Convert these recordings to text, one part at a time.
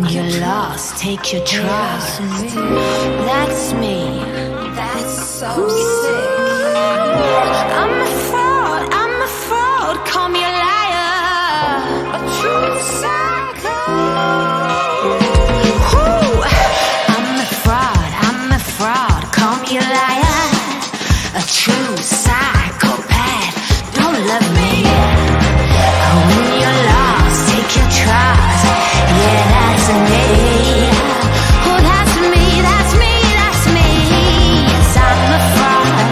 Take your loss, take your trust. That's me. That's so sick. I'm a fraud, call me a liar. A true psycho. Woo. I'm a fraud, call me a liar. A true psychopath, don't love me. When you're lost, take your trust. Yeah, that's me. Oh, that's me, that's me, that's me. Yes, I'm a fraud.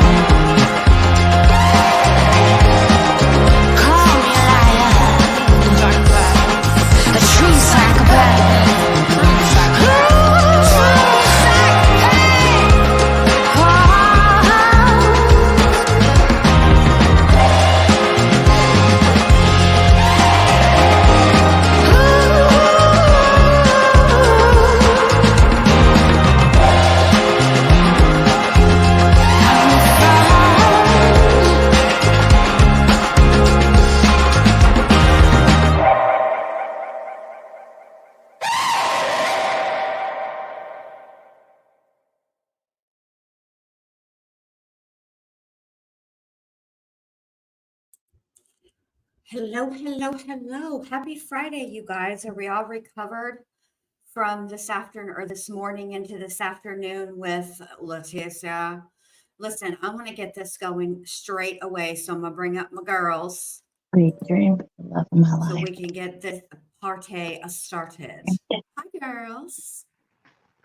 Call me a liar. A true psychopath. Hello, hello, hello. Happy Friday, you guys. Are we all recovered from this afternoon or this morning into this afternoon with Leticia? Listen, I'm going to get this going straight away. So I'm going to bring up my girls Sweet dream, love of my so life. we can get this party started. Hi, girls.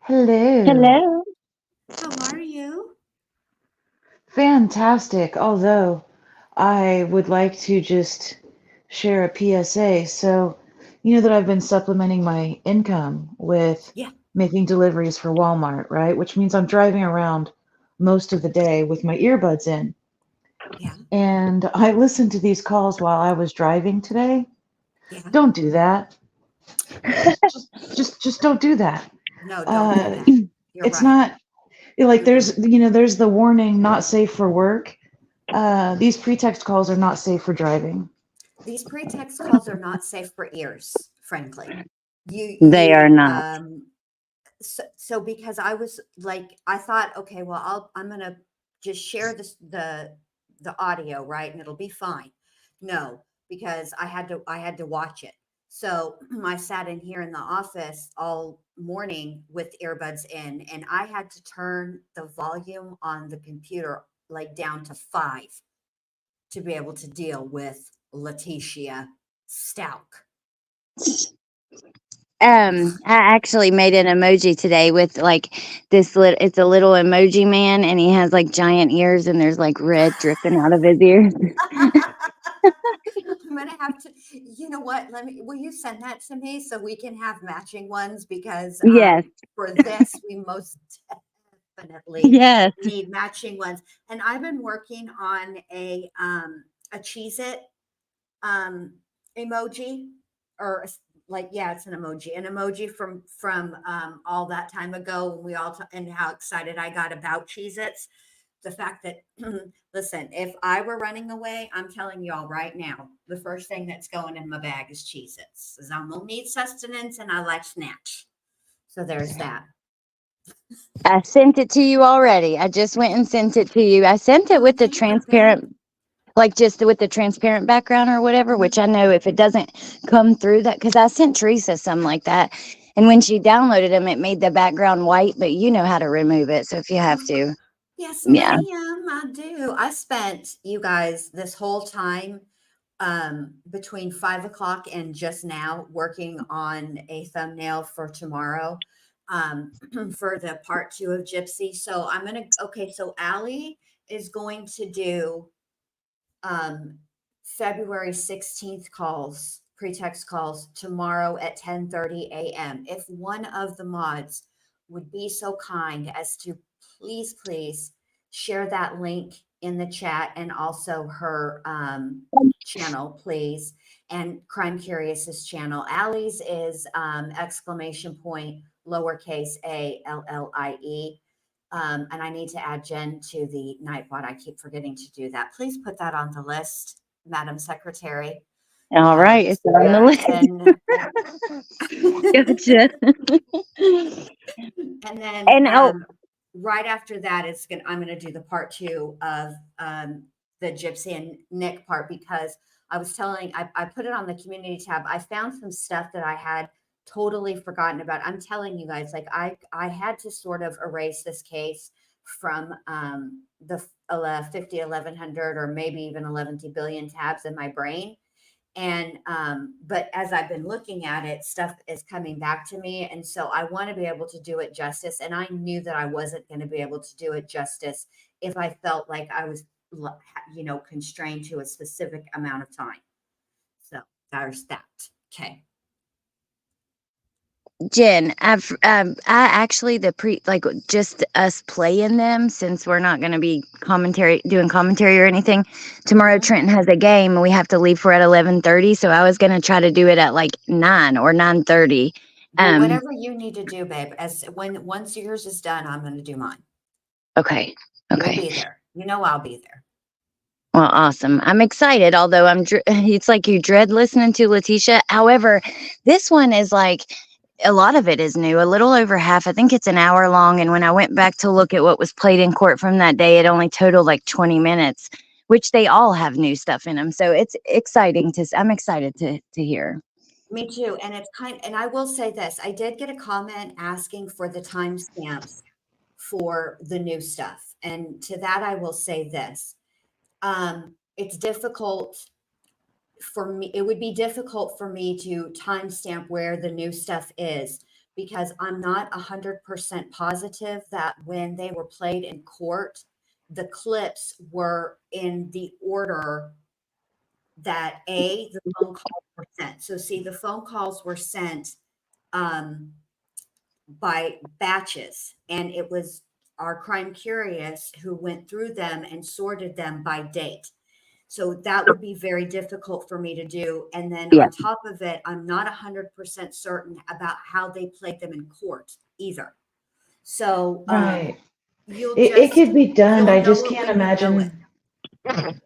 Hello. Hello. How are you? Fantastic. Although I would like to just share a PSA. So, you know that I've been supplementing my income with Yeah. making deliveries for Walmart, right? Which means I'm driving around most of the day with my earbuds in. Yeah. And I listened to these calls while I was driving today. Yeah. Don't do that. just don't do that. No, don't do that. You're It's right. not like there's the warning not safe for work. These pretext calls are not safe for driving. These pretext calls are not safe for ears, frankly. They are not. So because I was like, I thought, okay, well, I'm gonna just share the audio, right, and it'll be fine. No, because I had to watch it. So I sat in here in the office all morning with earbuds in, and I had to turn the volume on the computer like down to 5 to be able to deal with Letecia Stauch. I actually made an emoji today with like this it's a little emoji man and he has like giant ears and there's like red dripping out of his ears. I'm gonna have to, you know what? Will you send that to me so we can have matching ones? Because Yes. for this, we most definitely Yes. need matching ones. And I've been working on a Cheez-It emoji, or like, yeah, it's an emoji from all that time ago when we all and how excited I got about Cheez-Its. The fact that, listen, if I were running away, I'm telling y'all right now, the first thing that's going in my bag is Cheez-Its. Because I'm gonna need sustenance and I like snatch. So there's that. I sent it to you already. I just went and sent it to you. I sent it with the transparent, like just with the transparent background or whatever, which I know if it doesn't come through that, because I sent Teresa some like that. And when she downloaded them, it made the background white, but you know how to remove it. So if you have to. Yes, Yeah. ma'am, I do. I spent, you guys, this whole time between 5 o'clock and just now working on a thumbnail for tomorrow for the part 2 of Gypsy. So I'm gonna, okay, so Allie is going to do February 16th calls, pretext calls tomorrow at 10:30 a.m. If one of the mods would be so kind as to please share that link in the chat, and also her channel, please, and Crime Curious's channel. Allie's is exclamation point lowercase a LLIE. And I need to add Jen to the Nightbot. I keep forgetting to do that. Please put that on the list, Madam Secretary. All right, it's on the Yeah, list. Gotcha. and then And oh, right after that is I'm gonna do the part 2 of the Gypsy and Nick part, because I put it on the community tab. I found some stuff that I had totally forgotten about. I'm telling you guys, like I had to sort of erase this case from the 50 1100 or maybe even 11 billion tabs in my brain. And but as I've been looking at it, stuff is coming back to me, and so I want to be able to do it justice. And I knew that I wasn't going to be able to do it justice if I felt like I was constrained to a specific amount of time. So there's that. Okay. Jen, I actually like just us playing them, since we're not going to be doing commentary or anything. Tomorrow Mhm. Trenton has a game and we have to leave for at 11:30, so I was going to try to do it at like 9 or 9:30. Well, whatever you need to do, babe. Once yours is done, I'm going to do mine. Okay. You'll Okay. be there. I'll be there. Well, awesome. I'm excited, although it's like you dread listening to Leticia. However, this one is like a lot of it is new, a little over half. I think it's an hour long. And when I went back to look at what was played in court from that day, it only totaled like 20 minutes, which they all have new stuff in them. So it's exciting I'm excited to hear. Me too. And and I will say this, I did get a comment asking for the timestamps for the new stuff. And to that, I will say this. It's difficult for me. It would be difficult for me to timestamp where the new stuff is, because I'm not 100% positive that when they were played in court, the clips were in the order that the phone calls were sent. So see, the phone calls were sent um, by batches, and it was our crime curious who went through them and sorted them by date. So that would be very difficult for me to do. And then Yeah. on top of it, I'm not 100% certain about how they played them in court either. So Right. you'll It could be done. you'll I know just it can't when you know it. imagine.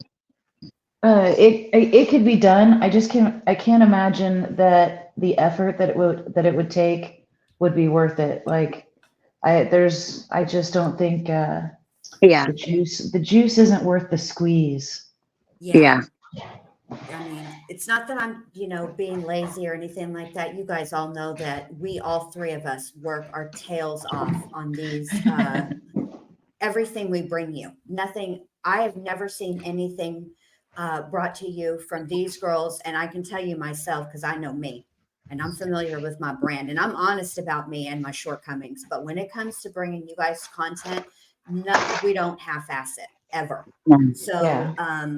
It could be done. I can't imagine that the effort that it would take would be worth it. Like I just don't think Yeah. the juice isn't worth the squeeze. Yeah. Yeah. I mean, it's not that I'm, being lazy or anything like that. You guys all know that we, all three of us, work our tails off on these, everything we bring you. Nothing, I have never seen anything brought to you from these girls. And I can tell you myself, because I know me and I'm familiar with my brand and I'm honest about me and my shortcomings. But when it comes to bringing you guys content, we don't half-ass it ever. Yeah. So, Yeah.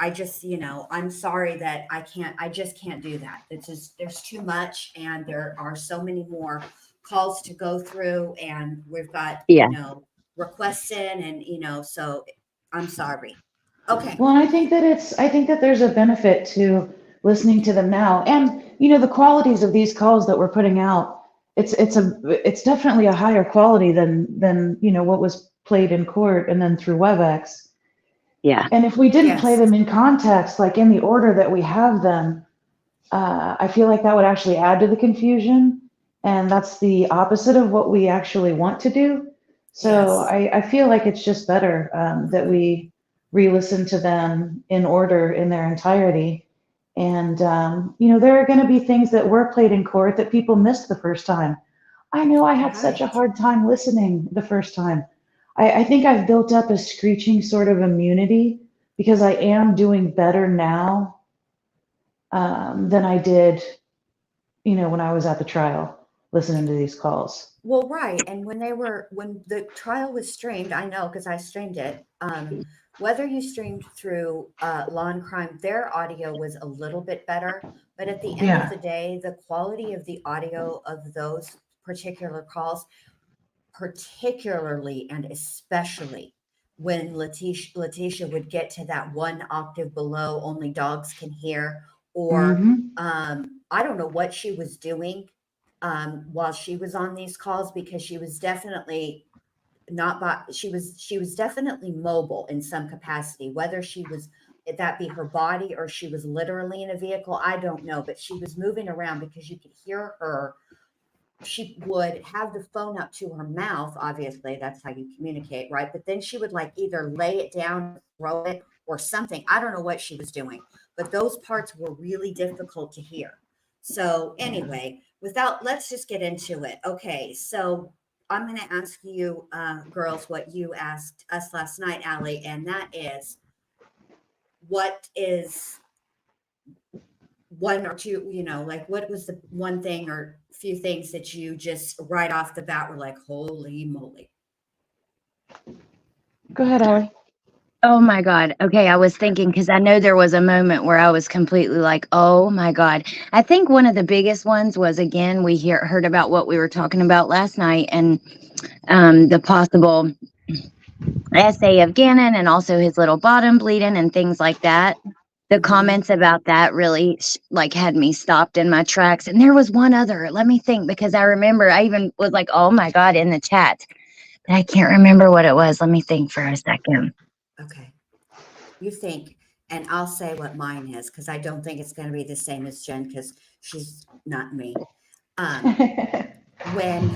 I just, I'm sorry that I just can't do that. There's too much, and there are so many more calls to go through, and we've got, Yeah. requests in, and, so I'm sorry. Okay. Well, and I think that there's a benefit to listening to them now, and the qualities of these calls that we're putting out. It's definitely a higher quality than what was played in court and then through WebEx. Yeah. And if we didn't play Yes. them in context, like in the order that we have them, I feel like that would actually add to the confusion. And that's the opposite of what we actually want to do. So Yes. I feel like it's just better that we re-listen to them in order in their entirety. And, there are going to be things that were played in court that people missed the first time. I know I had such a Right. hard time listening the first time. I think I've built up a screeching sort of immunity because I am doing better now than I did, when I was at the trial listening to these calls. Well, right. And when the trial was streamed, I know because I streamed it. Whether you streamed through Law and Crime, their audio was a little bit better. But at the end of Yeah. the day, the quality of the audio of those particular calls, particularly and especially when Leticia would get to that one octave below, only dogs can hear, or Mm-hmm. I don't know what she was doing while she was on these calls, because she was definitely not by, she was definitely mobile in some capacity, whether she was that be her body or she was literally in a vehicle. I don't know, but she was moving around because you could hear her. She would have the phone up to her mouth. Obviously, that's how you communicate, right? But then she would like either lay it down, throw it, or something. I don't know what she was doing, but those parts were really difficult to hear. So anyway, let's just get into it. Okay, so I'm going to ask you, girls, what you asked us last night, Allie, and that is, what is one or two, like what was the one thing or few things that you just right off the bat were like, holy moly? Go ahead, Ellie. Oh my God. Okay, I was thinking because I know there was a moment where I was completely like, "Oh my God." I think one of the biggest ones was, again, we heard about what we were talking about last night, and the possible essay of Gannon, and also his little bottom bleeding and things like that. The comments about that really like had me stopped in my tracks. And there was one other. Let me think, because I remember I even was like, "Oh my God," in the chat, but I can't remember what it was. Let me think for a second. Okay, you think, and I'll say what mine is because I don't think it's going to be the same as Jen because she's not me. When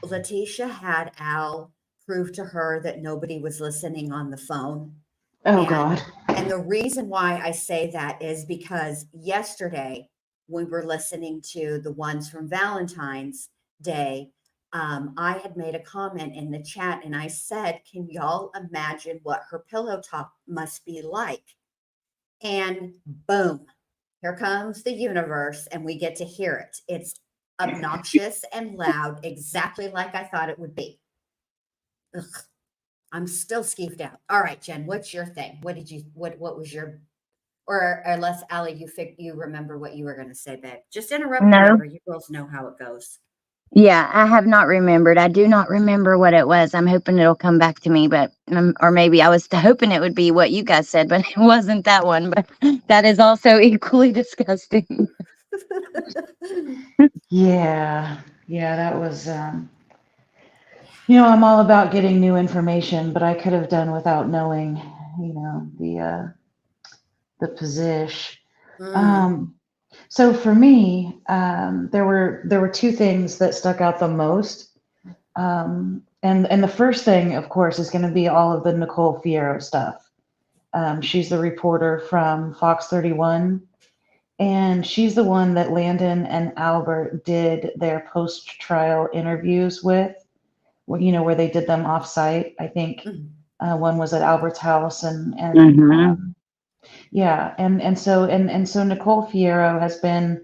Leticia had Al prove to her that nobody was listening on the phone. Oh And God. and the reason why I say that is because yesterday we were listening to the ones from Valentine's Day. I had made a comment in the chat and I said, can y'all imagine what her pillow top must be like? And boom, here comes the universe and we get to hear it. It's obnoxious and loud, exactly like I thought it would be. Ugh. I'm still skeeved out. All right, Jen, what's your thing? What was your, or unless Allie, you remember what you were going to say, babe. Just interrupt No. whenever. You girls know how it goes. Yeah, I have not remembered. I do not remember what it was. I'm hoping it'll come back to me, but or maybe I was hoping it would be what you guys said, but it wasn't that one. But that is also equally disgusting. Yeah. Yeah, that was I'm all about getting new information, but I could have done without knowing, the position. Mm, Um, so for me, there were two things that stuck out the most. And the first thing, of course, is going to be all of the Nicole Fierro stuff. She's the reporter from Fox 31, and she's the one that Landon and Albert did their post-trial interviews with, where they did them off-site. I think mm, one was at Albert's house, and Mm-hmm. yeah, and so Nicole Fierro has been,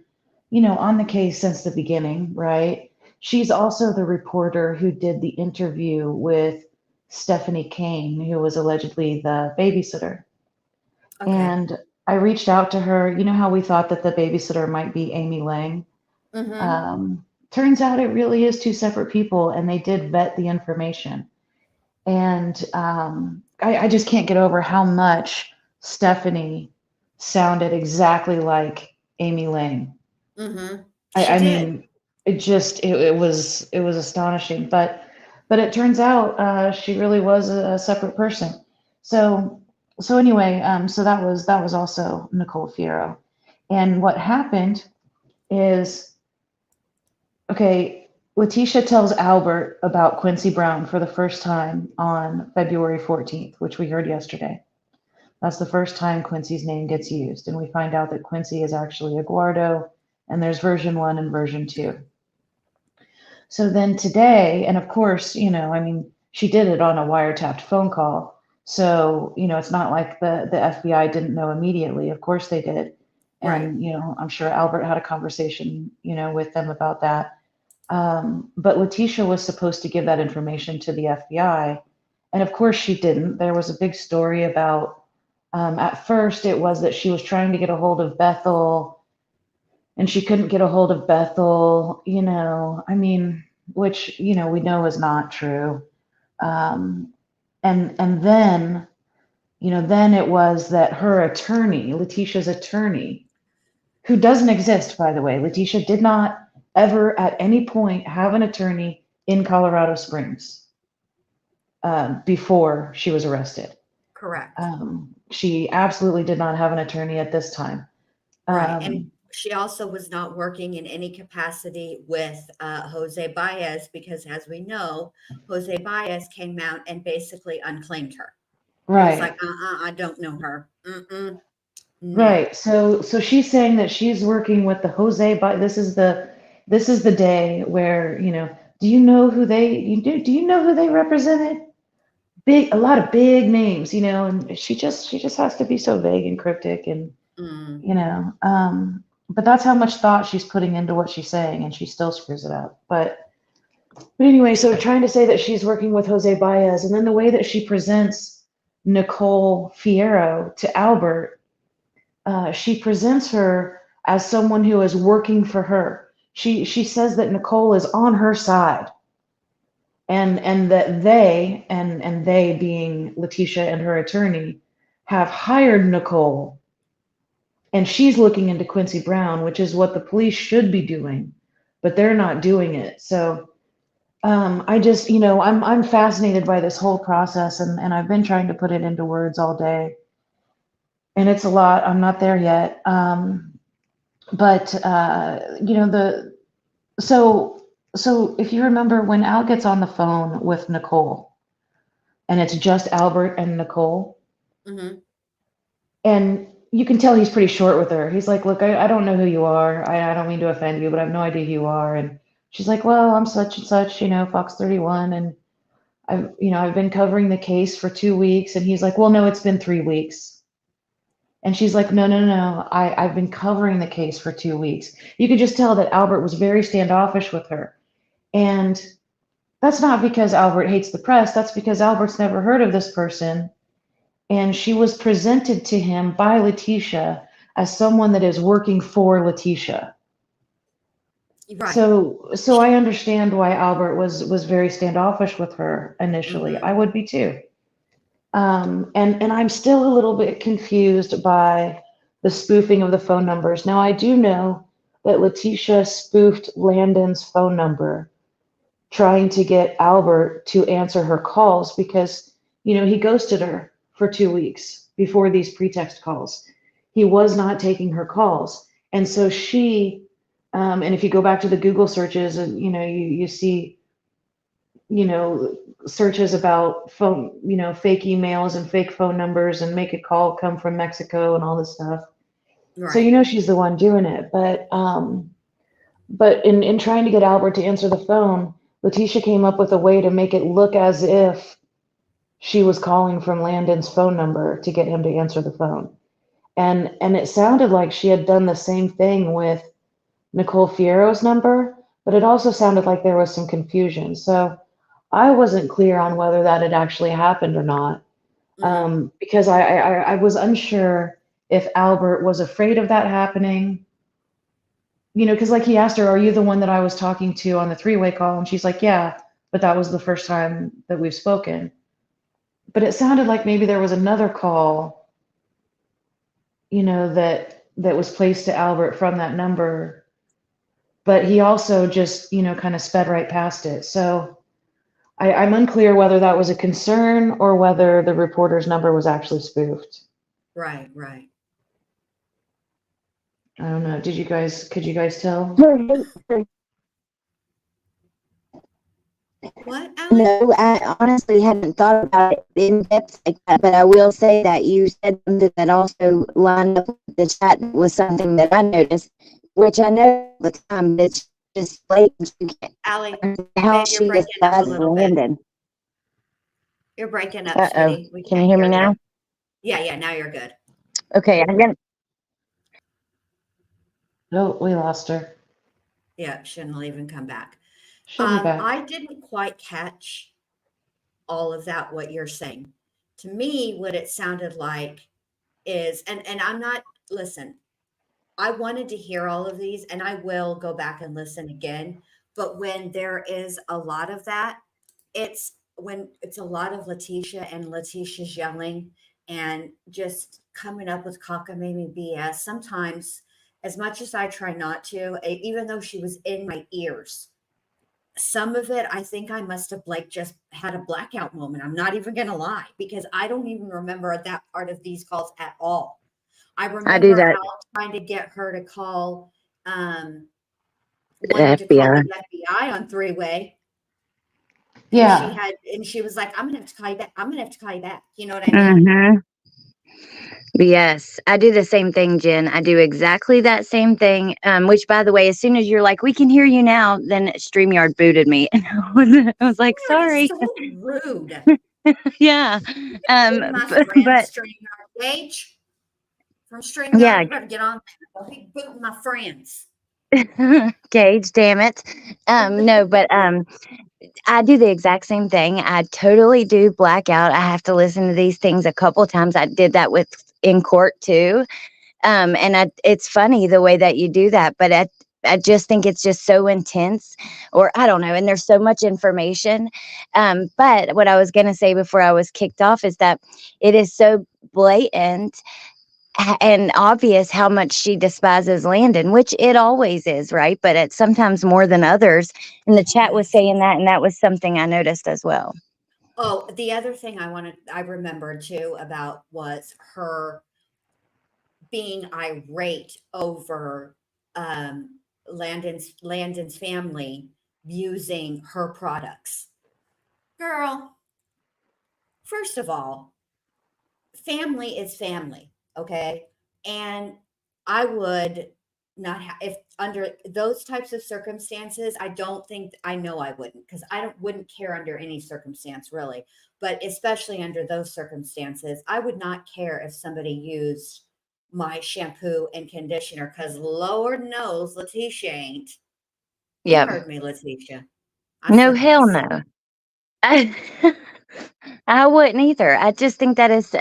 on the case since the beginning, right? She's also the reporter who did the interview with Stephanie Kane, who was allegedly the babysitter. okay. And I reached out to her. You know how we thought that the babysitter might be Amy Lang? Mm-hmm. Turns out it really is two separate people, and they did vet the information. And I just can't get over how much Stephanie sounded exactly like Amy Lang. Mm-hmm. I, She I did. mean, it was astonishing. But it turns out she really was a separate person. So so anyway, so that was also Nicole Fierro. And what happened is, okay, Leticia tells Albert about Quincy Brown for the first time on February 14th, which we heard yesterday. That's the first time Quincy's name gets used. And we find out that Quincy is actually Eduardo, and there's version 1 and version 2. So then today, and of course, she did it on a wiretapped phone call. So, it's not like the FBI didn't know immediately. Of course they did. Right. And, I'm sure Albert had a conversation, with them about that. But Leticia was supposed to give that information to the FBI. And of course she didn't. There was a big story about, at first it was that she was trying to get a hold of Bethel and she couldn't get a hold of Bethel, which, we know is not true. Um, and then it was that her attorney, Leticia's attorney, who doesn't exist, by the way. Leticia did not ever at any point have an attorney in Colorado Springs before she was arrested. Correct. she absolutely did not have an attorney at this time. Right. And she also was not working in any capacity with Jose Baez, because as we know, Jose Baez came out and basically unclaimed her. He was like, Right. I don't know her. Mm-mm, no. Right. So she's saying that she's working with the Jose, but this is the day where, do you know who do you know who they represented? A lot of big names, and she just has to be so vague and cryptic, and Mm, but that's how much thought she's putting into what she's saying, and she still screws it up. But anyway, so trying to say that she's working with Jose Baez, and then the way that she presents Nicole Fierro to Albert, she presents her as someone who is working for her. She says that Nicole is on her side, and that they being Leticia and her attorney have hired Nicole, and she's looking into Quincy Brown, which is what the police should be doing, but they're not doing it. So I just, I'm fascinated by this whole process, and I've been trying to put it into words all day, and it's a lot. I'm not there yet. But so so if you remember when Al gets on the phone with Nicole, and it's just Albert and Nicole, mm-hmm. and you can tell he's pretty short with her. He's like, "Look, I don't know who you are. I don't mean to offend you, but I have no idea who you are." And she's like, "Well, I'm such and such, Fox 31, and I've been covering the case for 2 weeks." And he's like, "Well, no, it's been 3 weeks." And she's like, "No, no, no, I've been covering the case for 2 weeks." You could just tell that Albert was very standoffish with her. And that's not because Albert hates the press. That's because Albert's never heard of this person. And she was presented to him by Leticia as someone that is working for Leticia. Right. So I understand why Albert was very standoffish with her initially. Mm-hmm. I would be too. And I'm still a little bit confused by the spoofing of the phone numbers. Now I do know that Leticia spoofed Landon's phone number, trying to get Albert to answer her calls because, he ghosted her for 2 weeks before these pretext calls. He was not taking her calls. And so and if you go back to the Google searches, and, you see, searches about phone, fake emails and fake phone numbers and make a call come from Mexico and all this stuff. So, Right. she's the one doing it. But in trying to get Albert to answer the phone, Leticia came up with a way to make it look as if she was calling from Landon's phone number to get him to answer the phone. And it sounded like she had done the same thing with Nicole Fierro's number, but it also sounded like there was some confusion. So I wasn't clear on whether that had actually happened or not, Mm-hmm. because I was unsure if Albert was afraid of that happening. Because like he asked her, "Are you the one that I was talking to on the three-way call?" And she's like, "Yeah, but that was the first time that we've spoken." But it sounded like maybe there was another call, that was placed to Albert from that number, but he also just, kind of sped right past it. So I'm unclear whether that was a concern or whether the reporter's number was actually spoofed. Right. Right. I don't know. Could you guys tell? What, Allie? No, I honestly hadn't thought about it in depth like that, but I will say that you said something that also lined up with the chat was something that I noticed, which I know all the time, but it's just blatant. You can't Allie, how babe, you're she breaking up a despises little bit. Landon. You're breaking up, Uh-oh. sweetie. We Can can't you hear me you. now? Yeah, now you're good. Okay, I'm gonna. No, we lost her. Yeah, shouldn't even come back. She'll be back. I didn't quite catch all of that, what you're saying. To me, what it sounded like is, and I'm not, listen, I wanted to hear all of these and I will go back and listen again. But when there is a lot of that, when it's a lot of Leticia and Leticia's yelling and just coming up with cockamamie BS. Sometimes, as much as I try not to, even though she was in my ears, some of it, I think I must have like just had a blackout moment. I'm not even going to lie, because I don't even remember that part of these calls at all. I I do remember that. Al trying to get her to call, The wanted to call FBI. the FBI on three-way. And Yeah. she was like, I'm going to have to call you back. I'm going to have to call you back. You know what I mean? Mm-hmm. Yes, I do the same thing, Jen. I do exactly that same thing. Which, by the way, as soon as you're like, we can hear you now, then StreamYard booted me. And I was like, Lord, it's sorry. so rude. Yeah. My friend, But StreamYard. Gage from StreamYard, yeah, you better get on there. Don't be booting my friends. Gage, damn it. No, but I do the exact same thing. I totally do black out. I have to listen to these things a couple times. I did that with in court too. It's funny the way that you do that, but I just think it's just so intense, or I don't know. And there's so much information. But what I was going to say before I was kicked off is that it is so blatant and obvious how much she despises Landon, which it always is, right? But it's sometimes more than others. And the chat was Yes. saying that, and that was something I noticed as well. Oh, the other thing I remembered too about was her being irate over Landon's family using her products. Girl, first of all, family is family, okay? And I would not have, if under those types of circumstances, I don't think, I know I wouldn't, because wouldn't care under any circumstance really, but especially under those circumstances, I would not care if somebody used my shampoo and conditioner, because Lord knows Leticia ain't. You Yep. heard me, Leticia. I No, said hell yes. no. I, I wouldn't either. I just think that is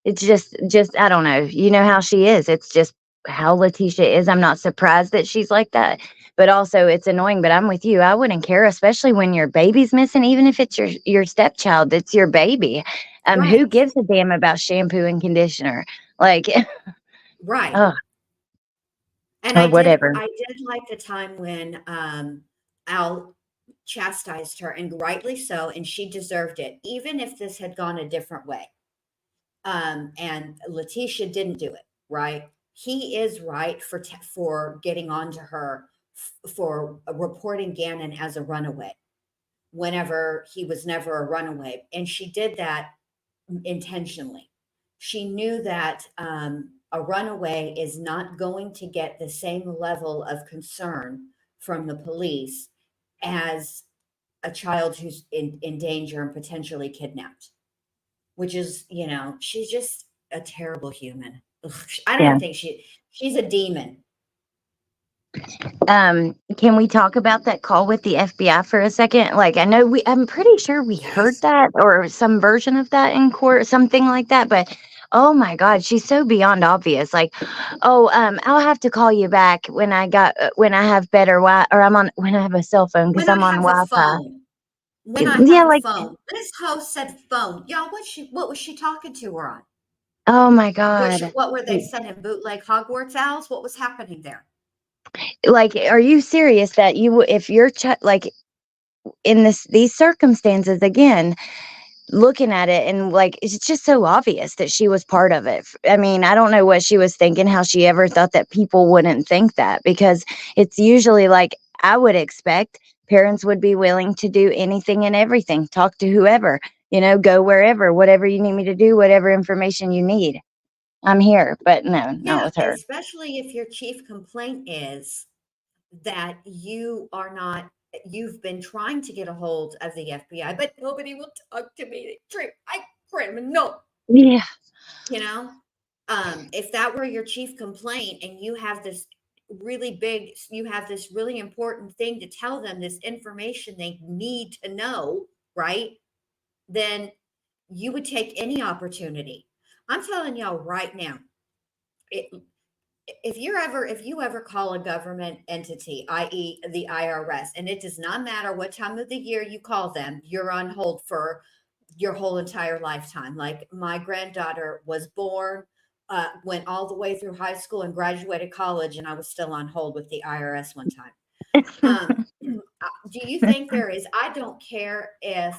it's just I don't know. You know how she is. It's just how Leticia is. I'm not surprised that she's like that. But also it's annoying, but I'm with you. I wouldn't care, especially when your baby's missing, even if it's your stepchild, it's your baby. Who Right, gives a damn about shampoo and conditioner? Like right. oh, And or whatever. I did like the time when Al chastised her, and rightly so, and she deserved it, even if this had gone a different way. And Leticia didn't do it, right? He is right for getting on to her for reporting Gannon as a runaway, whenever he was never a runaway, and she did that intentionally. She knew that a runaway is not going to get the same level of concern from the police as a child who's in danger and potentially kidnapped, which is, she's just a terrible human. Ugh, I don't Yeah. even think she's a demon. Can we talk about that call with the FBI for a second? Like, I'm pretty sure we heard Yes. that or some version of that in court, something like that. But oh my God, she's so beyond obvious. Like, oh, I'll have to call you back when I have better or when I have a cell phone because When I I'm on have a Wi-Fi. phone, when I Yeah, have a like, phone, this host said phone. Y'all, what was she talking to her on? oh my God. What were they sending, bootleg Hogwarts owls? What was happening there? Like, are you serious that if you're like in these circumstances again? Looking at it and like it's just so obvious that she was part of it. I mean, I don't know what she was thinking, how she ever thought that people wouldn't think that, because it's usually like I would expect parents would be willing to do anything and everything, talk to whoever, go wherever, whatever you need me to do, whatever information you need, I'm here. But no, not Yeah, with her. especially if your chief complaint is that you've been trying to get a hold of the FBI, but nobody will talk to me. They treat I criminal, Yeah. you know? If that were your chief complaint and you have this really important thing to tell them, this information they need to know, right? Then you would take any opportunity. I'm telling y'all right now, it, if you ever call a government entity, i.e. the IRS, and it does not matter what time of the year you call them, you're on hold for your whole entire lifetime. Like my granddaughter was born, went all the way through high school and graduated college, and I was still on hold with the IRS one time. Do you think there is? I don't care if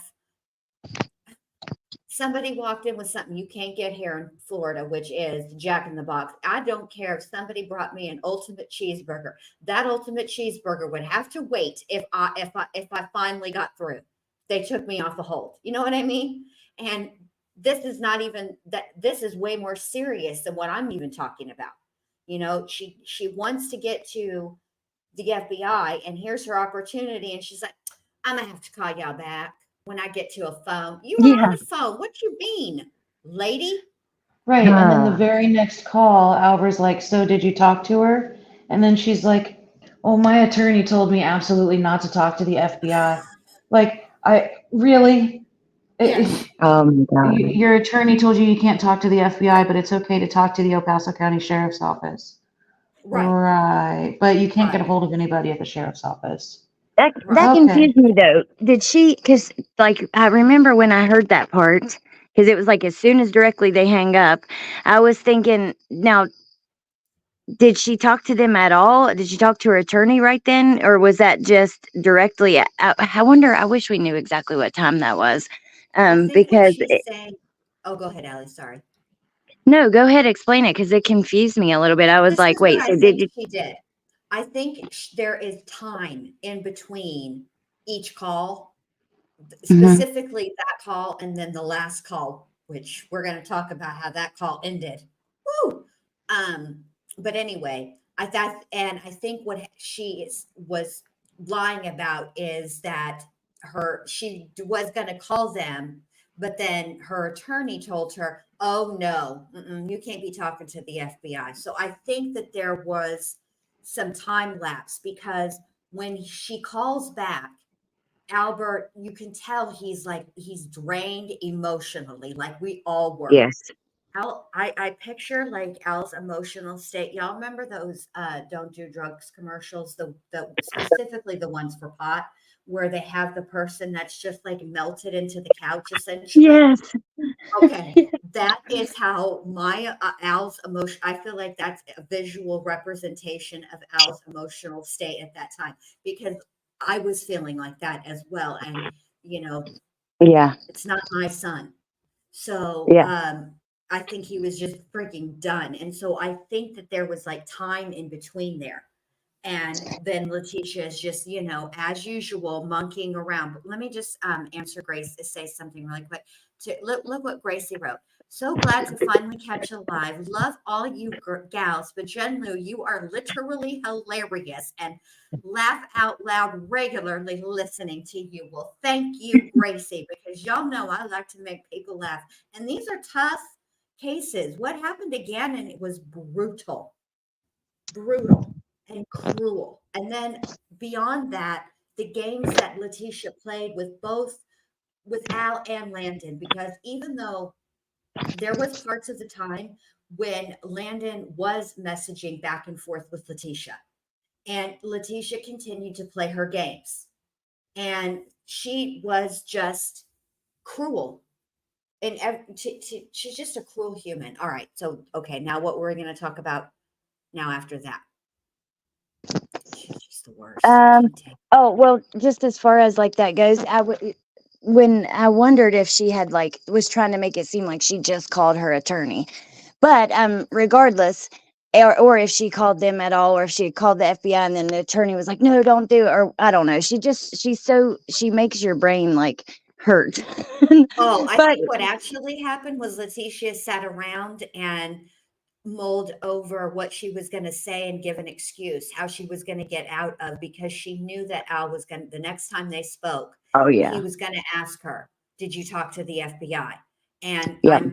somebody walked in with something you can't get here in Florida, which is Jack in the Box. I don't care if somebody brought me an ultimate cheeseburger. That ultimate cheeseburger would have to wait if I finally got through. They took me off the hold. You know what I mean? And this is not even that. This is way more serious than what I'm even talking about. She wants to get to the FBI, and here's her opportunity, and she's like, "I'm gonna have to call y'all back when I get to a phone." You were on Yeah. the phone. What you mean, lady? Right. And then the Uh, very next call, Albert's like, "So did you talk to her?" And then she's like, "Oh, my attorney told me absolutely not to talk to the FBI." Like, I really, Yes, oh my God. your attorney told you you can't talk to the FBI, but it's okay to talk to the El Paso County Sheriff's Office. right, Right. But you can't get a right, hold of anybody at the sheriff's office. That right. Okay. confused me though. Did she? Because like I remember when I heard that part, because it was like as soon as directly they hang up, I was thinking, now did she talk to them at all? Did she talk to her attorney right then, or was that just directly? I wonder. I wish we knew exactly what time that was, I think what because she's saying. Oh, go ahead, Allie. Sorry. no, go ahead, explain it because it confused me a little bit. I was This like, is what wait, I so did think you? she did. I think there is time in between each call, Mhm. specifically that call and then the last call, which we're going to talk about how that call ended. Woo! Um, but anyway, I thought, and I think what was lying about is that she was going to call them, but then her attorney told her, "Oh no, you can't be talking to the FBI." So I think that there was some time lapse because when she calls back, Albert, you can tell he's drained emotionally, like we all were. Yes. I picture like Al's emotional state. Y'all remember those don't do drugs commercials, the specifically the ones for pot, where they have the person that's just like melted into the couch essentially. Yes. Okay, that is how my Al's emotion. I feel like that's a visual representation of Al's emotional state at that time because I was feeling like that as well. And you know, Yeah. it's not my son, so Yeah. I think he was just freaking done. And so I think that there was like time in between there. And then Leticia is just, as usual, monkeying around. But let me just answer Grace to say something really quick. Look what Gracie wrote. So glad to finally catch you live. Love all you gals, but Jen Lou, you are literally hilarious and laugh out loud regularly listening to you. Well, thank you, Gracie, because y'all know I like to make people laugh. And these are tough cases. What happened again? And it was brutal and cruel. And then beyond that, the games that Leticia played with Al and Landon, because even though there was parts of the time when Landon was messaging back and forth with Leticia, and Leticia continued to play her games, and she was just cruel. And she's just a cruel human. All right. So, okay. Now, what we're going to talk about now after that. She's just the worst. Um, Can't take. oh, well, just as far as like that goes, when I wondered if she had like was trying to make it seem like she just called her attorney. But regardless, or if she called them at all, or if she had called the FBI and then the attorney was like, "No, don't do it," or I don't know. She makes your brain like hurt. Oh, I But think what actually happened was Leticia sat around and mulled over what she was going to say and give an excuse, how she was going to get out of, because she knew that Al was going to, the next time they spoke, oh he yeah, was going to ask her, "Did you talk to the FBI?" And yep,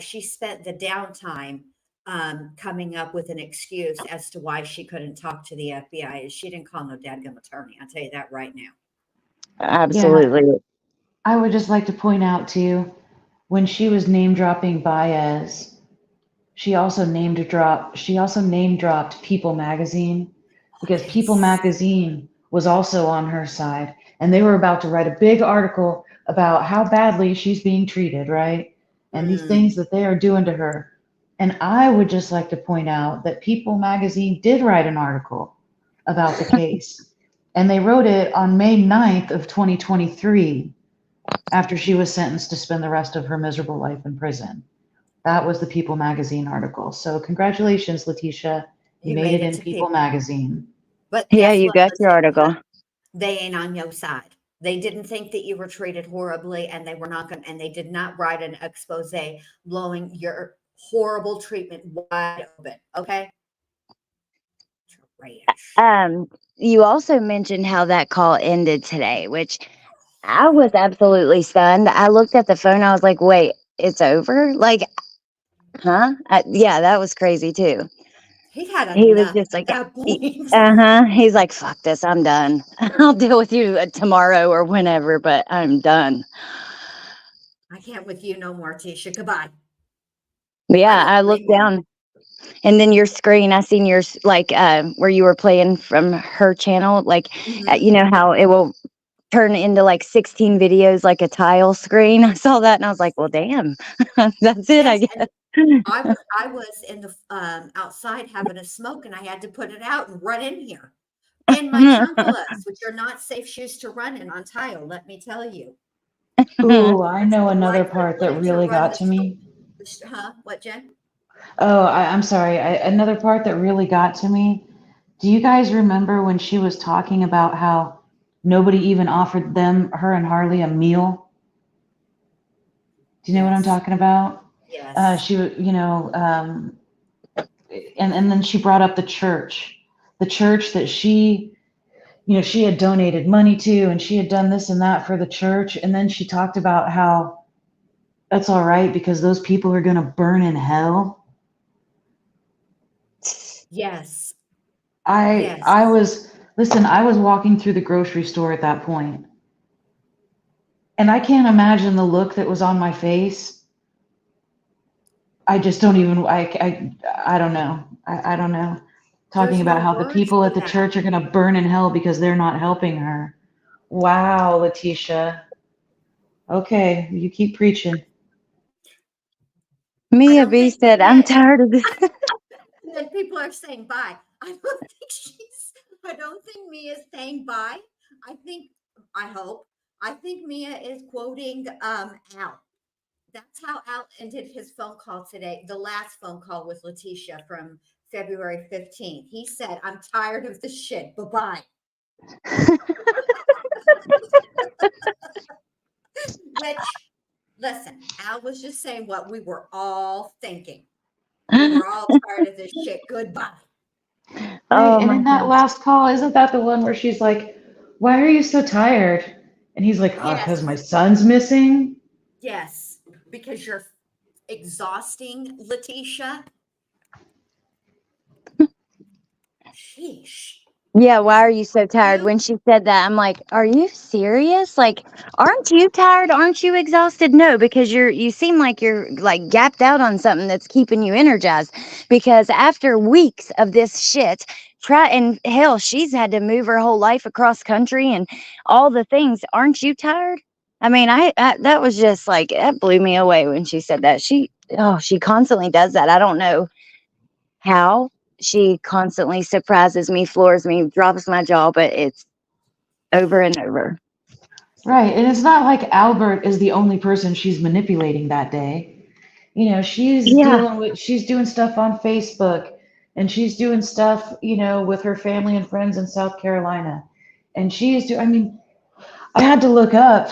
she spent the downtime coming up with an excuse as to why she couldn't talk to the FBI. She didn't call no dadgum attorney. I'll tell you that right now. Yeah. absolutely. I would just like to point out too, when she was name dropping Baez, she also name dropped People magazine because People Yes. magazine was also on her side and they were about to write a big article about how badly she's being treated, right? And these Mm. things that they are doing to her. And I would just like to point out that People magazine did write an article about the case. And they wrote it on May 9th of 2023 after she was sentenced to spend the rest of her miserable life in prison. That was the People magazine article. So congratulations, Leticia. You made it in to People magazine. But Yeah, guess you what, got your Leticia? article. They ain't on your side. They didn't think that you were treated horribly, and they were not going, and they did not write an expose blowing your horrible treatment wide open. Okay. Trash. You also mentioned how that call ended today, which I was absolutely stunned. I looked at the phone. I was like, wait, it's over? Like, huh? Yeah, that was crazy too. He had He was enough just at like, that point. He's like, fuck this. I'm done. I'll deal with you tomorrow or whenever, but I'm done. I can't with you no more, Tisha. Goodbye. But I yeah, don't I blame looked you. down and then your screen, I seen yours like, where you were playing from her channel. Like, Mhm. you know how it will turn into like 16 videos, like a tile screen. I saw that and I was like, well, damn, that's it, I Yes, guess. and I was in the outside having a smoke, and I had to put it out and run in here in my chunkalas, which are not safe shoes to run in on tile. Let me tell you, Ooh, I it's know the another life that part that wanted to really run got the to me. huh? What, Jen? Oh, I'm sorry. Another part that really got to me. Do you guys remember when she was talking about how nobody even offered her and Harley a meal? Do you know what I'm Yes, talking about? yes, She was, and then she brought up the church that she had donated money to, and she had done this and that for the church. And then she talked about how that's all right because those people are going to burn in hell. yes, I yes. was, listen, I was walking through the grocery store at that point, and I can't imagine the look that was on my face. I just don't even, I don't know. I don't know. Talking There's about no how the words people for at the that. church are going to burn in hell because they're not helping her. Wow, Leticia. Okay, you keep preaching. I Mia don't B think said, I'm Mia. tired of this. And then people are saying bye. I don't think Mia's saying bye. I think, I hope, I think Mia is quoting Al. That's how Al ended his phone call today, the last phone call with Leticia from February 15th. He said, I'm tired of the shit. Bye-bye. Which, listen, Al was just saying what we were all thinking. We were all tired of this shit. Goodbye. Right. Oh And my in that God. last call, isn't that the one where she's like, why are you so tired? And he's like, oh, because my Yes. son's missing. Yes. Because you're exhausting, Leticia. Sheesh. Yeah, why Is are it you so tired? you? When she said that, I'm like, are you serious? Like, aren't you tired? Aren't you exhausted? No, because you seem like you're like gapped out on something that's keeping you energized. Because after weeks of this shit, and hell, she's had to move her whole life across country and all the things. Aren't you tired? I mean, I that was just like that blew me away when she said that. She constantly does that. I don't know how. She constantly surprises me, floors me, drops my jaw, but it's over and over. Right. And it's not like Albert is the only person she's manipulating that day. Yeah. She's doing stuff on Facebook, and she's doing stuff, with her family and friends in South Carolina. And I mean, I had to look up,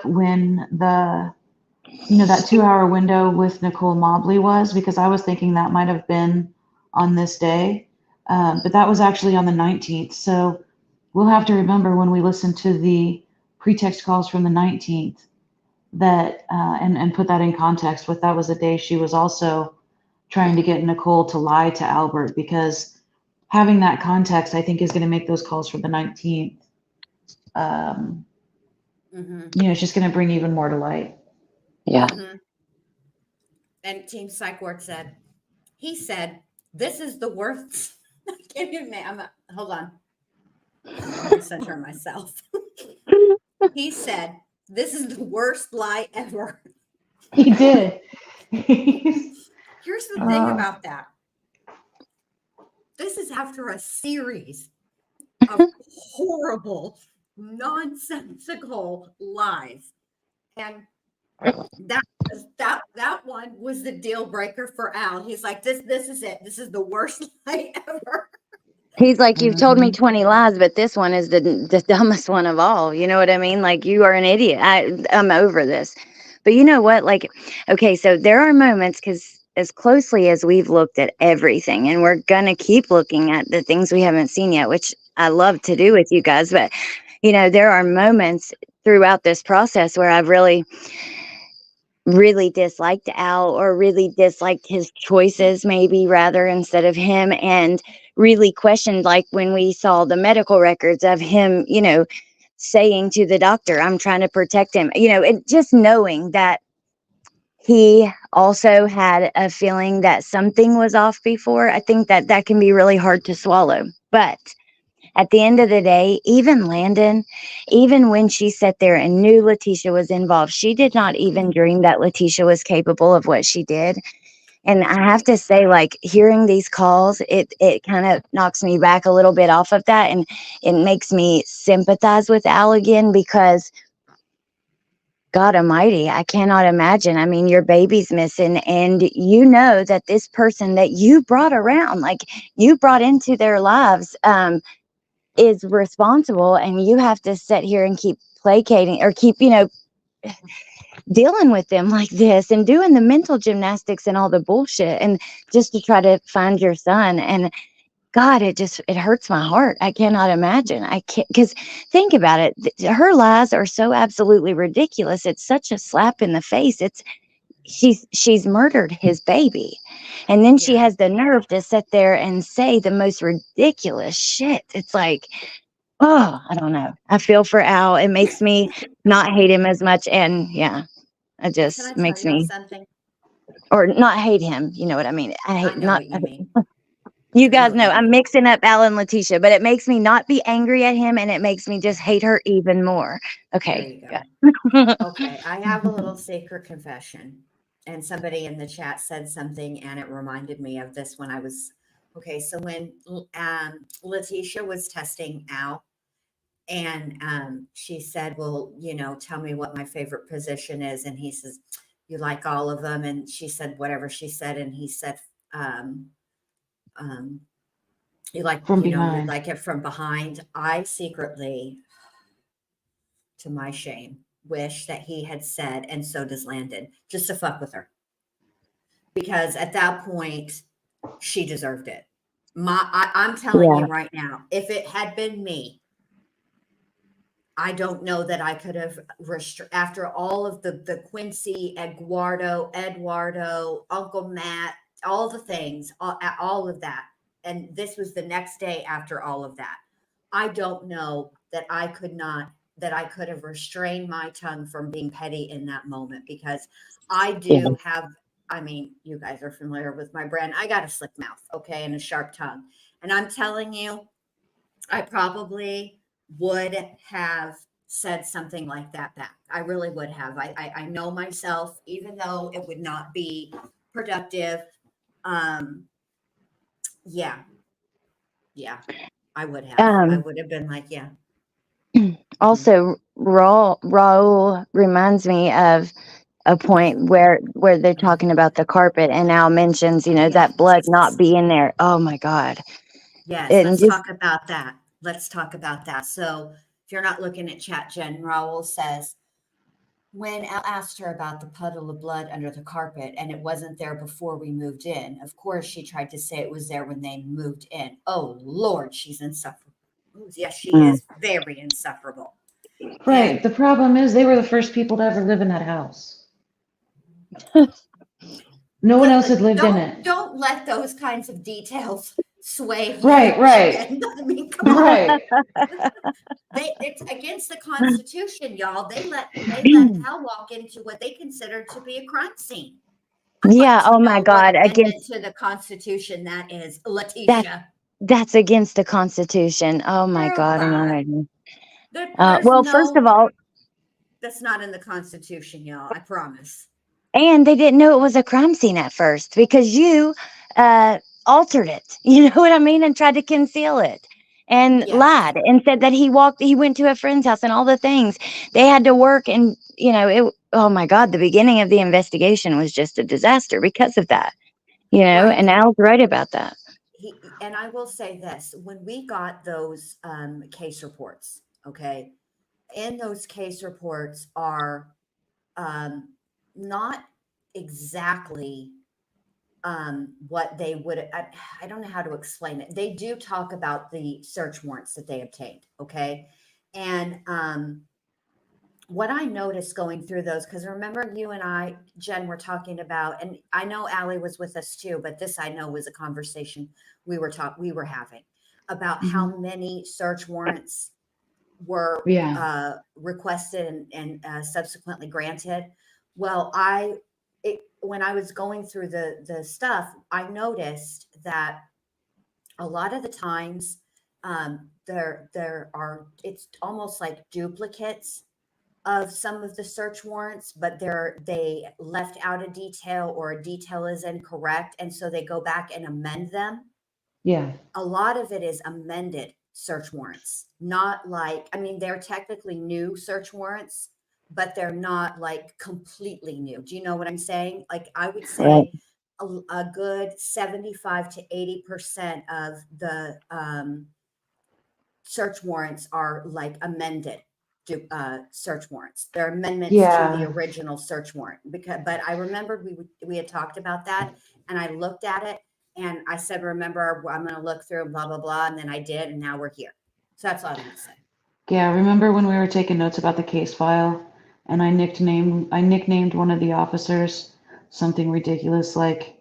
when that 2 hour window with Nicole Mobley was, because I was thinking that might have been on this day. But that was actually on the 19th. So we'll have to remember when we listen to the pretext calls from the 19th that, and put that in context with that was a day she was also trying to get Nicole to lie to Albert, because having that context, I think, is going to make those calls from the 19th. Um, Mm-hmm. it's just going to bring even more to light. Yeah. Mm-hmm. And Team Psych Ward he said, this is the worst. I can't even, hold on. Let me center myself. He said, this is the worst lie ever. He did. Here's the thing uh, about that. This is after a series of horrible, nonsensical lies. And that one was the deal breaker for Al. He's like, this is it. This is the worst lie ever. He's like, you've told me Mhm. 20 lies, but this one is the dumbest one of all. You know what I mean? Like, you are an idiot. I'm over this. But you know what? Like, okay, so there are moments, because as closely as we've looked at everything, and we're going to keep looking at the things we haven't seen yet, which I love to do with you guys. But, there are moments throughout this process where I've really disliked Al, or really disliked his choices, maybe rather, instead of him, and really questioned, like when we saw the medical records of him, saying to the doctor, I'm trying to protect him, and just knowing that he also had a feeling that something was off before. I think that that can be really hard to swallow. But at the end of the day, even Landon, even when she sat there and knew Leticia was involved, she did not even dream that Leticia was capable of what she did. And I have Right. to say, like, hearing these calls, it kind of knocks me back a little bit off of that. And it makes me sympathize with Al again, because God Almighty, I cannot imagine. I mean, your baby's missing, and you know that this person that you brought around, like you brought into their lives, is responsible, and you have to sit here and keep placating, or keep, dealing with them like this, and doing the mental gymnastics and all the bullshit, and just to try to find your son. And God, it hurts my heart. I cannot imagine. I can't, because think about it. Her lies are so absolutely ridiculous. It's such a slap in the face. She's murdered his baby. And then she Yeah. has the nerve to sit there and say the most ridiculous shit. It's like, oh, I don't know. I feel for Al. It makes me not hate him as much. And yeah, it Can I just tell makes y'all me, something? or not hate him. You know what I mean? I I hate know not, what you mean. you I know guys what know you I'm mean. mixing up Al and Leticia, but it makes me not be angry at him, and it makes me just hate her even more. There Okay. you go. Yeah. Okay, I have a little secret confession. And somebody in the chat said something, and it reminded me of this when I was okay. So when Leticia was testing Al, and she said, "Well, tell me what my favorite position is," and he says, "You like all of them," and she said whatever she said, and he said, um, um, From you behind. like it from behind." I secretly, to my shame, wish that he had said, and so does Landon, just to fuck with her. Because at that point, she deserved it. I'm telling Yeah. you right now, if it had been me, I don't know that I could have after all of the Quincy, Eduardo, Uncle Matt, all the things, all of that. And this was the next day after all of that. I don't know that I could have restrained my tongue from being petty in that moment, because I Yeah. do have, I mean, you guys are familiar with my brand. I got a slick mouth, okay, and a sharp tongue. And I'm telling you, I probably would have said something like that back. I really would have. I know myself, even though it would not be productive. Um, yeah, yeah, I would have. I Um, would have been like, yeah. Mhm. Also, Raul reminds me of a point where they're talking about the carpet, and Al mentions, that blood not Yes. being there. Oh my God. Yes, And let's just, talk about that. Let's talk about that. So, if you're not looking at chat, Jen Raoul says, when Al asked her about the puddle of blood under the carpet and it wasn't there before we moved in, of course she tried to say it was there when they moved in. Oh Lord, she's insufferable. Ooh, yes, she mm, is very insufferable. Right. And The problem is they were the first people to ever live in that house. No one else listen, had lived in don't it. don't let those kinds of details sway you, Right, right, Jen. I mean, come on. right. It's against the Constitution, y'all. They let Al walk into what they consider to be a crime scene. I'd like yeah. to Oh my know what God. amendment to the Constitution that is, That Leticia. that's against the Constitution. Oh my Girl, God. bye. Almighty. There's Well, first no, of all, that's not in the Constitution, y'all. I promise. and they didn't know it was a crime scene at first, because you altered it. You know what I mean? And tried to conceal it. and Yes. lied and said that he went to a friend's house and all the things. They had to work and, oh my God, the beginning of the investigation was just a disaster because of that, Right. and Al's right about that. And I will say this, when we got those case reports, okay, in those case reports are not exactly what they would, I don't know how to explain it. They do talk about the search warrants that they obtained, okay? And what I noticed going through those, because remember you and I, Jen, were talking about, and I know Allie was with us too, but this I know was a conversation we were having about how many search warrants were Yeah. requested and subsequently granted. Well, when I was going through the stuff, I noticed that a lot of the times there are, it's almost like duplicates of some of the search warrants, but they left out a detail or a detail is incorrect, and so they go back and amend them. Yeah. A lot of it is amended search warrants, not like, I mean, they're technically new search warrants, but they're not like completely new. Do you know what I'm saying? Like, I would Right. say a good 75 to 80% of the search warrants are like amended search warrants. They're amendments to the Yeah. original search warrant. But I remembered we had talked about that, and I looked at it and I said, "Remember, I'm going to look through blah blah blah," and then I did, and now we're here. So that's all I'm going to say. Yeah. Remember when we were taking notes about the case file and I nicknamed one of the officers something ridiculous like,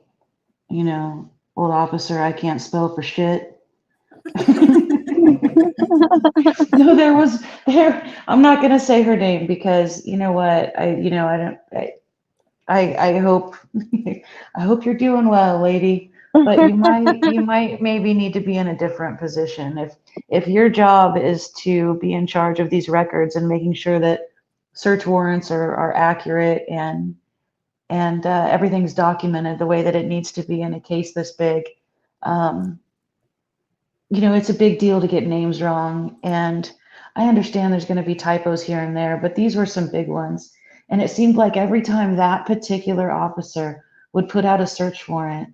old officer, I can't spell for shit. No, I'm not gonna say her name because you know what? I don't, I hope, I hope you're doing well, lady. But you might maybe need to be in a different position. If your job is to be in charge of these records and making sure that search warrants are accurate and everything's documented the way that it needs to be in a case this big, um, it's a big deal to get names wrong. And I understand there's going to be typos here and there, but these were some big ones. And it seemed like every time that particular officer would put out a search warrant,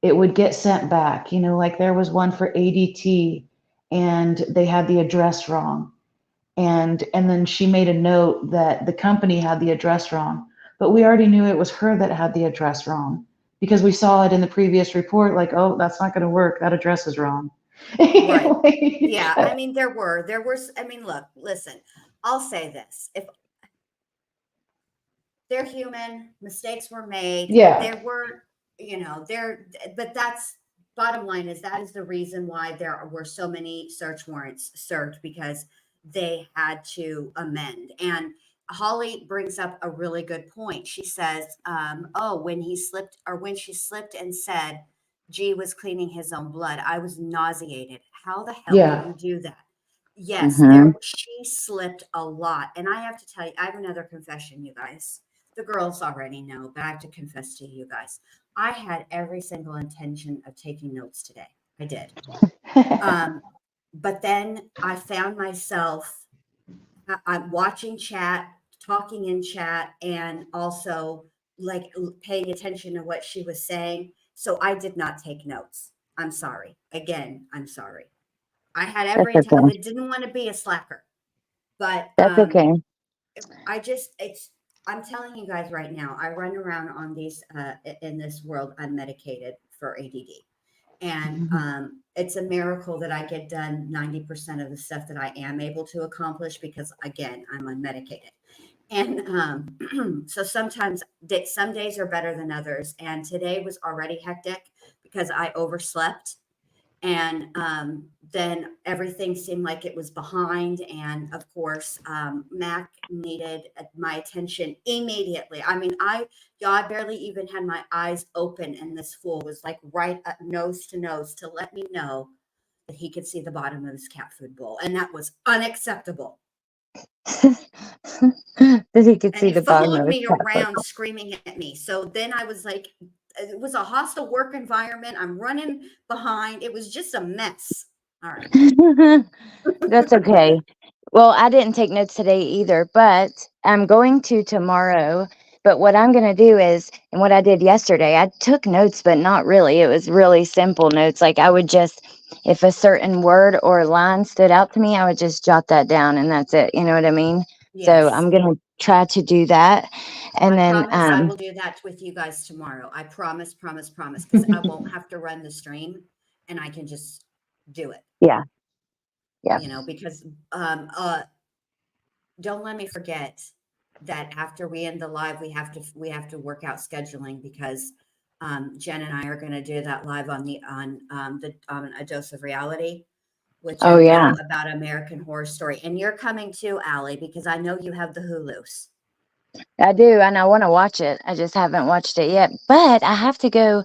it would get sent back. Like there was one for ADT and they had the address wrong. And then she made a note that the company had the address wrong, but we already knew it was her that had the address wrong because we saw it in the previous report, like, oh, that's not going to work. That address is wrong. Right. Yeah. I mean, I mean, look, listen, I'll say this. If they're human, mistakes were made, Yeah. there were, but that's bottom line is that is the reason why there were so many search warrants served because they had to amend. And Holly brings up a really good point. She says, oh, when she slipped and said G was cleaning his own blood, I was nauseated. How the hell do Yeah. you do that? Yes, Mhm. she slipped a lot. And I have to tell you, I have another confession, you guys. The girls already know, but I have to confess to you guys. I had every single intention of taking notes today. I did. But then I found myself I'm watching chat, talking in chat, and also like paying attention to what she was saying. So I did not take notes. I'm sorry. Again, I'm sorry. I had every That's intent. I okay. didn't want to be a slacker, but That's okay. I'm telling you guys right now, I run around on these in this world unmedicated for ADD. And it's a miracle that I get done 90% of the stuff that I am able to accomplish because, again, I'm unmedicated. And so sometimes some days are better than others. And today was already hectic because I overslept. And then everything seemed like it was behind. And of course, Mac needed my attention immediately. I mean, I barely even had my eyes open, and this fool was like right up nose to nose to let me know that he could see the bottom of his cat food bowl. And that was unacceptable. That he could And see he the bottom followed of his me cat foot. around screaming at me. So then I was like, it was a hostile work environment. I'm running behind. It was just a mess. All right. That's okay. Well, I didn't take notes today either, but I'm going to tomorrow. But what I'm going to do is, and what I did yesterday, I took notes, but not really. It was really simple notes. Like I would just, if a certain word or line stood out to me, I would just jot that down and that's it. You know what I mean? So Yes. I'm going to try to do that. And I then, promise I will do that with you guys tomorrow. I promise, promise, because I won't have to run the stream and I can just do it, yeah, yeah. because don't let me forget that after we end the live, we have to work out scheduling because Jen and I are going to do that live on A Dose of Reality with Oh, Jen yeah. Bow about American Horror Story. And you're coming too, Allie, because I know you have the Hulus. I do, and I want to watch it. I just haven't watched it yet. But I have to go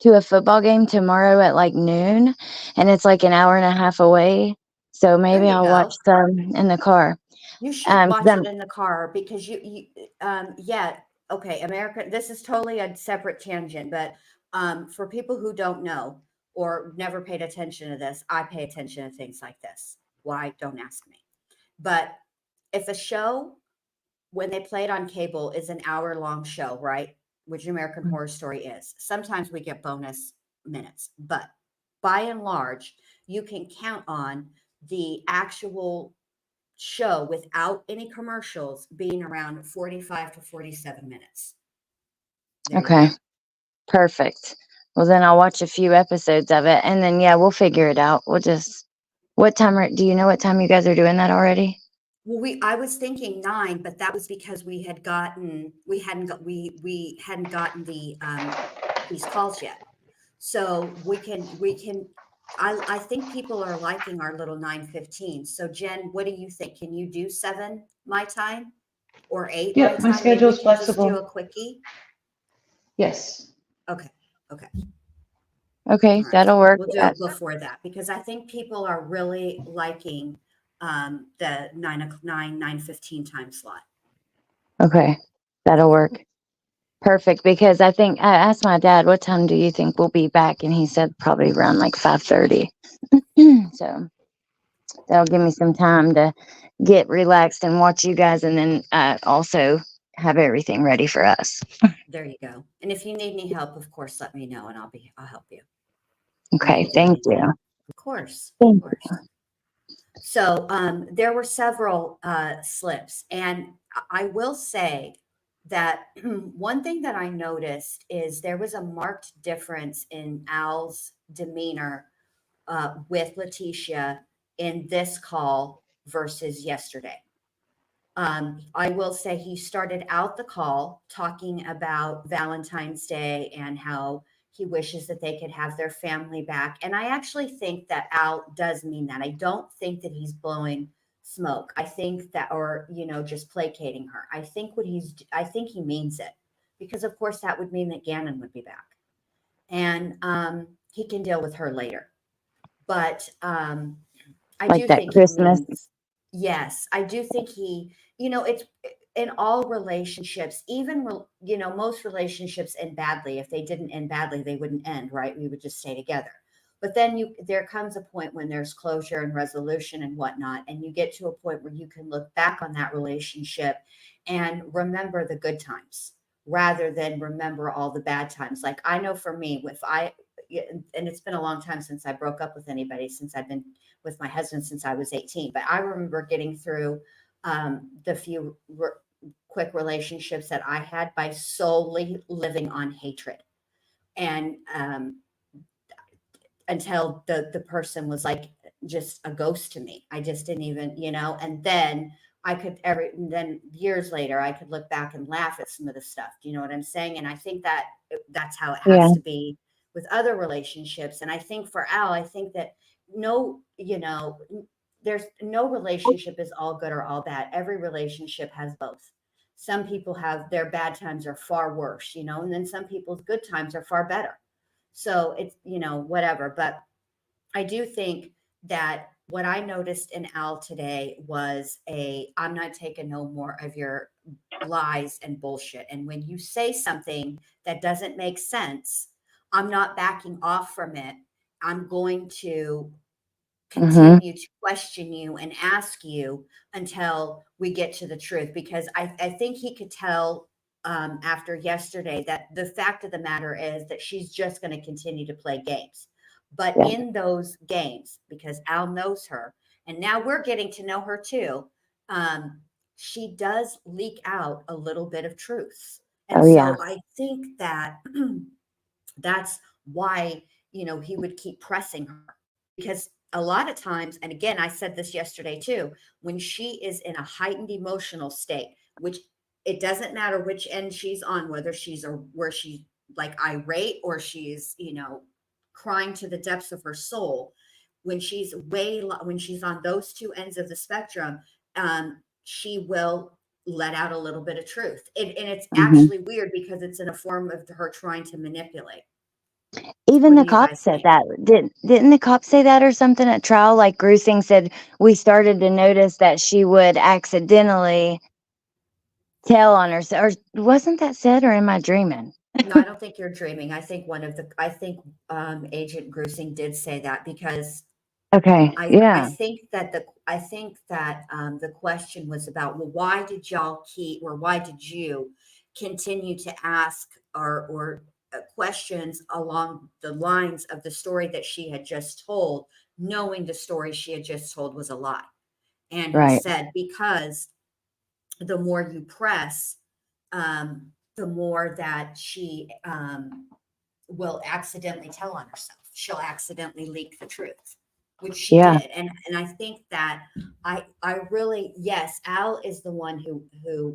to a football game tomorrow at like noon, and it's like an hour and a half away. So There maybe you I'll watch go. some in the car. You should 'Cause watch it in the car because yeah, okay, America, this is totally a separate tangent, but for people who don't know or never paid attention to this, I pay attention to things like this. Why? Don't ask me. But if a show, when they play it on cable, is an hour-long show, right? Which American Horror Story is. Sometimes we get bonus minutes, but by and large, you can count on the actual show without any commercials being around 45 to 47 minutes. There you okay, go. perfect. Well, then I'll watch a few episodes of it, and then yeah, we'll figure it out. We'll just. What time do you know what time you guys are doing that already? Well, I was thinking 9, but that was because we hadn't gotten the these calls yet. So we can I think people are liking our little 9:15. So Jen, what do you think? Can you do 7 my time or 8 my Yep, my time? Maybe we schedule's can just do flexible. a quickie. Yes. Okay. Okay. Okay, All right. that'll work. We'll do it before that because I think people are really liking the 9:15 time slot. Okay, that'll Okay. work. Perfect, because I think I asked my dad, "What time do you think we'll be back?" And he said probably around like 5:30. So that'll give me some time to get relaxed and watch you guys, and then also have everything ready for us. There you go. And if you need any help, of course, let me know and I'll help you Okay, anytime, thank anytime. you. Of course. Of Thank course. So there were several slips, and I will say that one thing that I noticed is there was a marked difference in Al's demeanor with Leticia in this call versus yesterday. I will say he started out the call talking about Valentine's Day and how he wishes that they could have their family back. And I actually think that Al does mean that. I don't think that he's blowing smoke. I think that, or, just placating her. I think he means it because, of course, that would mean that Gannon would be back and he can deal with her later. But I like do that think he Christmas. means, yes, I do think it's in all relationships, even, most relationships end badly. If they didn't end badly, they wouldn't end, right? We would just stay together. But then there comes a point when there's closure and resolution and whatnot. And you get to a point where you can look back on that relationship and remember the good times rather than remember all the bad times. Like I know for me, and it's been a long time since I broke up with anybody, since I've been with my husband since I was 18. But I remember getting through the few quick relationships that I had by solely living on hatred. And until the person was like just a ghost to me. I just didn't even, and then then years later, I could look back and laugh at some of the stuff. Do you know what I'm saying? And I think that's how it Yeah, has to be with other relationships. And I think for Al, I think that no, there's no relationship is all good or all bad. Every relationship has both. Some people have their bad times are far worse, and then some people's good times are far better. So it's, whatever. But I do think that what I noticed in Al today was I'm not taking no more of your lies and bullshit. And when you say something that doesn't make sense, I'm not backing off from it. I'm going to continue to question you and ask you until we get to the truth. Because I think he could tell after yesterday that the fact of the matter is that she's just going to continue to play games. But Yeah. in those games, because Al knows her, and now we're getting to know her too, she does leak out a little bit of truth. And Oh yeah. so I think that that's why, he would keep pressing her, because a lot of times, and again, I said this yesterday too, when she is in a heightened emotional state, which it doesn't matter which end she's on, whether she's or where she's like irate or she's, crying to the depths of her soul, when when she's on those two ends of the spectrum, she will let out a little bit of truth. And it's hmm actually weird because it's in a form of her trying to manipulate. Even What do the you cops guys said think? that. Didn't the cops say that or something at trial? Like Grusing said, we started to notice that she would accidentally tell on herself. Or wasn't that said, or am I dreaming? No, I don't think you're dreaming. I think Agent Grusing did say that, because Okay. I Yeah. think that the question was about, well, why did y'all keep, or why did you continue to ask or questions along the lines of the story that she had just told, knowing the story she had just told was a lie. And he Right. said, because the more you press, the more that she will accidentally tell on herself. She'll accidentally leak the truth, which she Yeah. did. And I think that I really, yes, Al is the one who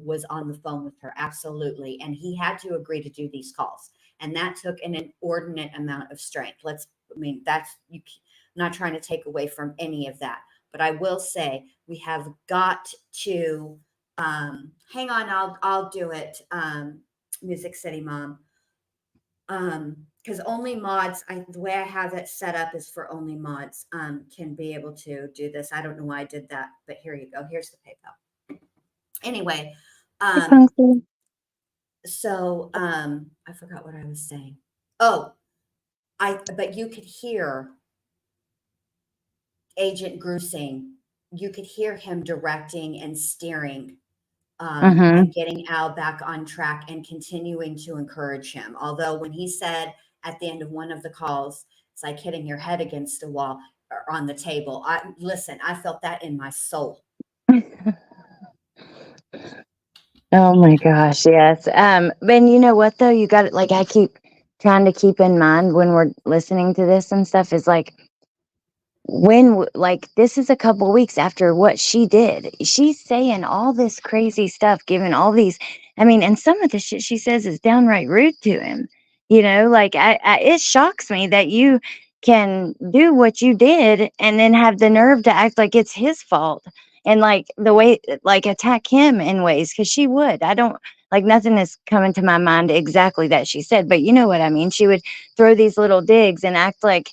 was on the phone with her, absolutely, and he had to agree to do these calls, and that took an inordinate amount of strength. I mean, that's you. I'm not trying to take away from any of that, but I will say we have got to hang on. I'll do it. Music City Mom. Because only mods, the way I have it set up is for only mods can be able to do this. I don't know why I did that, but here you go. Here's the PayPal. Anyway, Hey, um, Punky. so I forgot what I was saying. Oh, but you could hear Agent Grusing. You could hear him directing and steering Mm-hmm. and getting Al back on track and continuing to encourage him. Although when he said at the end of one of the calls, it's like hitting your head against a wall or on the table. I felt that in my soul. Oh my gosh, yes. And you know what though? You got it. Like I keep trying to keep in mind when we're listening to this and stuff is like like this is a couple weeks after what she did. She's saying all this crazy stuff, giving all these. I mean, and some of the shit she says is downright rude to him. Like it shocks me that you can do what you did and then have the nerve to act like it's his fault and like the way like attack him in ways because she would. I don't like nothing is coming to my mind exactly that she said, but you know what I mean. She would throw these little digs and act like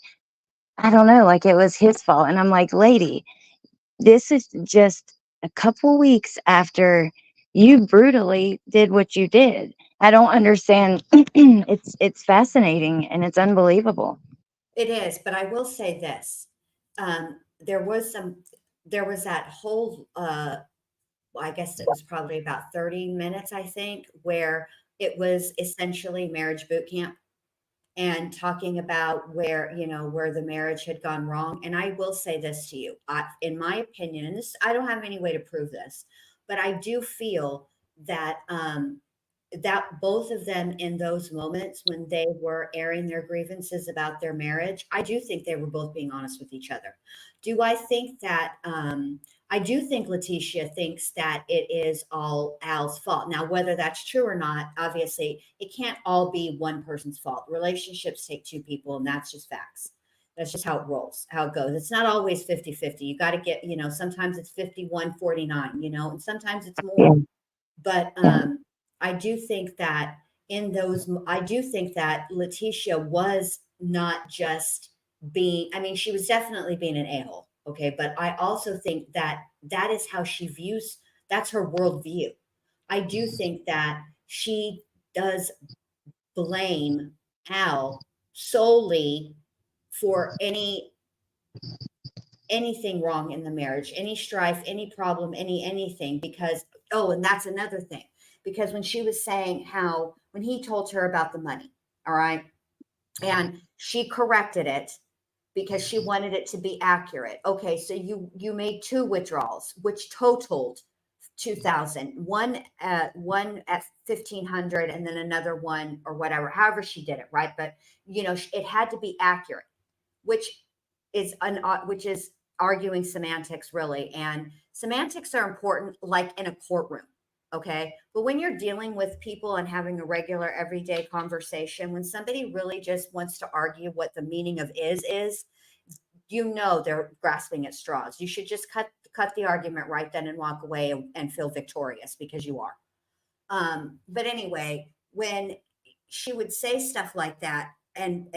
I don't know, like it was his fault. And I'm like, lady, this is just a couple weeks after you brutally did what you did. I don't understand. It's fascinating and it's unbelievable. It is, but I will say this. There was that whole, I guess it was probably about 30 minutes, I think, where it was essentially marriage boot camp and talking about where the marriage had gone wrong. And I will say this to you, in my opinion, and this I don't have any way to prove this, but I do feel that that both of them in those moments when they were airing their grievances about their marriage, I do think they were both being honest with each other. Do I think that I do think Leticia thinks that it is all Al's fault. Now, whether that's true or not, obviously, it can't all be one person's fault. Relationships take two people, and that's just facts. That's just how it rolls, how it goes. It's not always 50-50. You got to get, sometimes it's 51-49, and sometimes it's Yeah, more. But yeah, I do think that I do think that Leticia was not just being, I mean, she was definitely being an a-hole. Okay. But I also think that that is how she views, that's her worldview. I do think that she does blame Al solely for any anything wrong in the marriage, any strife, any problem, anything, because, oh, and that's another thing, because when she was saying how, when he told her about the money, all right, and she corrected it because she wanted it to be accurate. Okay, so you made 2 withdrawals, which totaled 2,000. One at 1,500, and then another one or whatever. However she did it, right? But it had to be accurate, which is arguing semantics, really. And semantics are important, like in a courtroom. Okay. But when you're dealing with people and having a regular everyday conversation, when somebody really just wants to argue what the meaning of is, they're grasping at straws. You should just cut the argument right then and walk away and feel victorious, because you are. But anyway, when she would say stuff like that and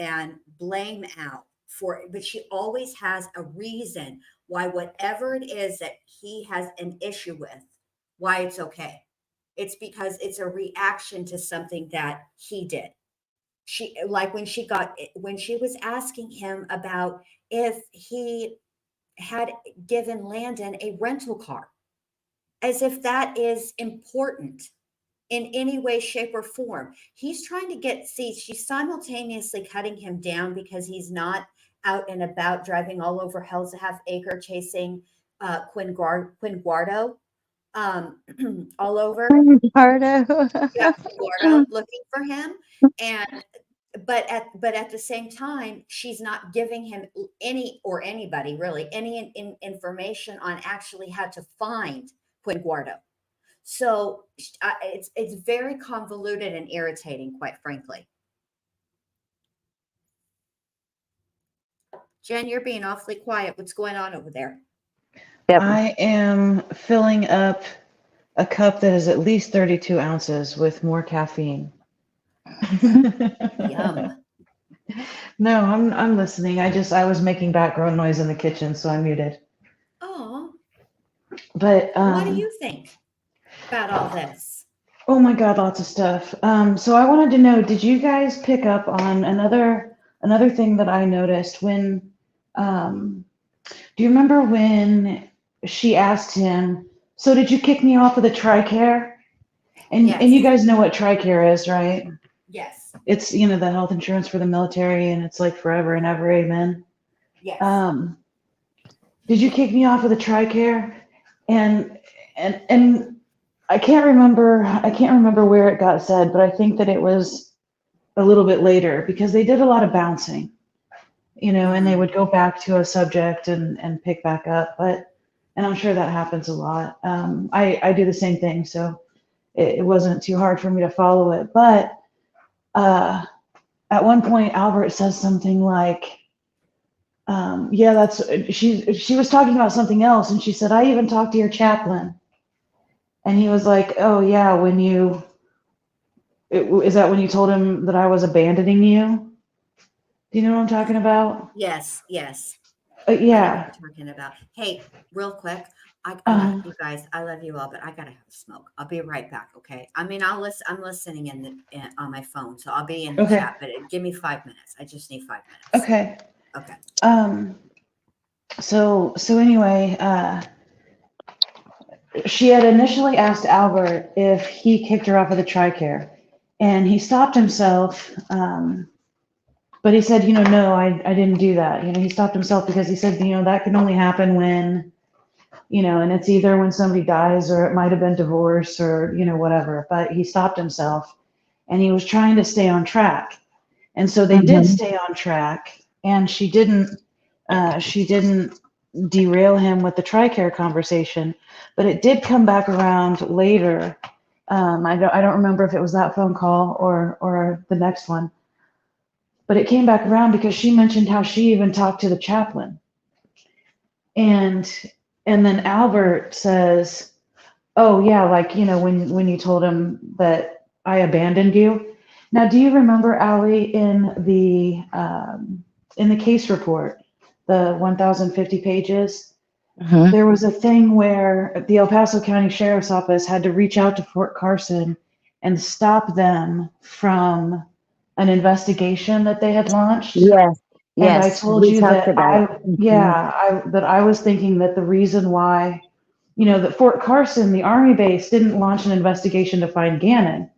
blame Al for it, but she always has a reason why whatever it is that he has an issue with, why it's okay. It's because it's a reaction to something that he did. She, like when she was asking him about if he had given Landon a rental car, as if that is important in any way, shape, or form. He's trying to she's simultaneously cutting him down because he's not out and about driving all over Hell's Half Acre chasing Quinguardo all over. Quinguardo. Yeah, Quinguardo, looking for him. But at the same time, she's not giving him anybody really any information on actually how to find Quinguardo. So it's very convoluted and irritating, quite frankly. Jen, you're being awfully quiet. What's going on over there? Yep. I am filling up a cup that is at least 32 ounces with more caffeine. Yum. No, I'm listening. I was making background noise in the kitchen, so I muted. Oh. But What do you think about all this? Oh my God, lots of stuff. So I wanted to know, did you guys pick up on another thing that I noticed when do you remember when she asked him, so did you kick me off of the TRICARE? And Yes. and you guys know what TRICARE is, right? Yes. It's the health insurance for the military, and it's like forever and ever, amen. Yes. Did you kick me off of the TRICARE? And I can't remember where it got said, but I think that it was a little bit later, because they did a lot of bouncing, and they would go back to a subject and pick back up. And I'm sure that happens a lot. I do the same thing, so it wasn't too hard for me to follow it. But at one point, Albert says something like, she was talking about something else, and she said, I even talked to your chaplain. And he was like, oh yeah, is that when you told him that I was abandoning you? Do you know what I'm talking about? Yes. Yeah. I know what you're talking about. Hey, real quick, you guys, I love you all, but I gotta have a smoke. I'll be right back. Okay. I mean, I'm listening on my phone, so I'll be in the chat, but give me 5 minutes. I just need 5 minutes. Okay. Okay. So anyway, she had initially asked Albert if he kicked her off of the TRICARE, and he stopped himself. But he said, no, I didn't do that. He stopped himself because he said, that can only happen when, and it's either when somebody dies, or it might have been divorce, or, whatever. But he stopped himself, and he was trying to stay on track. And so they did stay on track, and she didn't derail him with the TRICARE conversation, but it did come back around later. I don't remember if it was that phone call or the next one, but it came back around because she mentioned how she even talked to the chaplain. And then Albert says, oh yeah, like, when you told him that I abandoned you. Now, do you remember, Allie, in the case report, the 1,050 pages, there was a thing where the El Paso County Sheriff's Office had to reach out to Fort Carson and stop them from an investigation that they had launched? Yes. And I Yes, told we you talked that about it. Mhm. that I was thinking that the reason why, that Fort Carson, the Army base, didn't launch an investigation to find Gannon.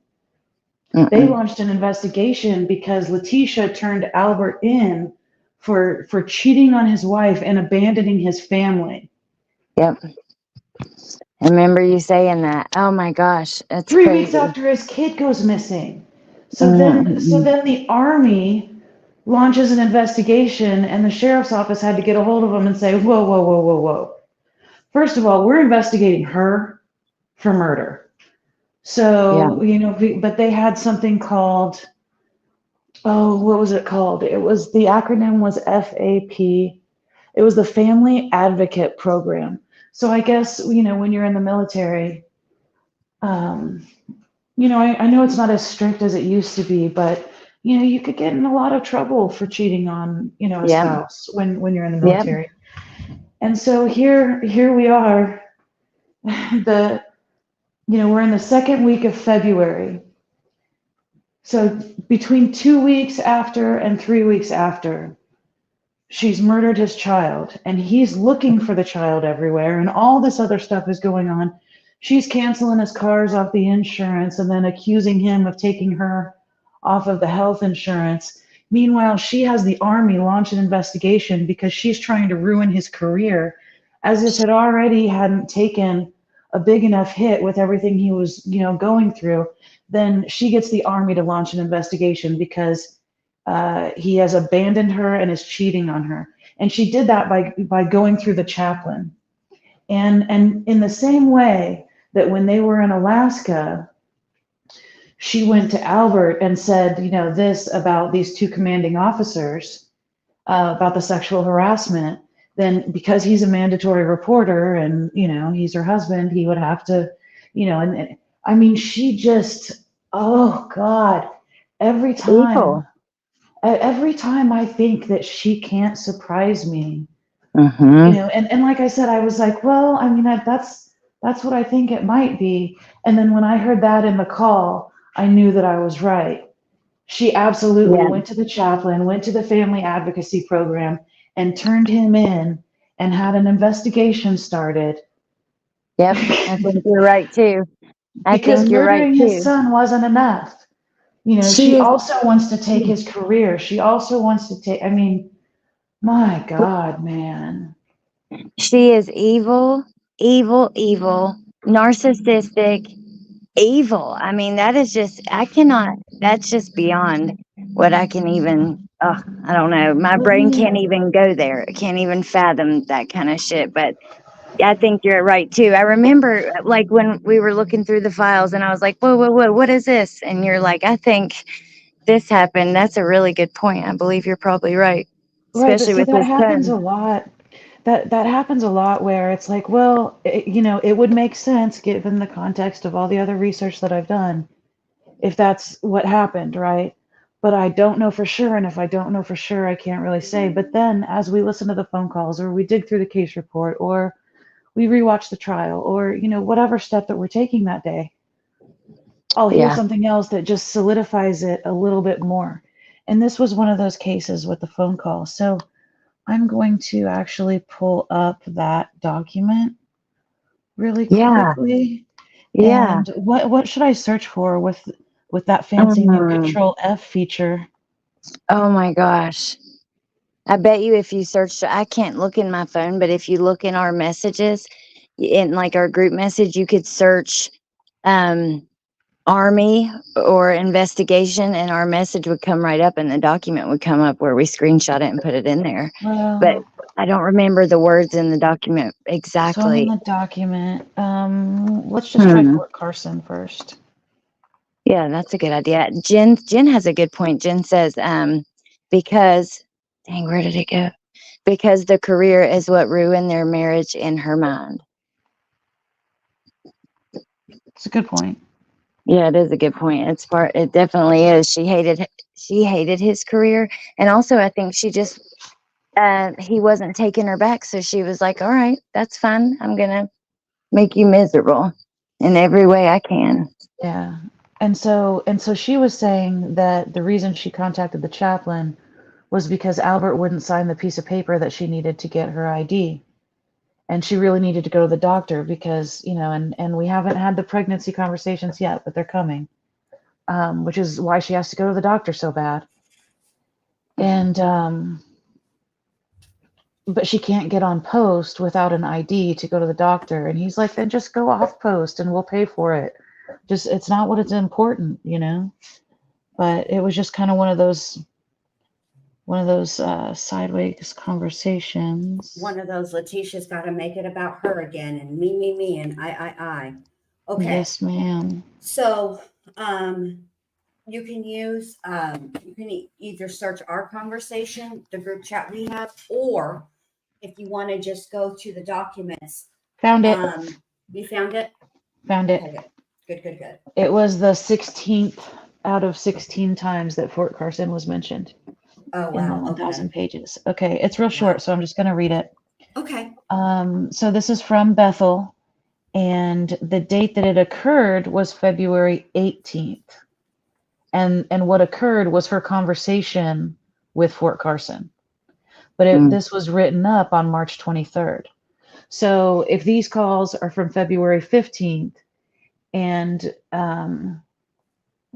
They Mm-mm. launched an investigation because Leticia turned Albert in for cheating on his wife and abandoning his family. Yep. I remember you saying that. Oh my gosh, that's 3 weeks crazy. after his kid goes missing. So Mm-mm. then the Army launches an investigation, and the sheriff's office had to get a hold of him and say, whoa, whoa, whoa, whoa, whoa. First of all, we're investigating her for murder. Yeah. So, but they had something called, oh, what was it called? The acronym was FAP. It was the Family Advocate Program. So I guess, when you're in the military, um, I know it's not as strict as it used to be, but, you could get in a lot of trouble for cheating on, a Yep. spouse when you're in the Yep. military. And so here we are, we're in the second week of February. So between 2 weeks after and 3 weeks after, she's murdered his child, and he's looking for the child everywhere, and all this other stuff is going on. She's canceling his cars off the insurance and then accusing him of taking her off of the health insurance. Meanwhile, she has the Army launch an investigation because she's trying to ruin his career, as if it already hadn't taken a big enough hit with everything he was, going through. Then she gets the Army to launch an investigation because he has abandoned her and is cheating on her. And she did that by going through the chaplain. And in the same way that when they were in Alaska, she went to Albert and said, this about these two commanding officers, about the sexual harassment, then because he's a mandatory reporter and, he's her husband, he would have to, and I mean, she just, oh God, every time Evil. every time I think that she can't surprise me, Mm-hmm. and like I said, I was like, well, I mean, that's what I think it might be. And then when I heard that in the call, I knew that I was right. She absolutely Yeah. went to the chaplain, went to the family advocacy program, and turned him in and had an investigation started. Yep. I think you're right too. I Because think you're right murdering his too. son wasn't enough. She She is. also wants to take his career. She also wants to take, I mean, my God, man. She is evil, evil, evil, narcissistic, evil. I mean, that is just, I cannot, that's just beyond what I can even, oh, I don't know. My But brain can't even go there. It can't even fathom that kind of shit. But I think you're right too. I remember like when we were looking through the files and I was like, whoa, whoa, whoa, what is this? And you're like, I think this happened. That's a really good point. I believe you're probably right, right, but especially see, with that his happens a son. lot. That happens a lot where it's like, well, it would make sense given the context of all the other research that I've done, if that's what happened, right? But I don't know for sure, and if I don't know for sure, I can't really say. But then, as we listen to the phone calls, or we dig through the case report, or we rewatch the trial, or whatever step that we're taking that day, I'll hear Yeah. something else that just solidifies it a little bit more. And this was one of those cases with the phone call. So I'm going to actually pull up that document really Yeah. quickly. Yeah. And what should I search for with that fancy new Um, Control F feature? oh my gosh. I bet you if you search, I can't look in my phone, but if you look in our messages, in like our group message, you could search um, Army or investigation, and our message would come right up and the document would come up where we screenshot it and put it in there. But Well, I don't remember the words in the document so I'm in exactly. the document. Let's just try Hmm. Fort Carson first. Yeah, that's a good idea. Jen has a good point. Jen says, because, dang, where did it go? Because the career is what ruined their marriage in her mind. It's a good point. Yeah, it is a good point. It definitely is. She hated his career. And also I think she just he wasn't taking her back. So she was like, all right, that's fine. I'm gonna make you miserable in every way I can. Yeah. And so she was saying that the reason she contacted the chaplain was because Albert wouldn't sign the piece of paper that she needed to get her ID. And she really needed to go to the doctor because, and we haven't had the pregnancy conversations yet, but they're coming, which is why she has to go to the doctor so bad. And, but she can't get on post without an ID to go to the doctor. And he's like, then just go off post and we'll pay for it. Just, it's not what it's important, but it was just kind of one of those sideways conversations. One of those, Leticia's got to make it about her again, and me, and I. Okay. Yes, ma'am. So, you can use, you can either search our conversation, the group chat we have, or if you want to just go to the documents. Found it. You found it? Found it. Okay, good. It was the 16th out of 16 times that Fort Carson was mentioned. Oh, in the wow. 1,000 pages. Okay, it's real short, so I'm just going to read it. Okay. So this is from Bethel, and the date that it occurred was February 18th. And what occurred was her conversation with Fort Carson. But this was written up on March 23rd. So if these calls are from February 15th, and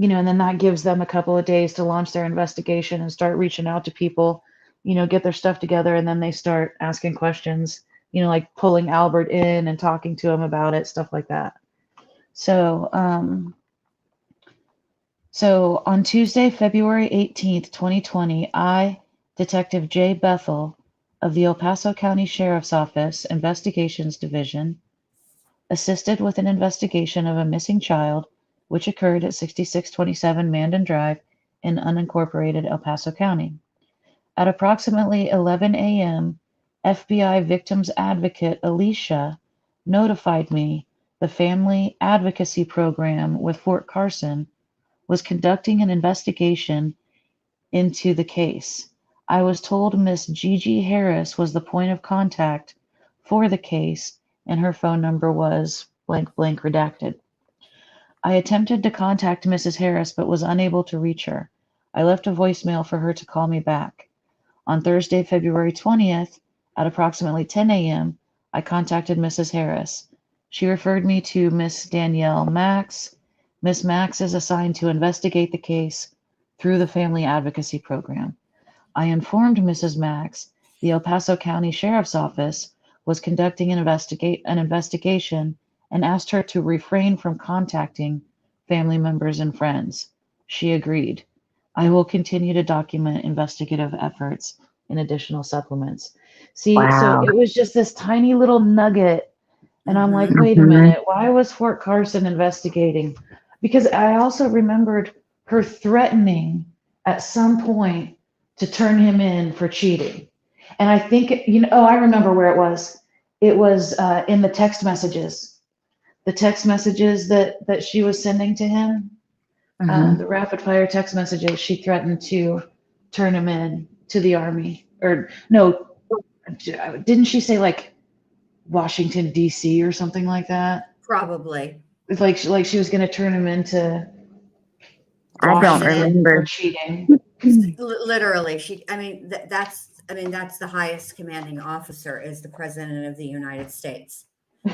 and then that gives them a couple of days to launch their investigation and start reaching out to people, get their stuff together, and then they start asking questions, like pulling Albert in and talking to him about it, stuff like that. So, so on Tuesday, February 18th, 2020, I, Detective J. Bethel of the El Paso County Sheriff's Office Investigations Division, assisted with an investigation of a missing child which occurred at 6627 Mandan Drive in unincorporated El Paso County. At approximately 11 a.m., FBI victims advocate Alicia notified me the Family Advocacy Program with Fort Carson was conducting an investigation into the case. I was told Miss Gigi Harris was the point of contact for the case, and her phone number was blank blank redacted. I attempted to contact Mrs. Harris but was unable to reach her. I left a voicemail for her to call me back. On Thursday, February 20th, at approximately 10 a.m., I contacted Mrs. Harris. She referred me to Miss Danielle Max. Miss Max is assigned to investigate the case through the Family Advocacy Program. I informed Mrs. Max the El Paso County Sheriff's Office was conducting an investigation and asked her to refrain from contacting family members and friends. She agreed. I will continue to document investigative efforts in additional supplements. See, so it was just this tiny little nugget. And I'm like, wait a minute, why was Fort Carson investigating? Because I also remembered her threatening at some point to turn him in for cheating. And I think, I remember where it was. It was in the text messages. The text messages that she was sending to him, the rapid fire text messages, she threatened to turn him in to the army. Or no, didn't she say like Washington, D.C. or something like that? Probably. It's like she was going to turn him into I don't remember. for cheating. Literally, that's the highest commanding officer is the President of the United States.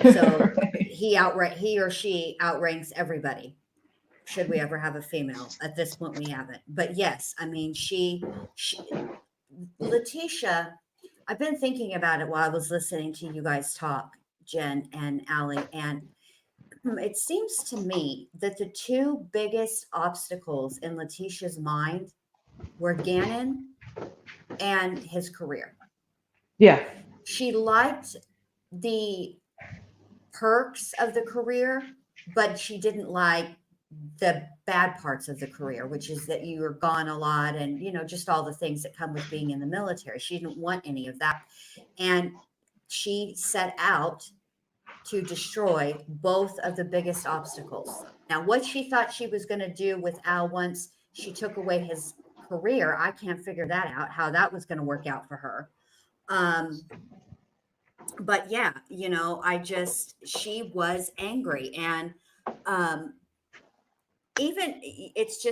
So he or she outranks everybody. Should we ever have a female? At this point, we haven't. But yes, she Leticia, I've been thinking about it while I was listening to you guys talk, Jen and Allie, and it seems to me that the two biggest obstacles in Leticia's mind were Gannon and his career. Yeah. She liked the perks of the career, but she didn't like the bad parts of the career, which is that you were gone a lot and, just all the things that come with being in the military. She didn't want any of that. And she set out to destroy both of the biggest obstacles. Now, what she thought she was going to do with Al once she took away his career, I can't figure that out, how that was going to work out for her. But yeah, she was angry. And even it's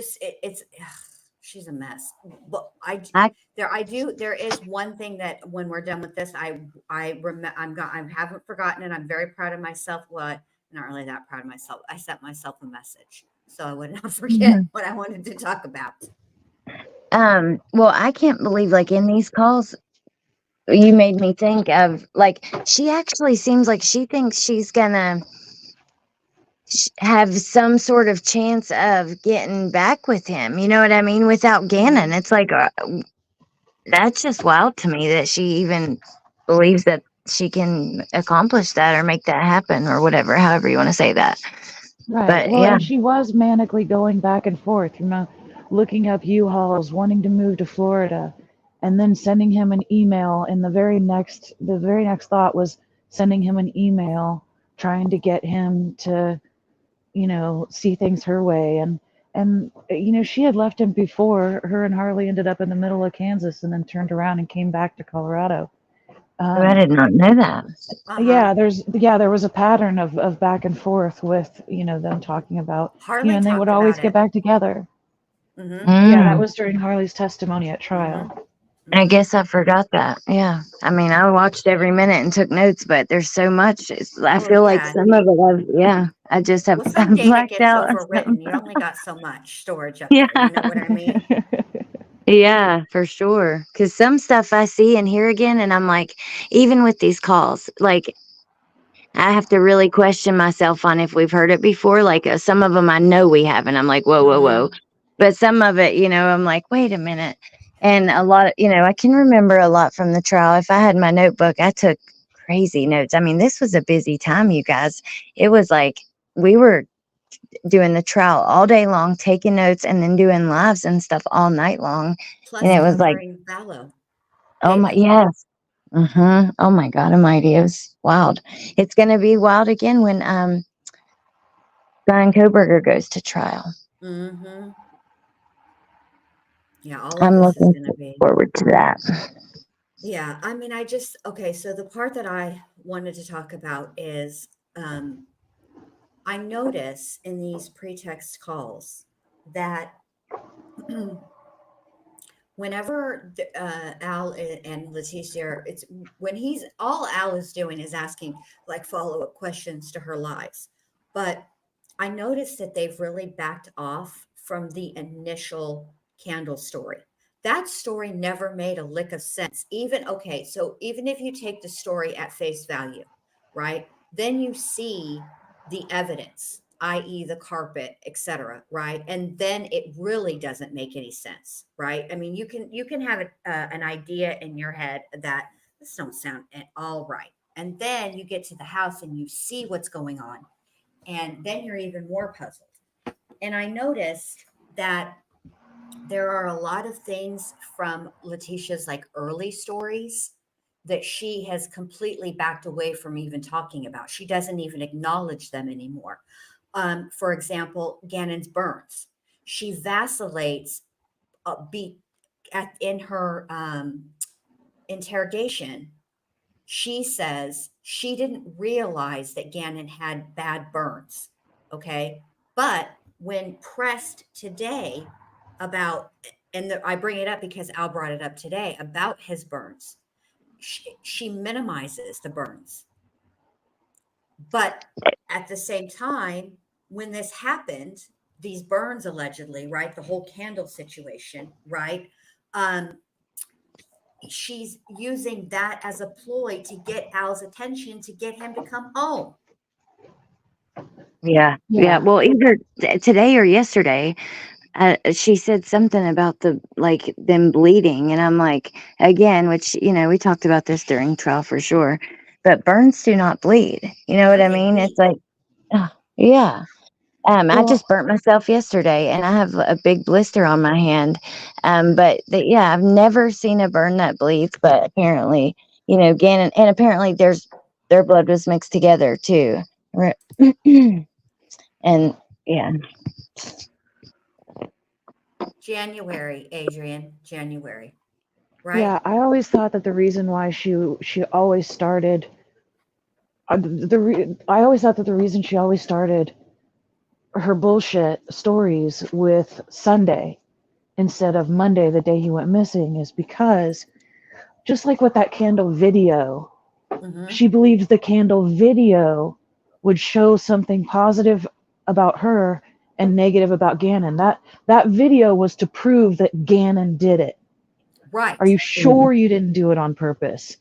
she's a mess. But I there is one thing that when we're done with this, I remember, I haven't forgotten it. I'm very proud of myself. Well, not really that proud of myself. I sent myself a message so I would not forget Mhm. what I wanted to talk about. Well, I can't believe like in these calls you made me think of like she actually seems like she thinks she's gonna have some sort of chance of getting back with him. You know what I mean? Without Gannon, Mhm. it's like that's just wild to me that she even believes that she can accomplish that or make that happen or whatever, however you want to say that. Right. But Well, yeah, and she was manically going back and forth, looking up U-Hauls, wanting to move to Florida, and then sending him an email. And the very next thought was sending him an email, trying to get him to, see things her way. And she had left him before. Her and Harley ended up in the middle of Kansas and then turned around and came back to Colorado. I did not know that. Uh-huh. There was a pattern of back and forth with, them talking about, Harley and they would talked always about get it. back together. Mhm. Yeah, that Mm. was during Harley's testimony at Mhm. trial. I Mhm. guess I forgot that. Yeah. I mean, I watched every minute and took notes, but there's so much. I Oh feel like yeah. some of it, I just have Well, some I've data blacked gets out. Or overwritten. You only got so much storage up yeah. there. You know what I mean? Yeah, for sure. Because some stuff I see and hear again, and I'm like, even with these calls, like I have to really question myself on if we've heard it before. Like some of them I know we haven't. I'm like, whoa, whoa, Mhm. whoa. But some of it, I'm like, wait a minute. And a lot of, I can remember a lot from the trial. If I had my notebook, I took crazy notes. I mean, this was a busy time, you guys. It was like we were doing the trial all day long, taking notes, and then doing lives and stuff all night long. And Plus it was like, covering fallow oh my, daily. yes. Oh my God Almighty. It was wild. It's going to be wild again when, Brian Koberger goes to trial. Mhm. Yeah, all of I'm this is looking going to be. forward to that. Yeah, I mean, okay, so the part that I wanted to talk about is I notice in these pretext calls that whenever Al and Leticia, it's when he's all Al is doing is asking like follow up questions to her lives. But I noticed that they've really backed off from the initial candle story. That story never made a lick of sense. Even, okay, so even if you take the story at face value, right? Then you see the evidence, i.e., the carpet, etc., right? And then it really doesn't make any sense, right? I mean, you can have an idea in your head that this don't sound at all right, and then you get to the house and you see what's going on, and then you're even more puzzled. And I noticed that there are a lot of things from Leticia's like early stories that she has completely backed away from even talking about. She doesn't even acknowledge them anymore. For example, Gannon's burns. She vacillates in her interrogation. She says she didn't realize that Gannon had bad burns. Okay. But when pressed today about, I bring it up because Al brought it up today about his burns, she minimizes the burns. But at the same time, when this happened, these burns allegedly, right? The whole candle situation, right? Um, she's using that as a ploy to get Al's attention to get him to come home. Yeah. Yeah. Yeah. Well, either today or yesterday, she said something about them bleeding. And I'm like, again, which, we talked about this during trial for sure, but burns do not bleed. You know what No, I they mean? It's weep. like, yeah. I Well, just burnt myself yesterday and I have a big blister on my hand. But yeah, I've never seen a burn that bleeds, but apparently, Gannon, and apparently their blood was mixed together too. Right. And yeah, January, Adrian, January, right? yeah, I always thought that the reason why she always started I always thought that the reason she always started her bullshit stories with Sunday instead of Monday, the day he went missing, is because just like with that candle video, Mm-hmm. she believed the candle video would show something positive about her and negative about Gannon. That video was to prove that Gannon did it. Right. Are you sure you didn't do it on purpose?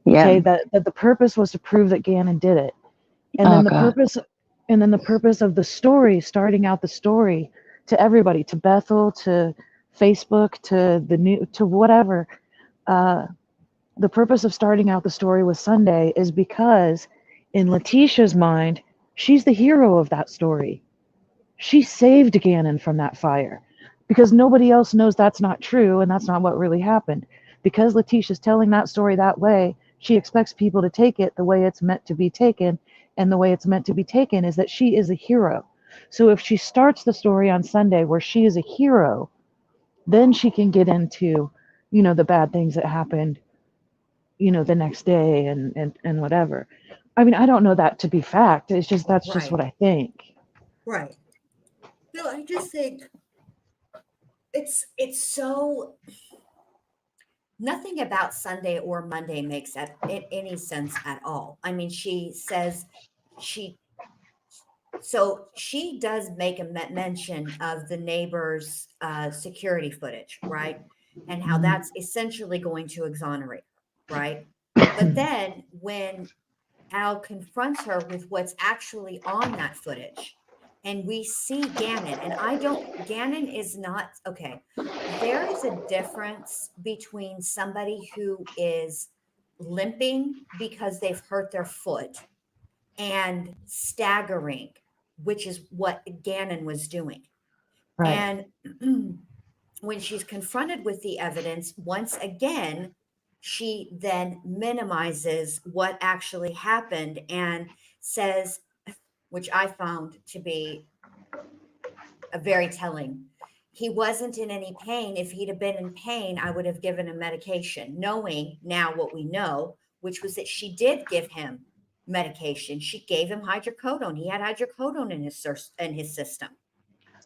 Yeah. Okay, that the purpose was to prove that Gannon did it. And Oh, then the God. purpose of the story, starting out the story to everybody, to Bethel, to Facebook, to the new, to whatever. The purpose of starting out the story with Sunday is because in Leticia's mind, she's the hero of that story. She saved Gannon from that fire because nobody else knows that's not true and that's not what really happened. Because Leticia's telling that story that way, she expects people to take it the way it's meant to be taken. And the way it's meant to be taken is that she is a hero. So if she starts the story on Sunday where she is a hero, then she can get into, the bad things that happened, the next day and whatever. I mean, I don't know that to be fact. It's just, that's just Right. what I think. Right. No, I just think it's so, nothing about Sunday or Monday makes any sense at all. I mean, she says she does make a mention of the neighbor's security footage, right? And how that's essentially going to exonerate her, right? But then when Al confronts her with what's actually on that footage, and we see Gannon, and Gannon is not, okay, there is a difference between somebody who is limping because they've hurt their foot and staggering, which is what Gannon was doing. Right. And when she's confronted with the evidence, once again, she then minimizes what actually happened and says, which I found to be a very telling. He wasn't in any pain. If he'd have been in pain, I would have given him medication, knowing now what we know, which was that she did give him medication. She gave him hydrocodone. He had hydrocodone in his system.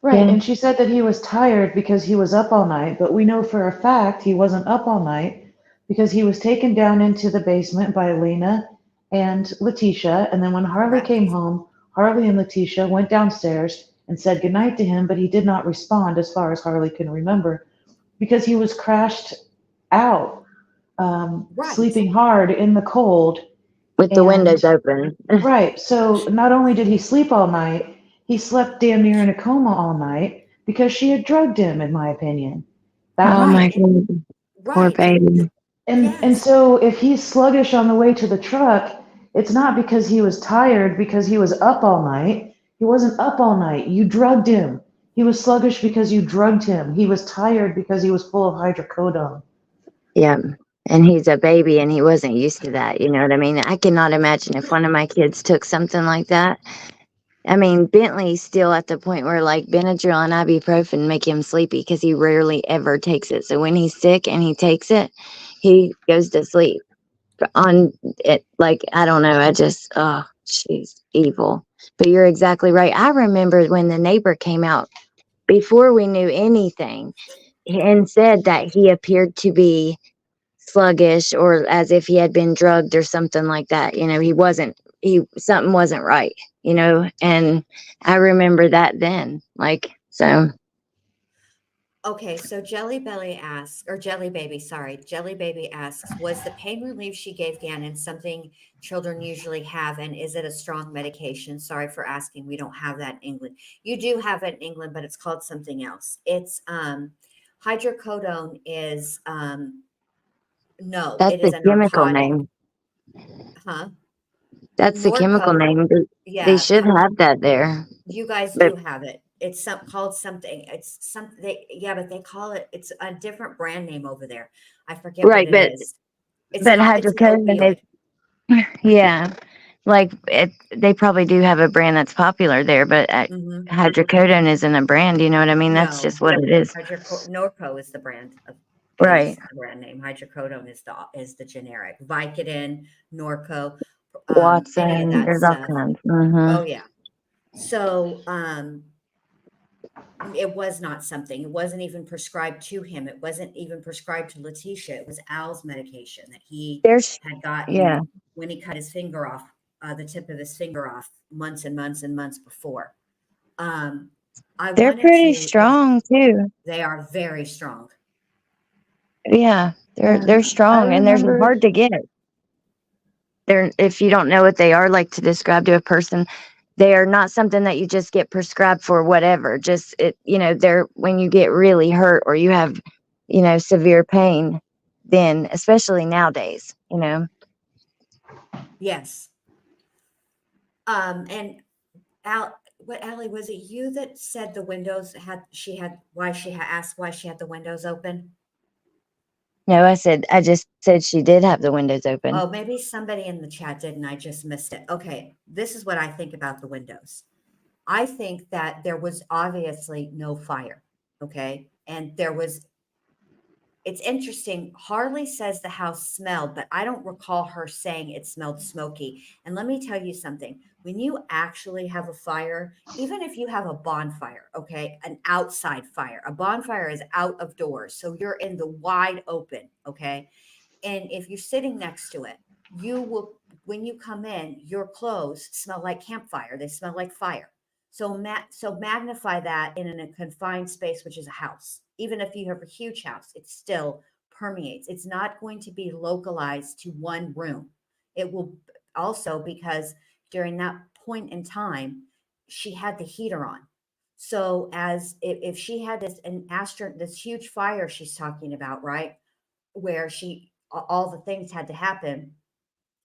Right. Yeah. And she said that he was tired because he was up all night, but we know for a fact he wasn't up all night because he was taken down into the basement by Lena and Leticia. And then when Harley Correct. came home, Harley and Leticia went downstairs and said goodnight to him, but he did not respond as far as Harley can remember because he was crashed out, Right. sleeping hard in the cold. With the And windows open. right, so not only did he sleep all night, he slept damn near in a coma all night because she had drugged him, in my opinion, that Oh, my night. God. Poor Right. baby. And Yes. so if he's sluggish on the way to the truck, it's not because he was tired, because he was up all night. He wasn't up all night. You drugged him. He was sluggish because you drugged him. He was tired because he was full of hydrocodone. Yeah. And he's a baby and he wasn't used to that. You know what I mean? I cannot imagine if one of my kids took something like that. I mean, Bentley's still at the point where like Benadryl and ibuprofen make him sleepy because he rarely ever takes it. So when he's sick and he takes it, he goes to sleep on it. Like, I don't know. Oh, she's evil. But you're exactly right. I remember when the neighbor came out before we knew anything and said that he appeared to be sluggish or as if he had been drugged or something like that. Something wasn't right, and I remember that then. So Okay, so Jelly Baby, sorry, Jelly Baby asks, was the pain relief she gave Gannon something children usually have, and is it a strong medication? Sorry for asking. We don't have that in England. You do have it in England, but it's called something else. It's hydrocodone is no, that's it the is a chemical narcotic. name. Huh? That's the chemical Norco, name. They yeah, should have that there. you guys But do have it. It's called something. It's something. Yeah, but they call it. It's a different brand name over there. I forget what right, it but is. It's but it's an hydrocodone opioid. is, yeah, they probably do have a brand that's popular there, but Hmm. hydrocodone isn't a brand. You know what I mean? That's No, just what it is. Norco is the brand Right. is the brand name. Hydrocodone is the generic. Vicodin, Norco, any of Watson, that there's all stuff. kinds. Oh yeah. So It was not something. It wasn't even prescribed to him. It wasn't even prescribed to Leticia. It was Al's medication that he There's, had yeah, gotten when he cut his finger off, the tip of his finger off months and months and months before. Um, I they're wanted pretty to, if strong too. they are very strong. Yeah, they're I strong and they're remember, hard to get. They're, if you don't know what they are, like to describe to a person, they are not something that you just get prescribed for whatever. Just it, they're when you get really hurt or you have, severe pain, then especially nowadays. Yes. And Allie, was it you that said the windows asked why she had the windows open? No, I just said she did have the windows open. Oh, maybe somebody in the chat did and I just missed it. Okay, this is what I think about the windows. I think that there was obviously no fire. Okay. And it's interesting. Harley says the house smelled, but I don't recall her saying it smelled smoky. And let me tell you something. When you actually have a fire, even if you have a bonfire, okay, an outside fire, a bonfire is out of doors. So you're in the wide open, okay? And if you're sitting next to it, you will, when you come in, your clothes smell like campfire. They smell like fire. So magnify that in a confined space, which is a house. Even if you have a huge house, it still permeates. It's not going to be localized to one room. It will also, because during that point in time, she had the heater on. So as if she had this huge fire she's talking about, right? Where all the things had to happen,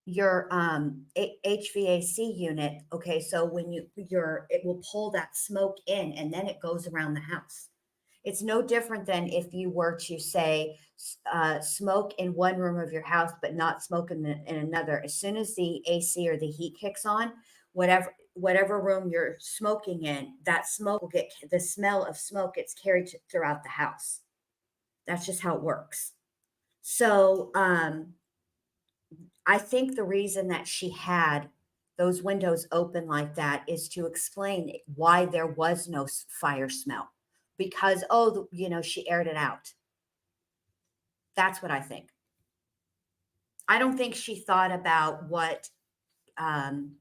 your HVAC unit, okay, so when it will pull that smoke in and then it goes around the house. It's no different than if you were to say smoke in one room of your house but not smoke in another. As soon as the AC or the heat kicks on, whatever room you're smoking in, that smoke will get, the smell of smoke gets carried throughout the house. That's just how it works. So I think the reason that she had those windows open like that is to explain why there was no fire smell, because, oh, she aired it out. That's what I think. I don't think she thought about what um,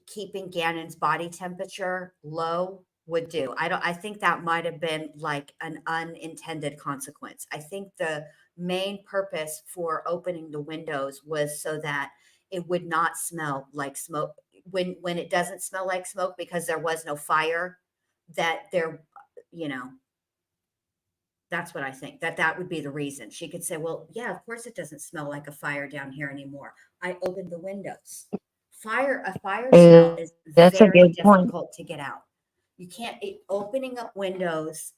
keeping Gannon's body temperature low would do. I think that might have been like an unintended consequence. I think the main purpose for opening the windows was so that it would not smell like smoke. When it doesn't smell like smoke because there was no fire, that there, you know, that's what I think. That would be the reason. She could say, well, yeah, of course it doesn't smell like a fire down here anymore. I opened the windows. A fire smell is That's a very good point. difficult to get out. You can't, opening up windows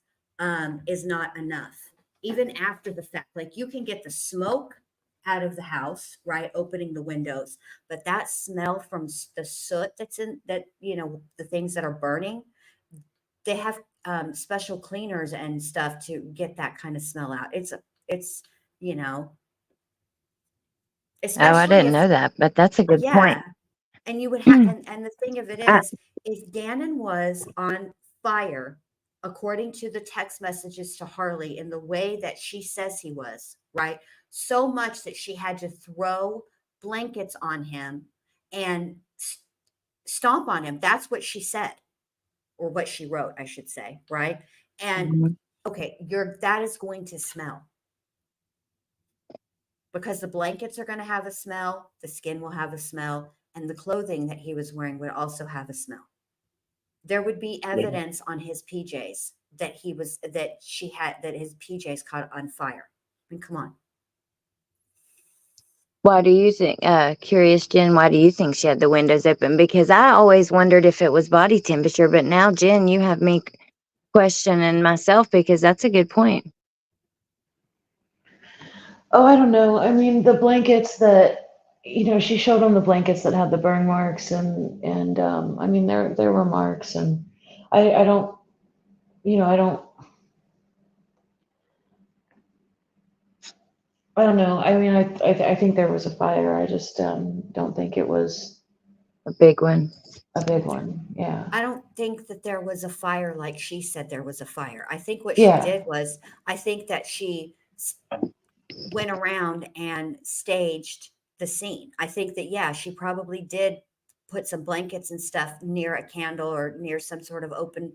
is not enough. Even after the fact, like you can get the smoke out of the house, right? Opening the windows, but that smell from the soot that's in that, the things that are burning, they have special cleaners and stuff to get that kind of smell out. It's, you know, Oh, I especially didn't if, know that, but that's a good yeah. point. And you would have, and the thing of it I, is, if Gannon was on fire, according to the text messages to Harley, in the way that she says he was, right? So much that she had to throw blankets on him and stomp on him. That's what she said, or what she wrote, I should say, right? And Mhm. okay, that is going to smell because the blankets are going to have a smell, the skin will have a smell, and the clothing that he was wearing would also have a smell. There would be Yeah. evidence on his PJs that his PJs caught on fire. I mean, come on. Why do you think, curious Jen, why do you think she had the windows open? Because I always wondered if it was body temperature, but now, Jen, you have me questioning myself because that's a good point. oh, I don't know. I mean, the blankets that, she showed them the blankets that had the burn marks and I mean, there were marks and I don't, I don't, I don't know. I mean, I think there was a fire. I just don't think it was A big one. A big one. Yeah. I don't think that there was a fire like she said there was a fire. I think what she Yeah. did was, I think that she went around and staged the scene. I think that, yeah, she probably did put some blankets and stuff near a candle or near some sort of open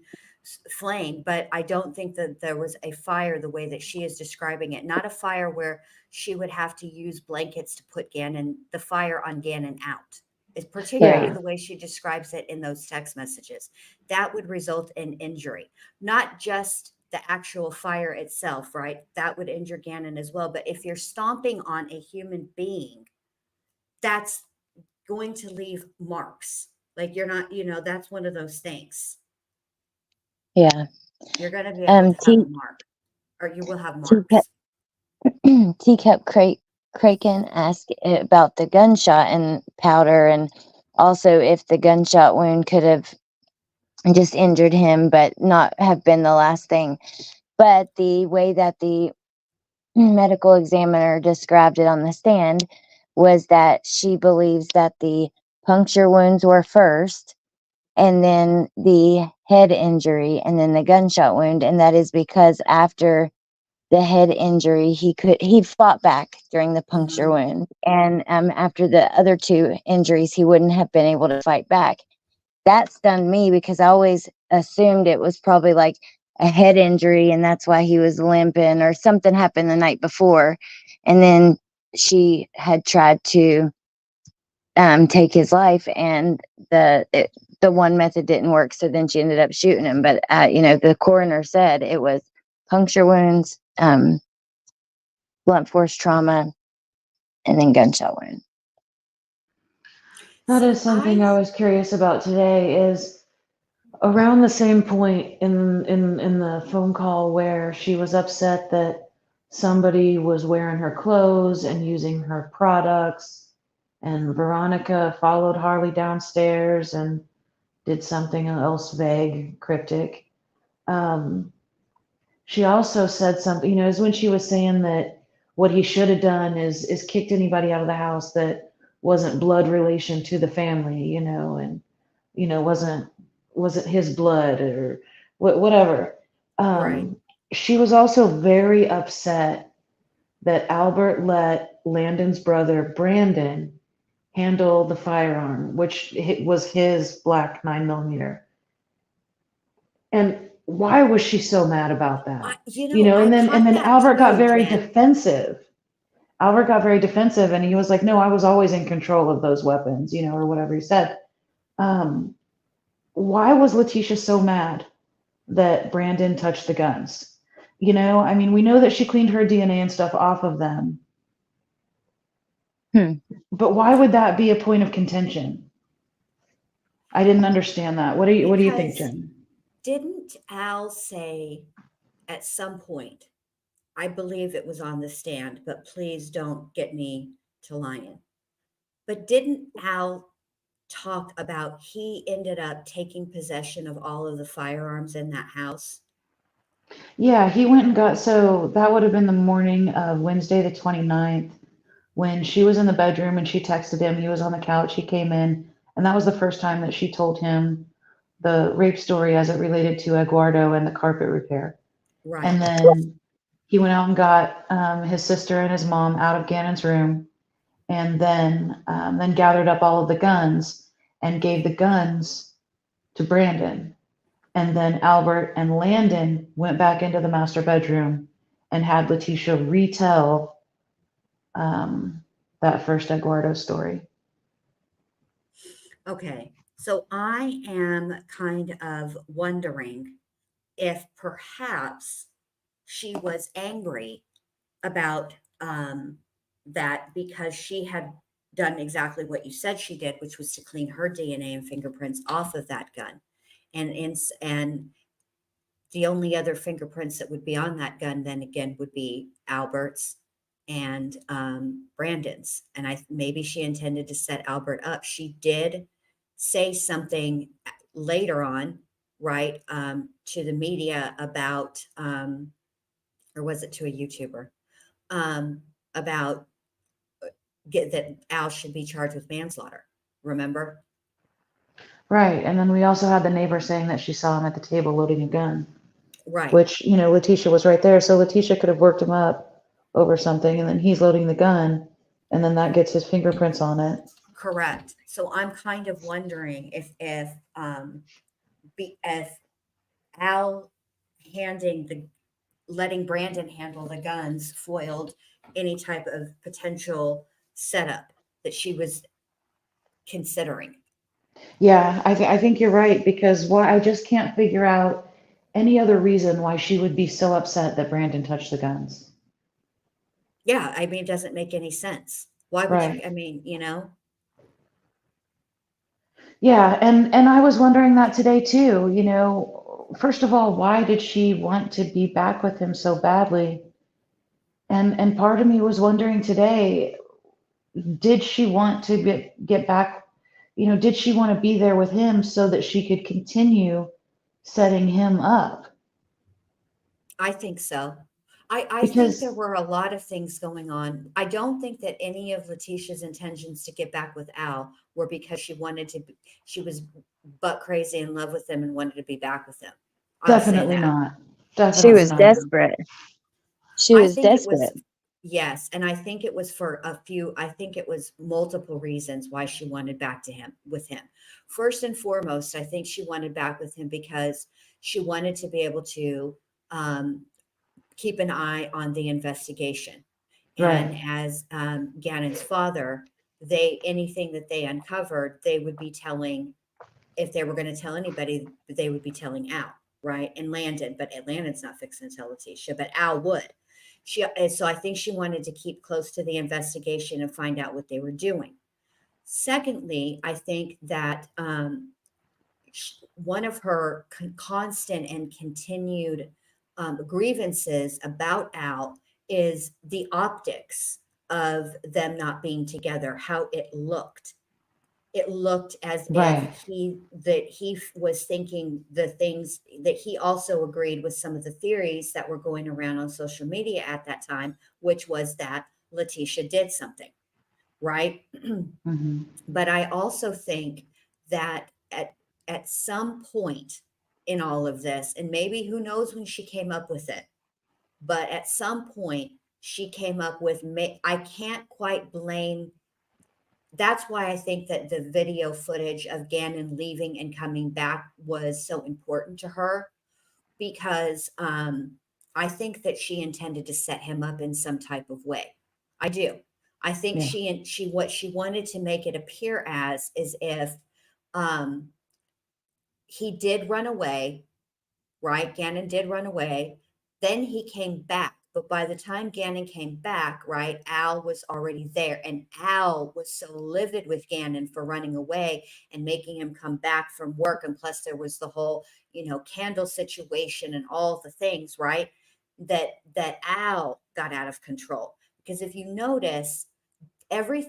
flame, but I don't think that there was a fire the way that she is describing it. Not a fire where she would have to use blankets to put the fire on Gannon out. It's particularly Yeah. the way she describes it in those text messages. That would result in injury, not just the actual fire itself, right? That would injure Gannon as well. But if you're stomping on a human being, that's going to leave marks. Like you're not, that's one of those things. Yeah. You're going to be able to have a mark, or you will have Teacup, marks. Teacup Kraken asked about the gunshot and powder, and also if the gunshot wound could have just injured him, but not have been the last thing. But the way that the medical examiner described it on the stand was that she believes that the puncture wounds were first, and then the head injury, and then the gunshot wound, and that is because after the head injury he fought back during the puncture wound, and after the other two injuries he wouldn't have been able to fight back. That stunned me because I always assumed it was probably like a head injury and that's why he was limping, or something happened the night before, and then she had tried to take his life, and the one method didn't work, so then she ended up shooting him. But the coroner said it was puncture wounds, blunt force trauma, and then gunshot wound. That is something I was curious about today, is around the same point in the phone call where she was upset that somebody was wearing her clothes and using her products, and Veronica followed Harley downstairs and did something else vague, cryptic. She also said something, is when she was saying that what he should have done is kicked anybody out of the house that wasn't blood relation to the family, and wasn't his blood or whatever. Right. She was also very upset that Albert let Landon's brother Brandon handle the firearm, which was his black 9mm. And why was she so mad about that? I And caught then that Albert got too, very Jen. defensive. Albert got very defensive, and he was like, "No, I was always in control of those weapons," or whatever he said. Um, why was Leticia so mad that Brandon touched the guns? I mean, we know that she cleaned her DNA and stuff off of them, but why would that be a point of contention? I didn't understand that. What do you think, Because Jen? didn't Al say at some point, I believe it was on the stand, but please don't get me to lying. But didn't Al talk about he ended up taking possession of all of the firearms in that house? Yeah, he went and so that would have been the morning of Wednesday the 29th, when she was in the bedroom and she texted him. He was on the couch. He came in, and that was the first time that she told him the rape story as it related to Eduardo and the carpet repair. And Right. then he went out and got his sister and his mom out of Gannon's room, and then gathered up all of the guns and gave the guns to Brandon. And then Albert and Landon went back into the master bedroom and had Leticia retell that first Eduardo story. Okay. So I am kind of wondering if perhaps she was angry about that because she had done exactly what you said she did, which was to clean her DNA and fingerprints off of that gun. And the only other fingerprints that would be on that gun then again would be Albert's and Brandon's. And maybe she intended to set Albert up. She did say something later on, right, to the media about, or was it to a YouTuber, about that Al should be charged with manslaughter. Remember? Right. And then we also had the neighbor saying that she saw him at the table loading a gun, Right. which, Leticia was right there. So Leticia could have worked him up over something, and then he's loading the gun, and then that gets his fingerprints on it. Correct. So I'm kind of wondering if Al letting Brandon handle the guns foiled any type of potential setup that she was considering. Yeah, I think you're right, because why I just can't figure out any other reason why she would be so upset that Brandon touched the guns. Yeah, I mean, it doesn't make any sense. Why would you? Right. I mean, Yeah, and I was wondering that today too, first of all, why did she want to be back with him so badly? And part of me was wondering today, did she want to get back, did she want to be there with him so that she could continue setting him up? I think so. I think there Because were a lot of things going on. I don't think that any of Letitia's intentions to get back with Al were because she was butt crazy in love with him and wanted to be back with him. I'll say definitely that. not. She Definitely was not. desperate. She I was think it was, desperate. yes, and I think it was for I think it was multiple reasons why she wanted back to him with him. First and foremost, I think she wanted back with him because she wanted to be able to um, keep an eye on the investigation. And Right. as Gannon's father, anything that they uncovered, they would be telling, if they were going to tell anybody, they would be telling Al, right? And Landon, but Landon's not fixing to tell Leticia, but Al would. So I think she wanted to keep close to the investigation and find out what they were doing. Secondly, I think that one of her constant and continued grievances about Al is the optics of them not being together, how it looked. It looked as if Right. he was thinking the things that he also agreed with some of the theories that were going around on social media at that time, which was that Leticia did something, right? Hmm. But I also think that at some point in all of this, and maybe who knows when she came up with it, but at some point she came up with, I can't quite blame. That's why I think that the video footage of Gannon leaving and coming back was so important to her, because I think that she intended to set him up in some type of way. I do. I think Yeah. she what she wanted to make it appear as is if um, he did run away, right? Gannon did run away. Then he came back. But by the time Gannon came back, right, Al was already there. And Al was so livid with Gannon for running away and making him come back from work. And plus, there was the whole, candle situation and all the things, right? That Al got out of control. Because if you notice, every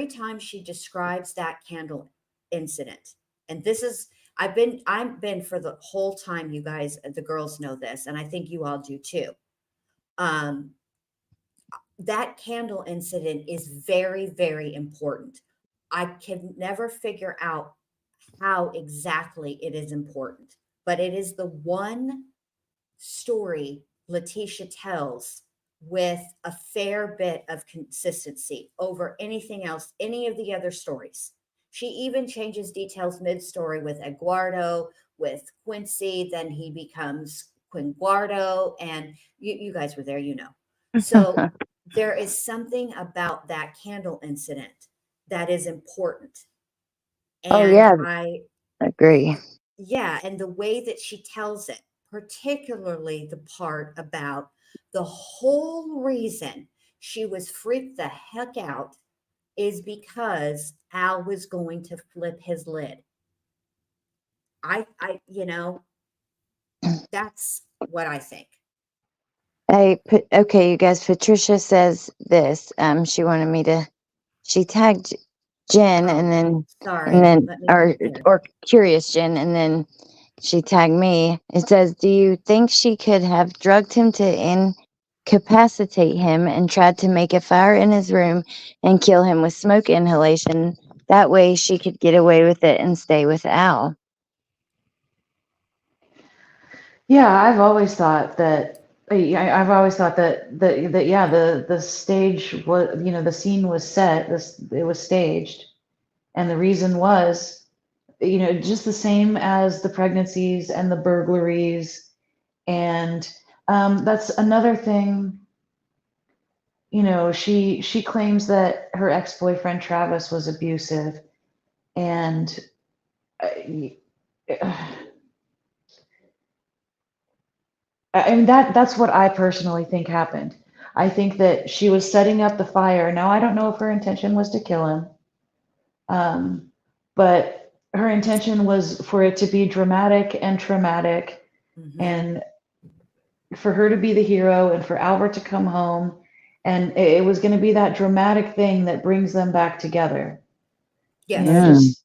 time she describes that candle incident, and this is, I've been for the whole time, you guys, the girls know this, and I think you all do too. um that candle incident is very, very important. I can never figure out how exactly it is important, but it is the one story Leticia tells with a fair bit of consistency over anything else, any of the other stories. She even changes details mid story with Eduardo, with Quincy, then he becomes Quinguardo, and you guys were there, So there is something about that candle incident that is important. Oh And yeah, agree. yeah, and the way that she tells it, particularly the part about the whole reason she was freaked the heck out is because Al was going to flip his lid. That's what I think. Okay, you guys. Patricia says this. She wanted me to. She tagged Jen, Oh, and sorry. then, Let me get there. or curious Jen, and then she tagged me. It says, "Do you think she could have drugged him to incapacitate him and tried to make a fire in his room and kill him with smoke inhalation That way she could get away with it and stay with Al. Yeah, I've always thought that. I've always thought that yeah, the stage was, the scene was set. It was staged, and the reason was, just the same as the pregnancies and the burglaries, and that's another thing. She claims that her ex-boyfriend Travis was abusive, and I mean that's what I personally think happened. I think that she was setting up the fire. Now I don't know if her intention was to kill him, but her intention was for it to be dramatic and traumatic, Mhm. and for her to be the hero, and for Albert to come home, and it was going to be that dramatic thing that brings them back together. Yes. Just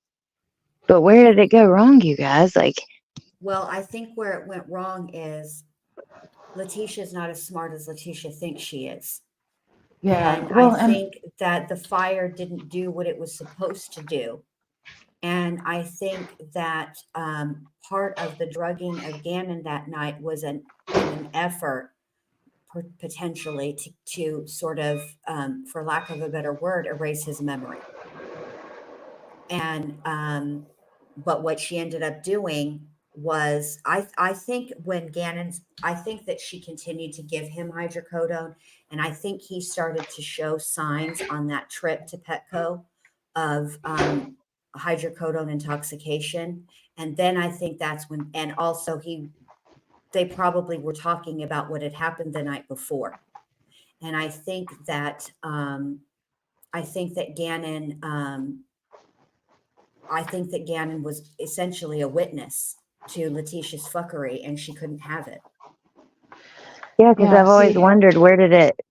But where did it go wrong, you guys? Like, Well, I think where it went wrong is Leticia is not as smart as Leticia thinks she is. yeah. And I Well, and think that the fire didn't do what it was supposed to do. And I think that part of the drugging of Gannon that night was in an effort potentially to sort of, for lack of a better word, erase his memory. And but what she ended up doing was, I think when Gannon's, I think that she continued to give him hydrocodone, and I think he started to show signs on that trip to Petco of hydrocodone intoxication. And then I think that's when, and also they probably were talking about what had happened the night before. And I think that Gannon was essentially a witness to Letitia's fuckery, and she couldn't have it. yeah, because yeah, I've always see, wondered where did it,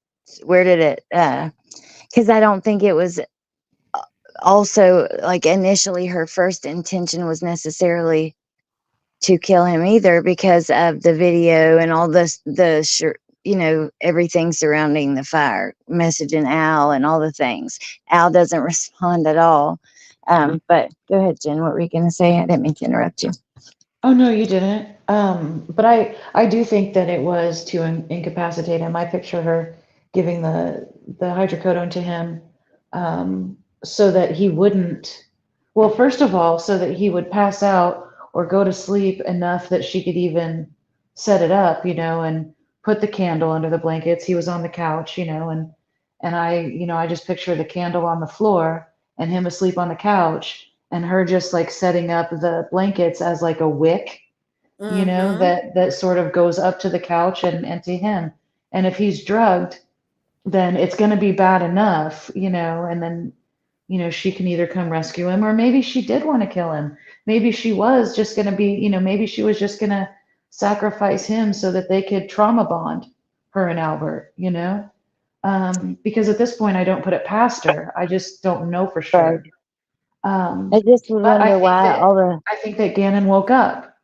because I don't think it was also like initially her first intention was necessarily to kill him either, because of the video and all this, everything surrounding the fire, messaging Al and all the things. Al doesn't respond at all. But go ahead, Jen. What were you going to say? I didn't mean to interrupt you. oh no, you didn't. But I do think that it was to incapacitate him. I picture her giving the hydrocodone to him, so that he wouldn't. Well, first of all, so that he would pass out or go to sleep enough that she could even set it up, and put the candle under the blankets. He was on the couch, and I just picture the candle on the floor and him asleep on the couch, and her just like setting up the blankets as like a wick, Mm-hmm. that sort of goes up to the couch and to him. And if he's drugged, then it's going to be bad enough, and then, she can either come rescue him, or maybe she did want to kill him. Maybe she was just going to be, maybe she was just going to sacrifice him so that they could trauma bond, her and Albert, because at this point I don't put it past her. I just don't know for Right. sure. I just would But wonder why all the. I think that Gannon woke up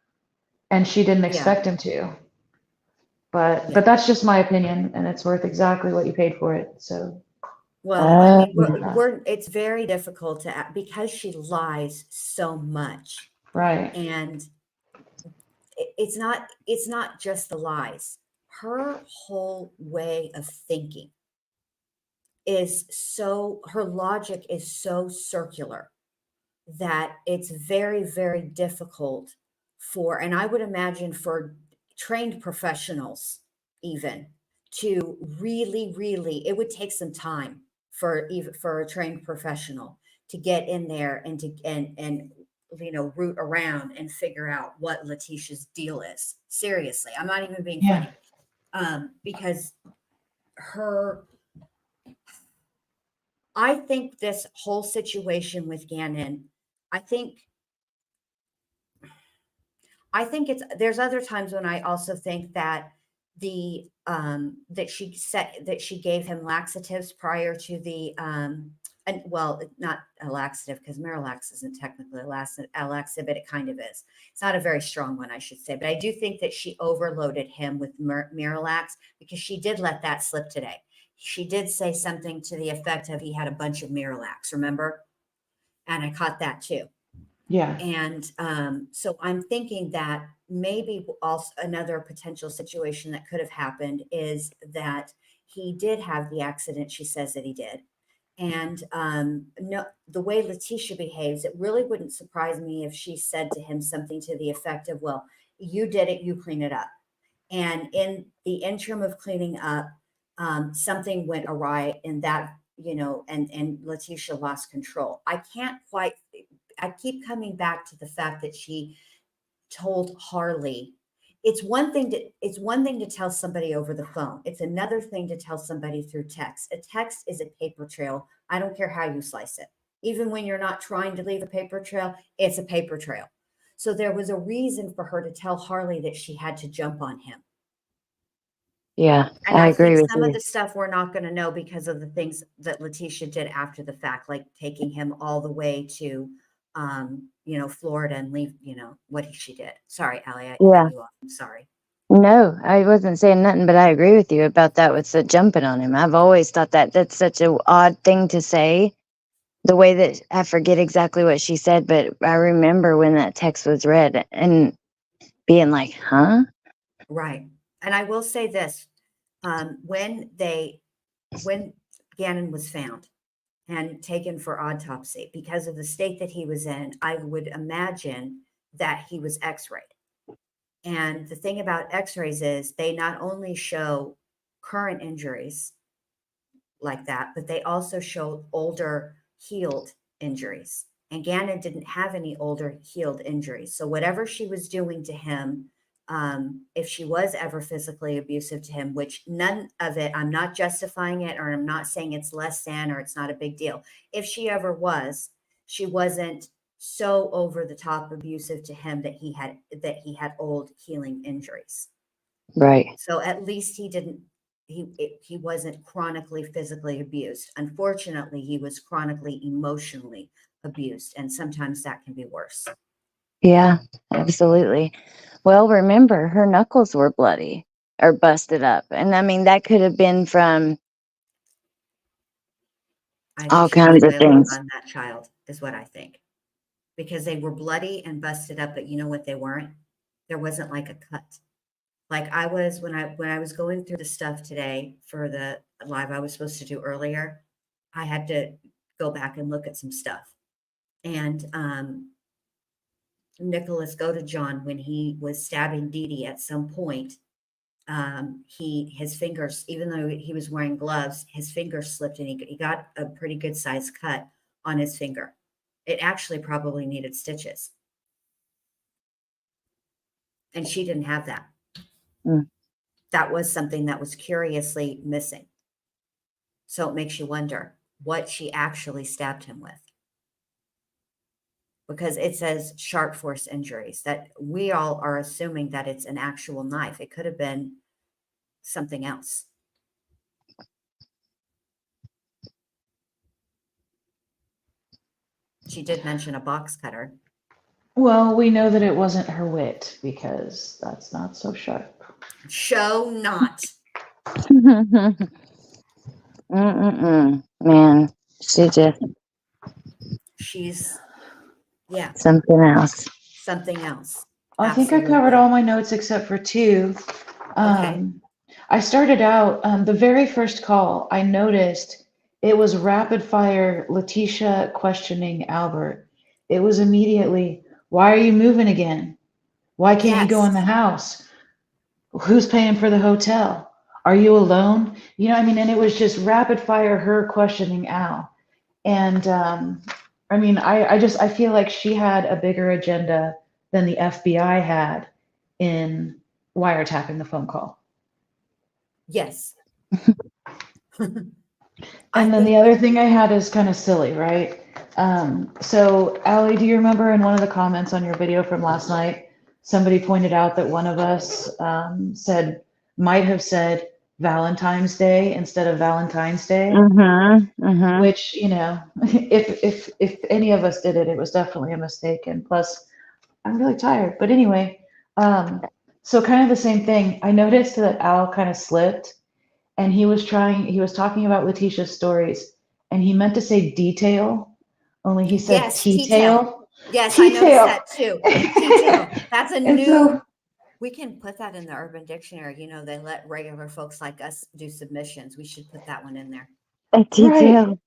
and she didn't Yeah. expect him to. But Yeah. that's just my opinion, and it's worth exactly what you paid for it. So Well, I mean, yeah. it's very difficult because she lies so much, Right. and it's not just the lies. Her whole way of thinking her logic is so circular that it's very, very difficult and I would imagine for trained professionals even, to really, really, it would take some time for a trained professional to get in there and root around and figure out what Letitia's deal is. Seriously, I'm not even being Yeah. funny, because I think this whole situation with Gannon, I think there's other times when I also think that that she gave him laxatives prior to the and well, not a laxative, because Miralax isn't technically a laxative, but it kind of is. It's not a very strong one, I should say, but I do think that she overloaded him with Miralax, because she did let that slip today. She did say something to the effect of he had a bunch of Miralax, remember? And I caught that too. Yeah. And so I'm thinking that maybe also another potential situation that could have happened is that he did have the accident she says that he did. And no, the way Leticia behaves, it really wouldn't surprise me if she said to him something to the effect of, well, you did it, you clean it up. And in the interim of cleaning up, something went awry in that, and Leticia lost control. I keep coming back to the fact that she told Harley. It's one thing to tell somebody over the phone. It's another thing to tell somebody through text. A text is a paper trail. I don't care how you slice it. Even when you're not trying to leave a paper trail, it's a paper trail. So there was a reason for her to tell Harley that she had to jump on him. Yeah, And I I agree think with some of you. the stuff we're not going to know because of the things that Leticia did after the fact, like taking him all the way to, Florida and leave, what she did. Sorry, Allie, I Yeah. cut you off. I'm sorry. No, I wasn't saying nothing, but I agree with you about that with the jumping on him. I've always thought that that's such an odd thing to say. The way that I forget exactly what she said, but I remember when that text was read and being like, huh? Right. And I will say this, when Gannon was found and taken for autopsy, because of the state that he was in, I would imagine that he was x-rayed. And the thing about x-rays is they not only show current injuries like that, but they also show older healed injuries. And Gannon didn't have any older healed injuries. So whatever she was doing to him, if she was ever physically abusive to him, which none of it, I'm not justifying it, or I'm not saying it's less than, or it's not a big deal. If she ever was, she wasn't so over the top abusive to him that he had old healing injuries. Right. So at least he wasn't chronically physically abused. Unfortunately, he was chronically emotionally abused, and sometimes that can be worse. Yeah, absolutely. Well, remember, her knuckles were bloody or busted up. And I mean, that could have been from I think all she was kinds of wailing things. on that child, is what I think, because they were bloody and busted up, but you know what they weren't? There wasn't like a cut. Like I was when I was going through the stuff today for the live I was supposed to do earlier, I had to go back and look at some stuff. And Nicholas go to John when he was stabbing Dee Dee at some point. His fingers, even though he was wearing gloves, his fingers slipped and he got a pretty good sized cut on his finger. It actually probably needed stitches. And she didn't have that. Mm. That was something that was curiously missing. So it makes you wonder what she actually stabbed him with. Because it says sharp force injuries, that we all are assuming that it's an actual knife. It could have been something else. She did mention a box cutter. Well, we know that it wasn't her wit because that's not so sharp. Show not. Man, She's, yeah, something else. something else. I think I covered Absolutely. all my notes except for two. Okay. I started out, the very first call, I noticed it was rapid fire Leticia questioning Albert. It was immediately, why are you moving again? Why can't you go in the Yes. house? Who's paying for the hotel? Are you alone? And it was just rapid fire her questioning Al. And I feel like she had a bigger agenda than the FBI had in wiretapping the phone call. Yes. I And then the think, other thing I had is kind of silly, right? So Allie, do you remember in one of the comments on your video from last night, somebody pointed out that one of us might have said Valentine's Day instead of Valentine's Day, which, if any of us did it, it was definitely a mistake. And plus, I'm really tired. But anyway, so kind of the same thing. I noticed that Al kind of slipped and he was talking about Leticia's stories and he meant to say detail, only he said Yes, T-tail. Yes, I noticed T-tail. that too. T-tail. That's a And new. so, We can put that in the Urban Dictionary. You know, they let regular folks like us do submissions. We should put that one in there. A right. detail.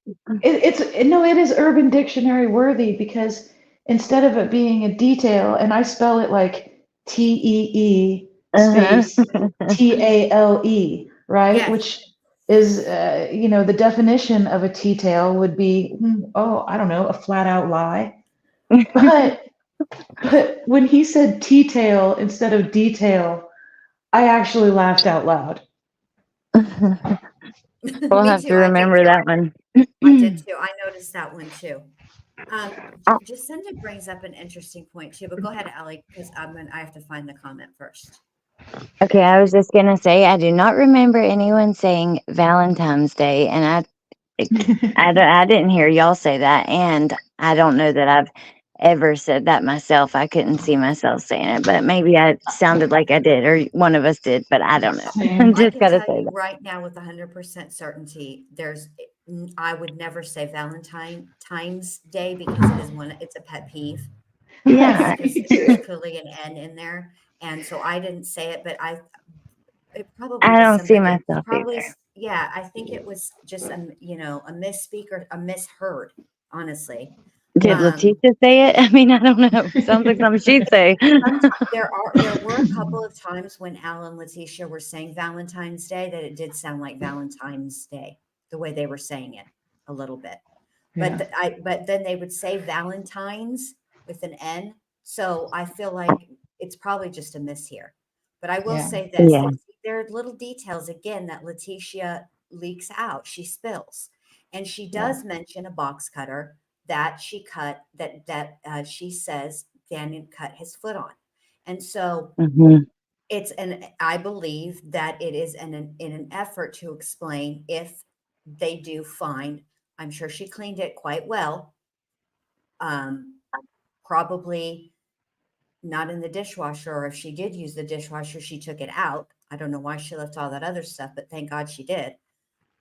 It is Urban Dictionary worthy because instead of it being a detail, and I spell it like Tee Uh-huh. space Tale, right? Yes. Which is, the definition of a T-tail would be, I don't know, a flat out lie. But when he said T-tail instead of detail, I actually laughed out loud. We'll Me have to too. I did remember too. that one. I did too. I noticed that one too. Oh, Jacinda brings up an interesting point too, but go ahead, Allie, because I have to find the comment first. okay, I was just gonna say I do not remember anyone saying Valentine's Day, and I didn't hear y'all say that, and I don't know that I've ever said that myself. I couldn't see myself saying it, but maybe I sounded like I did, or one of us did, but I don't know. Same. I Just can gotta tell say you that. right now with 100% certainty, I would never say Valentine's Day because it's a pet peeve. Yeah, Because Me there's too. clearly an N in there. And so I didn't say it, but it probably I was don't see somebody, myself probably, either. yeah, I think it was just a misspeak or a misheard, honestly. Did Um, Leticia say it? I mean, I don't know. Sounds like something she'd say. there were a couple of times when Al and Leticia were saying Valentine's Day that it did sound like Valentine's Day, the way they were saying it a little bit. But Yeah. but then they would say Valentine's with an N. So I feel like it's probably just a miss here. But I will Yeah. say this, Yeah. there are little details again that Leticia leaks out, she spills. And she Yeah. does mention a box cutter that she cut she says Daniel cut his foot on. And so Hmm. I believe that it is in an effort to explain if they do find, I'm sure she cleaned it quite well. Probably not in the dishwasher, or if she did use the dishwasher, she took it out. I don't know why she left all that other stuff, but thank God she did.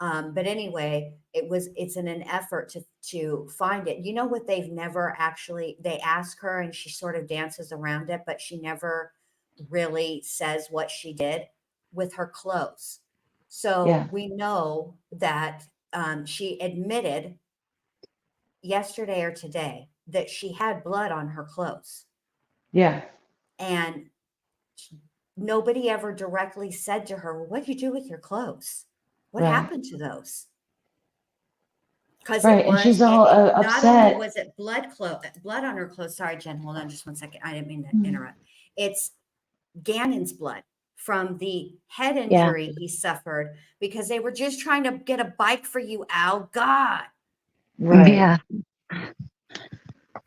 But anyway, it's in an effort to find it. You know what, they ask her and she sort of dances around it, but she never really says what she did with her clothes. So Yeah. we know that she admitted yesterday or today that she had blood on her clothes. Yeah. And nobody ever directly said to her, well, what did you do with your clothes? What Right. happened to those? Because Right. And she's all not only upset. was it blood on her clothes. Sorry, Jen, hold on just one second. I didn't mean to Mhm. interrupt. It's Gannon's blood from the head Yeah. injury he suffered because they were just trying to get a bike for you, Al. God. Right. Yeah.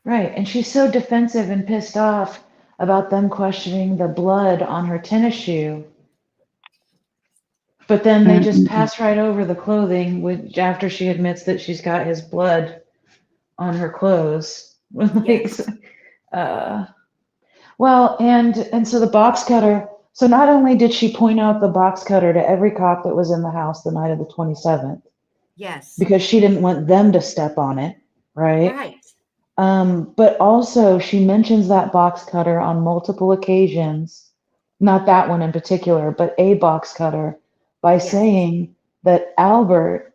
Right. And she's so defensive and pissed off about them questioning the blood on her tennis shoe. But then they just Mm-mm. pass right over the clothing, which after she admits that she's got his blood on her clothes. Like, Yes. uh, well, and so the box cutter. So not only did she point out the box cutter to every cop that was in the house the night of the 27th, Yes. because she didn't want them to step on it, right? Right. But also she mentions that box cutter on multiple occasions, not that one in particular, but a box cutter, by Yes. saying that Albert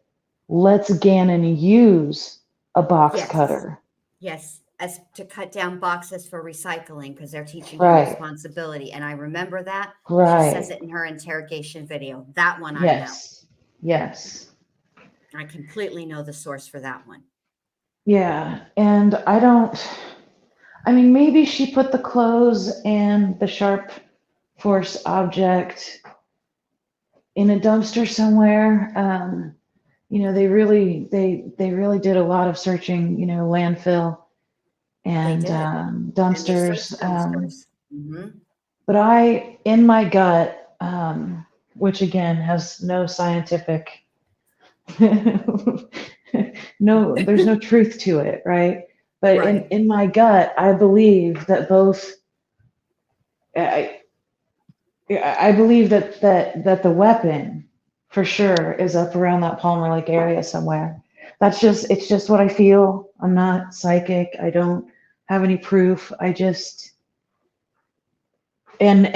lets Gannon use a box Yes. cutter. Yes. As to cut down boxes for recycling because they're teaching him Right, responsibility. And I remember that. She says right. it in her interrogation video. That one I know. Yes, yes. I completely know the source for that one. Yeah, and I mean, maybe she put the clothes and the sharp force object in a dumpster somewhere. They really did a lot of searching, landfill They and did. And they dumpsters. searched dumpsters. Hmm. But in my gut, which again has no scientific, there's no truth to it, right? But Right. in my gut, I believe that I, I believe that the weapon for sure is up around that Palmer Lake area somewhere. It's just what I feel. I'm not psychic. I don't have any proof. I just, and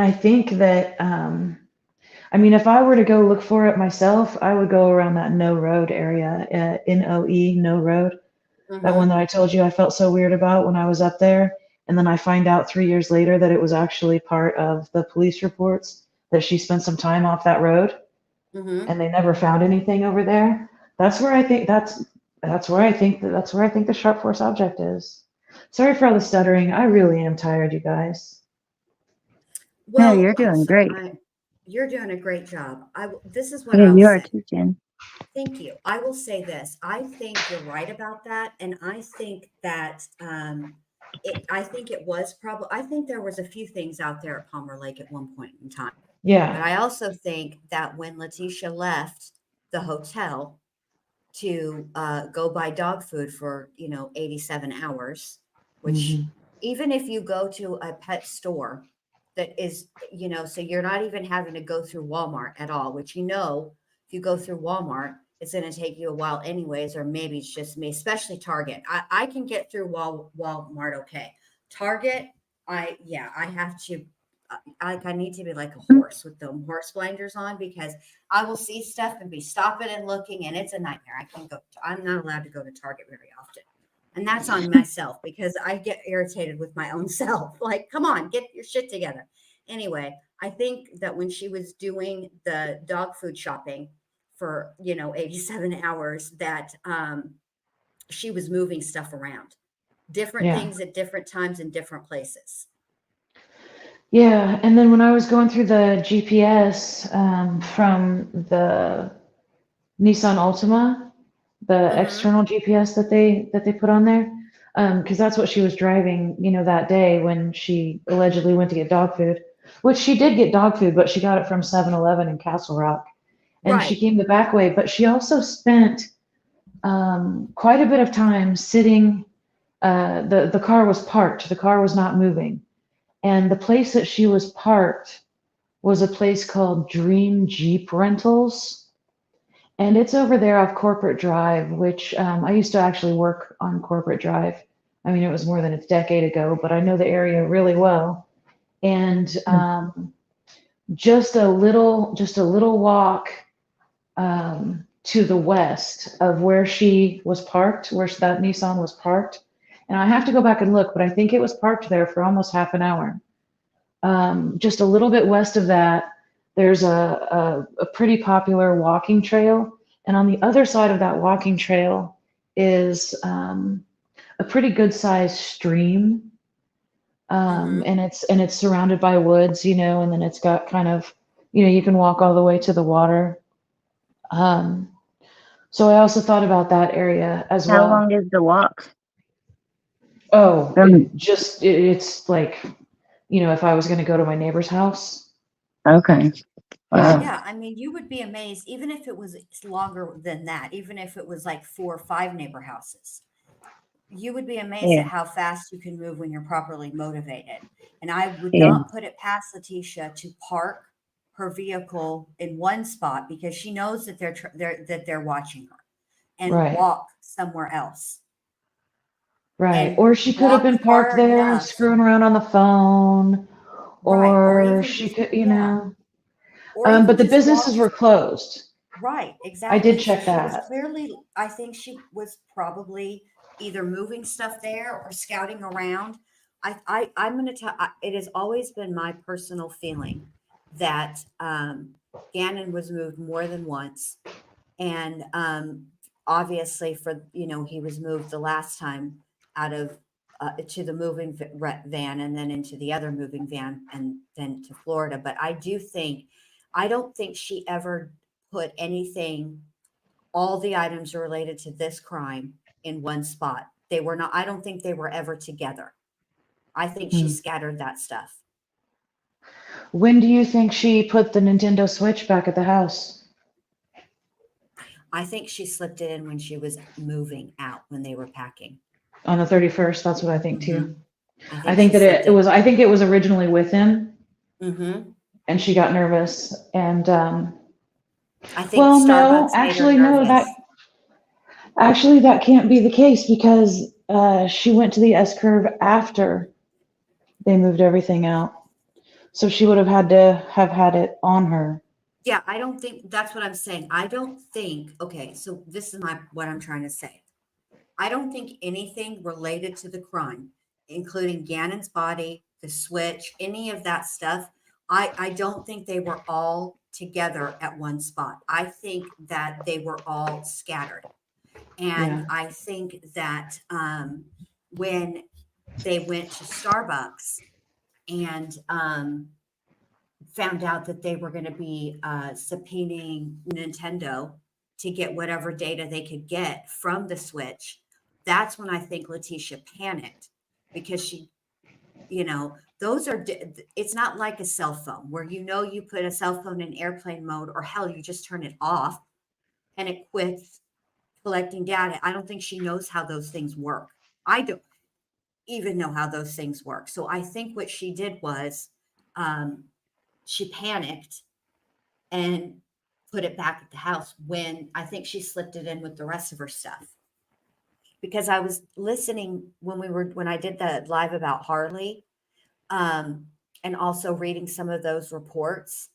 I think that, I mean, if I were to go look for it myself, I would go around that No Road area, NOE, No Road. That one Mm-hmm. that I told you I felt so weird about when I was up there. And then I find out 3 years later that it was actually part of the police reports that she spent some time off that road Mm-hmm. and they never found anything over there. That's where I think that's where I think the sharp force object is. Sorry for all the stuttering. I really am tired, you guys. No, Well, you're doing great. you're doing a great job. This is what Yeah, I'll you are say. too, Jen. Thank you. I will say this. I think you're right about that, and I think that I think it was probably. I think there was a few things out there at Palmer Lake at one point in time, but Yeah. I also think that when Leticia left the hotel to go buy dog food for 87 hours, which Hmm. even if you go to a pet store that is so you're not even having to go through Walmart at all, which if you go through Walmart it's going to take you a while anyways, or maybe it's just me, especially Target. I can get through Walmart okay. Target, I have to I need to be like a horse with the horse blinders on, because I will see stuff and be stopping and looking, and it's a nightmare. I'm not allowed to go to Target very often. And that's on myself because I get irritated with my own self. Like, come on, get your shit together. Anyway, I think that when she was doing the dog food shopping for, 87 hours, that she was moving stuff around, different Yeah. things at different times in different places. Yeah. And then when I was going through the GPS from the Nissan Altima, the Mm-hmm. external GPS that they put on there, because that's what she was driving, that day when she allegedly went to get dog food, which she did get dog food, but she got it from 7-Eleven in Castle Rock, and she Right. came the back way. But she also spent quite a bit of time sitting. The car was parked. The car was not moving, and the place that she was parked was a place called Dream Jeep Rentals. And it's over there off Corporate Drive, which I used to actually work on Corporate Drive. I mean, it was more than a decade ago, but I know the area really well. And just a little walk to the west of where she was parked, where that Nissan was parked. And I have to go back and look, but I think it was parked there for almost half an hour. Just a little bit west of that, there's a pretty popular walking trail. And on the other side of that walking trail is a pretty good sized stream. Mm-hmm. And it's surrounded by woods, and then it's got kind of, you can walk all the way to the water. Um, so I also thought about that area as How well. long is the walk? Oh, From it's like, if I was going to go to my neighbor's house. okay. Wow. Yeah, I mean, you would be amazed, even if it was longer than that, even if it was like 4 or 5 neighbor houses. You would be amazed Yeah. at how fast you can move when you're properly motivated. And I would Yeah. not put it past Leticia to park her vehicle in one spot because she knows that they're watching her, and Right. walk somewhere else Right. and Or she could have walk been parked far there enough. screwing around on the phone, Right. Or or even she just, could, yeah. Or even but the just walk. businesses were closed. Right, I did exactly. So check she was that. clearly, I think she was probably either moving stuff there or scouting around. I'm going to tell, it has always been my personal feeling that Gannon was moved more than once. And obviously he was moved the last time out of to the moving van, and then into the other moving van, and then to Florida. But I don't think she ever put anything, all the items related to this crime in one spot. They were not, I don't think they were ever together. I think she Hmm. scattered that stuff. When do you think she put the Nintendo Switch back at the house? I think she slipped it in when she was moving out, when they were packing. On the 31st? That's what I think Hmm. too. I I think think she that slipped it it. was, I think it was originally with him Hmm. and she got nervous. And, I think well, no, Starbucks made her actually, no, nervous. Actually, that can't be the case because she went to the S curve after they moved everything out. So she would have had to have had it on her. Yeah, I don't think that's what I'm saying. I don't think, okay, so this is what I'm trying to say. I don't think anything related to the crime, including Gannon's body, the switch, any of that stuff, I don't think they were all together at one spot. I think that they were all scattered. And Yeah. I think that when they went to Starbucks and found out that they were going to be subpoenaing Nintendo to get whatever data they could get from the Switch, that's when I think Leticia panicked because she, it's not like a cell phone where you put a cell phone in airplane mode or hell, you just turn it off and it quits collecting data. I don't think she knows how those things work. I don't even know how those things work. So I think what she did was she panicked and put it back at the house when I think she slipped it in with the rest of her stuff. Because I was listening when I did the live about Harley, and also reading some of those reports,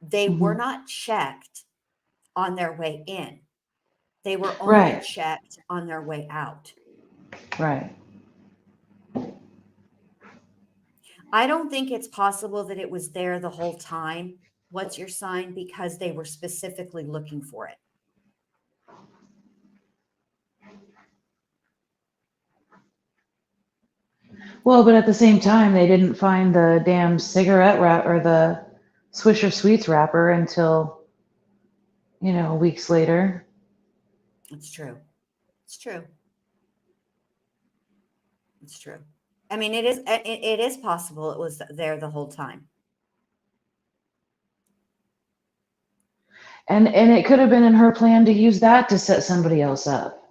they were Hmm. not checked on their way in. They were only Right. checked on their way out. Right. I don't think it's possible that it was there the whole time. What's your sign? Because they were specifically looking for it. Well, but at the same time, they didn't find the damn cigarette wrap or the Swisher Sweets wrapper until, weeks later. It's true. It's true. It's true. I mean, it is possible it was there the whole time. And it could have been in her plan to use that to set somebody else up.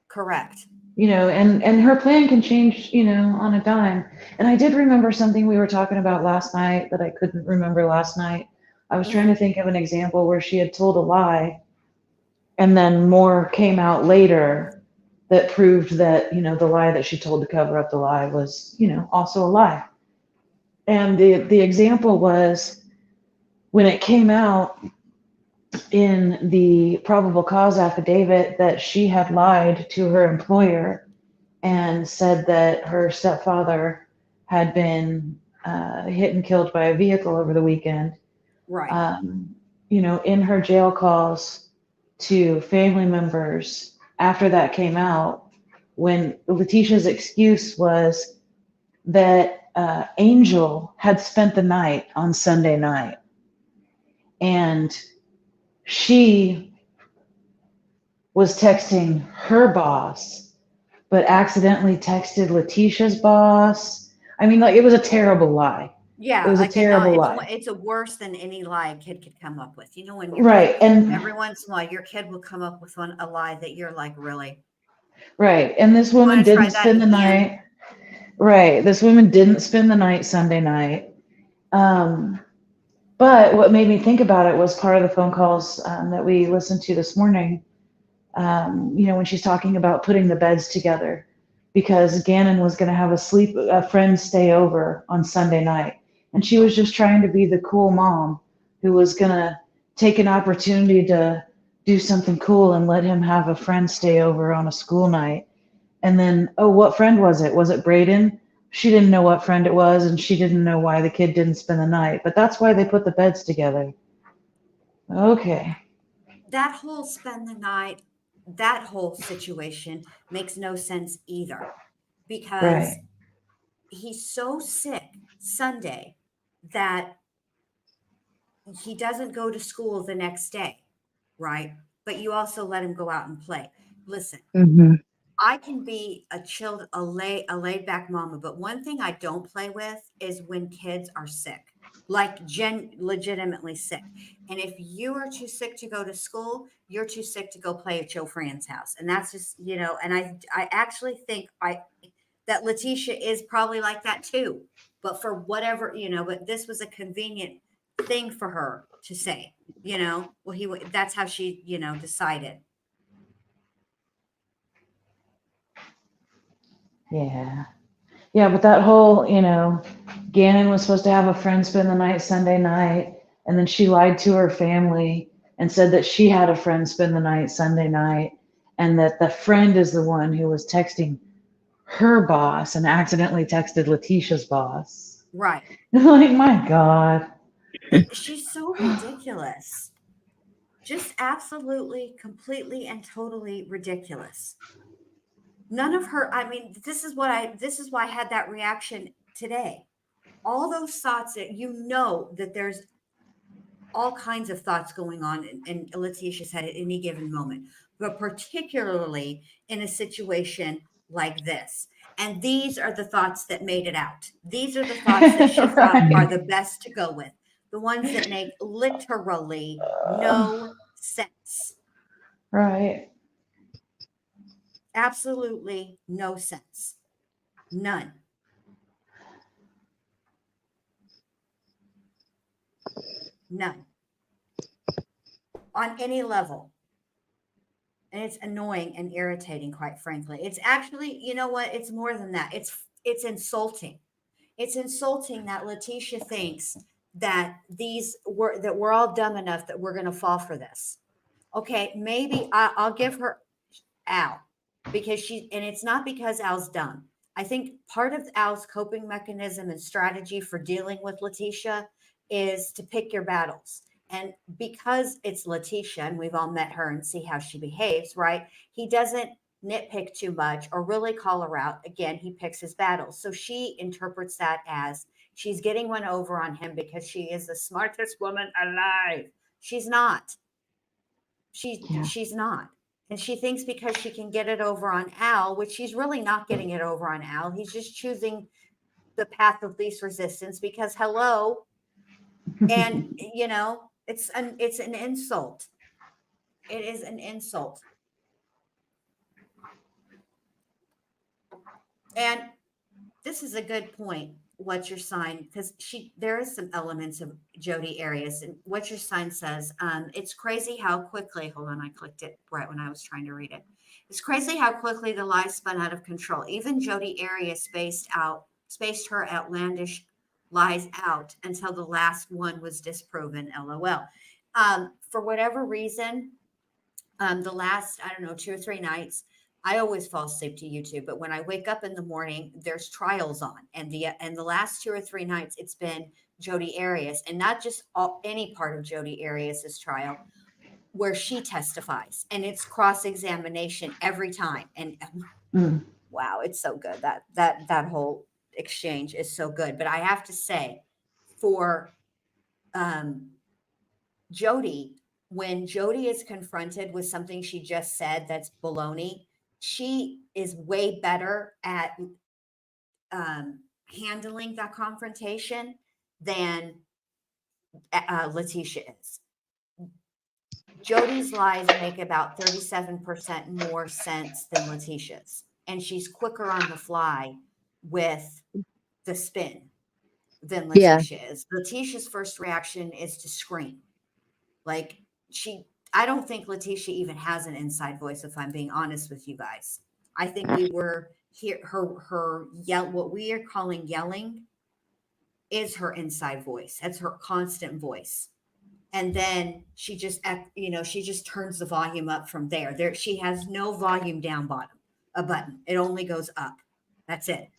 Correct. And her plan can change, on a dime. And I did remember something we were talking about last night that I couldn't remember last night. I was trying to think of an example where she had told a lie and then more came out later that proved that, the lie that she told to cover up the lie was, also a lie. And the example was when it came out in the probable cause affidavit that she had lied to her employer and said that her stepfather had been hit and killed by a vehicle over the weekend. Right. In her jail calls to family members after that came out, when Leticia's excuse was that Angel had spent the night on Sunday night and she was texting her boss, but accidentally texted Leticia's boss. I mean, like, it was a terrible lie. It Yeah, was a like terrible lie. it's a worse than any lie a kid could come up with. When your kid, Right. And every once in a while, your kid will come up with a lie that you're like, really? right. And this You woman want to try didn't that spend the again? night. Right. This woman didn't spend the night Sunday night. Um, but what made me think about it was part of the phone calls that we listened to this morning. When she's talking about putting the beds together because Gannon was going to have a friend stay over on Sunday night. And she was just trying to be the cool mom who was going to take an opportunity to do something cool and let him have a friend stay over on a school night. And then, oh, what friend was it? Was it Braden? She didn't know what friend it was, and she didn't know why the kid didn't spend the night. But that's why they put the beds together. Okay. That whole spend the night, that whole situation makes no sense either because Right. he's so sick Sunday that he doesn't go to school the next day, right? But you also let him go out and play. Listen, Mm-hmm. I can be a laid back mama, but one thing I don't play with is when kids are sick, like legitimately sick. And if you are too sick to go to school, you're too sick to go play at your friend's house. And that's just, and I actually think that Leticia is probably like that too. But for whatever, but this was a convenient thing for her to say, well, that's how she, decided. Yeah. Yeah, but that whole, Gannon was supposed to have a friend spend the night Sunday night, and then she lied to her family and said that she had a friend spend the night Sunday night, and that the friend is the one who was texting her boss and accidentally texted Leticia's boss. Right. Like, my God. She's so ridiculous. Just absolutely, completely, and totally ridiculous. None of her, I mean, this is why I had that reaction today. All those thoughts that that there's all kinds of thoughts going on in Leticia's head at any given moment, but particularly in a situation like this. And these are the thoughts that made it out. These are the thoughts that she thought are Right. the best to go with, the ones that make literally no sense. Right. Absolutely no sense. None. None. On any level. And it's annoying and irritating, quite frankly. It's actually, you know what? It's more than that. It's insulting. It's insulting that Leticia thinks that we're all dumb enough that we're going to fall for this. Okay, maybe I'll give her Al, because and it's not because Al's dumb. I think part of Al's coping mechanism and strategy for dealing with Leticia is to pick your battles. And because it's Leticia and we've all met her and see how she behaves, right? He doesn't nitpick too much or really call her out. Again, he picks his battles. So she interprets that as she's getting one over on him because she is the smartest woman alive. She's not. Yeah. She's not. And she thinks because she can get it over on Al, which she's really not getting it over on Al. He's just choosing the path of least resistance because hello. And it's an insult. It is an insult. And this is a good point. What's your sign? Because there is some elements of Jodi Arias, and what your sign says. It's crazy how quickly. Hold on, I clicked it right when I was trying to read it. It's crazy how quickly the lies spun out of control. Even Jodi Arias spaced her outlandish lies out until the last one was disproven. LOL. For whatever reason, the last, I don't know, 2 or 3 nights, I always fall asleep to YouTube, but when I wake up in the morning, there's trials on, and the last 2 or 3 nights, it's been Jodi Arias, and not just any part of Jodi Arias's trial, where she testifies, and it's cross examination every time, and Mm. wow, it's so good. That whole exchange is so good. But I have to say, for Jodi, when Jodi is confronted with something she just said that's baloney, she is way better at handling that confrontation than Leticia is. Jodi's lies make about 37% more sense than Leticia's, and she's quicker on the fly with the spin than Yeah. Leticia is. Leticia's first reaction is to scream. Like I don't think Leticia even has an inside voice, if I'm being honest with you guys. I think we were here, her yell, what we are calling yelling is her inside voice. That's her constant voice. And then she just, she just turns the volume up from there. She has no volume down a button. It only goes up. That's it.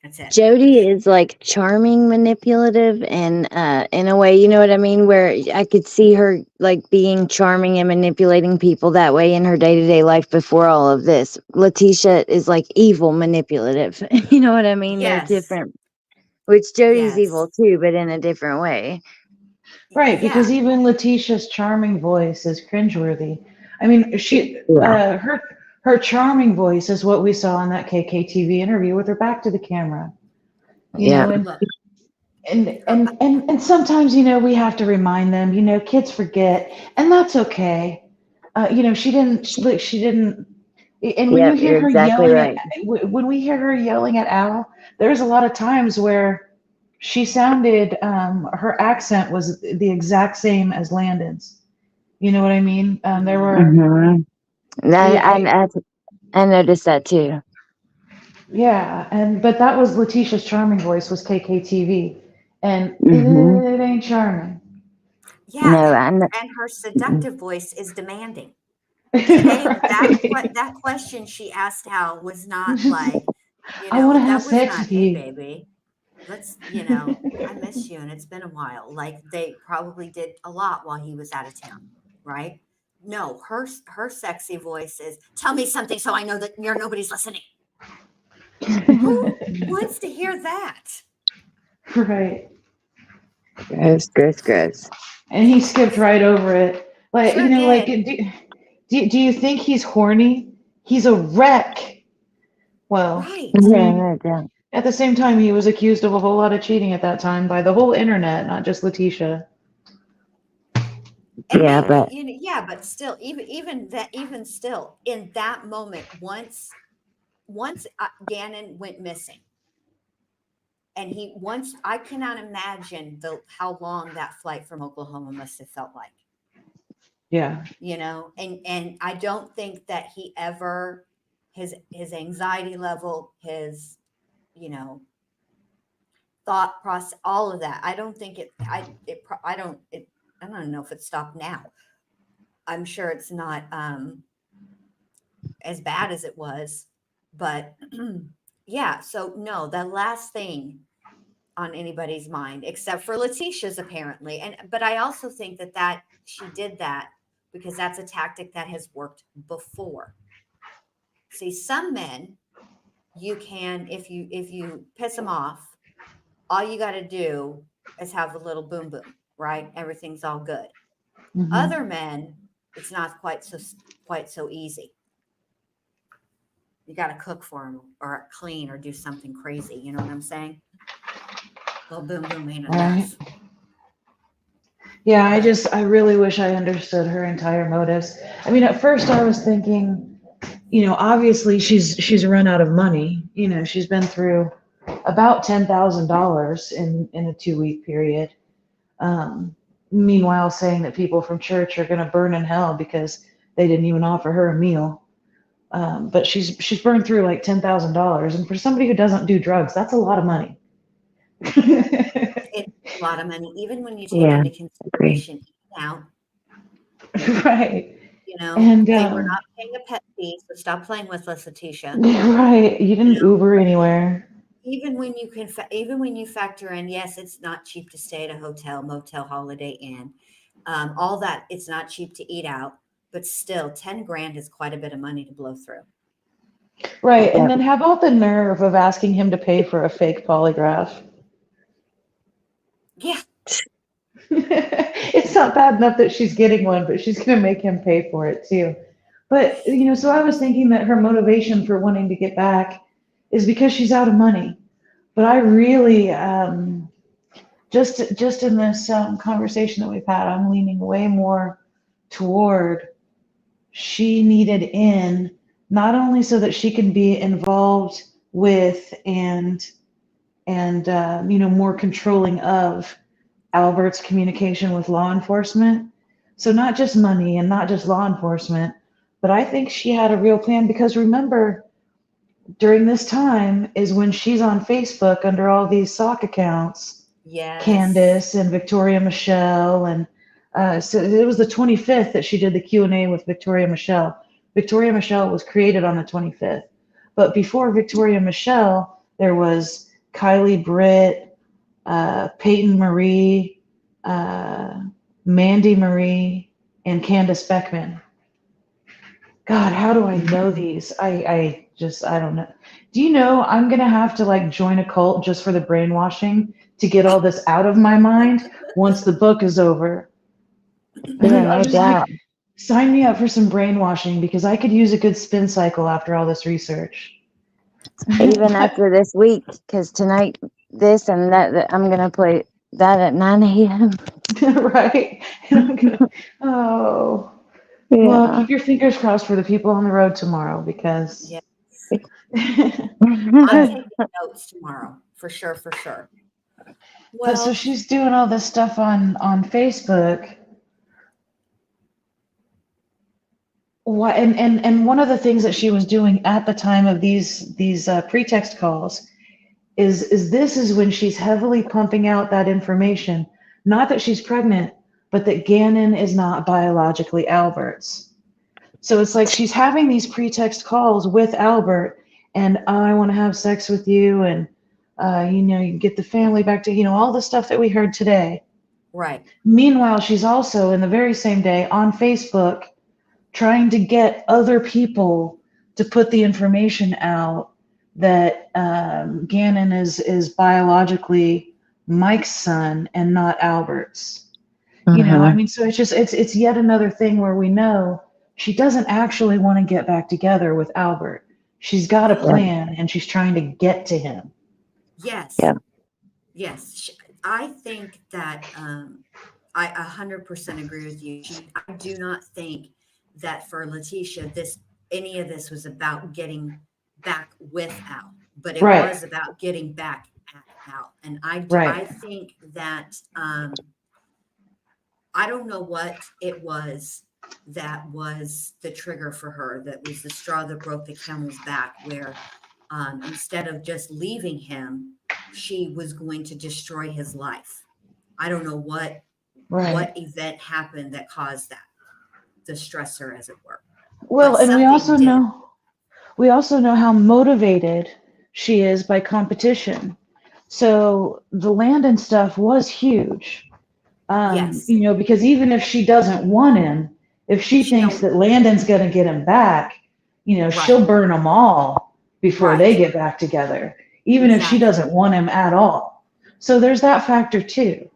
That's it. Jodi is like charming, manipulative, and in a way, you know what I mean, where I could see her like being charming and manipulating people that way in her day-to-day life before all of this. Leticia is like evil manipulative. You know what I mean? They're Yes. different. Which Jodi's Yes. evil too, but in a different way. Right, because Yeah. even Letitia's charming voice is cringeworthy. I mean, Yeah. her charming voice is what we saw in that KKTV interview with her back to the camera. Yeah. And Look, and her, and and, and sometimes we have to remind them. Kids forget, and that's okay. She didn't. And when you Yep, hear you're her exactly yelling at right. when we hear her yelling at Al, there's a lot of times where she sounded her accent was the exact same as Landon's. You know what I mean? There were Mm-hmm. yeah, I noticed that too. Yeah, but that was Letitia's charming voice was KKTV, and Hmm. it ain't charming. Yeah, No, I'm not. and her Mm-mm. seductive voice is demanding. Right. That question she asked Hal was not She's like, like, I want to have that was sex not, with hey you. baby, let's, I miss you and it's been a while. Like they probably did a lot while he was out of town, right? No, her sexy voice is, tell me something so I know that nobody's listening. Who wants to hear that? Right. Gross, gross, gross. And he skipped right over it. Like, Sure like, did. do you think he's horny? He's a wreck. Well, Right. I Yeah, mean, no doubt. at the same time, he was accused of a whole lot of cheating at that time by the whole internet, not just Leticia. And Yeah, maybe, but yeah, but still, even still, in that moment, once Gannon went missing, and I cannot imagine how long that flight from Oklahoma must have felt like, Yeah. and I don't think that he ever, his anxiety level, his, you know, thought process, all of that. I don't think I don't know if it stopped now. I'm sure it's not as bad as it was, but yeah. So no, the last thing on anybody's mind except for Letitia's apparently, but I also think that she did that because that's a tactic that has worked before. See, some men, you can, if you piss them off, all you got to do is have a little boom boom, right? Everything's all good. Hmm. Other men, it's not quite so easy. You got to cook for them or clean or do something crazy. You know what I'm saying? Well, boom boom ain't Right. enough. Yeah, But I really wish I understood her entire motives. I mean, at first I was thinking, obviously she's run out of money. She's been through about $10,000 in a 2-week period. Um, Meanwhile, saying that people from church are going to burn in hell because they didn't even offer her a meal. But she's burned through like $10,000, and for somebody who doesn't do drugs, that's a lot of money. it's a lot of money, even when you take yeah, into agree. consideration eating out. Right. You And they were not paying a pet fee, so stop playing with us, Leticia. right, you You didn't know, Uber anywhere. even when you factor in, yes, it's not cheap to stay at a hotel, motel, Holiday Inn, all that. It's not cheap to eat out, but still, 10 grand is quite a bit of money to blow through. Right, and Yep. then how about the nerve of asking him to pay for a fake polygraph? Yeah, It's not bad enough that she's getting one, but she's going to make him pay for it too. But, so I was thinking that her motivation for wanting to get back is because she's out of money. But I really, just in this conversation that we've had, I'm leaning way more toward she needed in, not only so that she can be involved with and more controlling of Albert's communication with law enforcement. So not just money and not just law enforcement, but I think she had a real plan because remember, during this time is when she's on Facebook under all these sock accounts, yes, Candace and Victoria Michelle, and so it was the 25th that she did the Q&A with Victoria Michelle. Victoria Michelle was created on the 25th, but before Victoria Michelle, there was Kylie Britt, Peyton Marie, uh, Mandy Marie, and Candace Beckman. God, how do I know these? I don't know. Do you know I'm gonna have to like join a cult just for the brainwashing to get all this out of my mind once the book is over? Yeah, I'll no just like doubt. sign me up for some brainwashing because I could use a good spin cycle after all this research. Even But after this week, because tonight, this and that, I'm gonna play that at 9 a.m. right, and I'm gonna. Oh, well, Yeah. keep your fingers crossed for the people on the road tomorrow because. yes. I'm but taking notes tomorrow for sure, for sure. but so Well, she's doing all this stuff on Facebook. Why, and one of the things that she was doing at the time of these pretext calls is this is when she's heavily pumping out that information, not that she's pregnant, but that Gannon is not biologically Albert's. So it's like she's having these pretext calls with Albert, and I want to have sex with you, and you get the family back to, all the stuff that we heard today. Right. Meanwhile, she's also in the very same day on Facebook trying to get other people to put the information out that Gannon is biologically Mike's son and not Albert's. I mean, so it's yet another thing where we know she doesn't actually want to get back together with Albert. She's got a plan and she's trying to get to him. Yes. Yeah. Yes. I think that I 100% agree with you. I do not think that for Leticia, any of this was about getting back with Al, but it Right. was about getting back at Al. And I Right. think that I don't know what it was that was the trigger for her. That was the straw that broke the camel's back, where instead of just leaving him, she was going to destroy his life. I don't know what event happened that caused that, the stressor, as it were. Well, But and we also something did. know how motivated she is by competition. So the Landon stuff was huge. Yes. Because even if she doesn't want him, if she thinks that Landon's going to get him back, she'll burn them all before they get back together, even if she doesn't want him at all. So there's that factor too.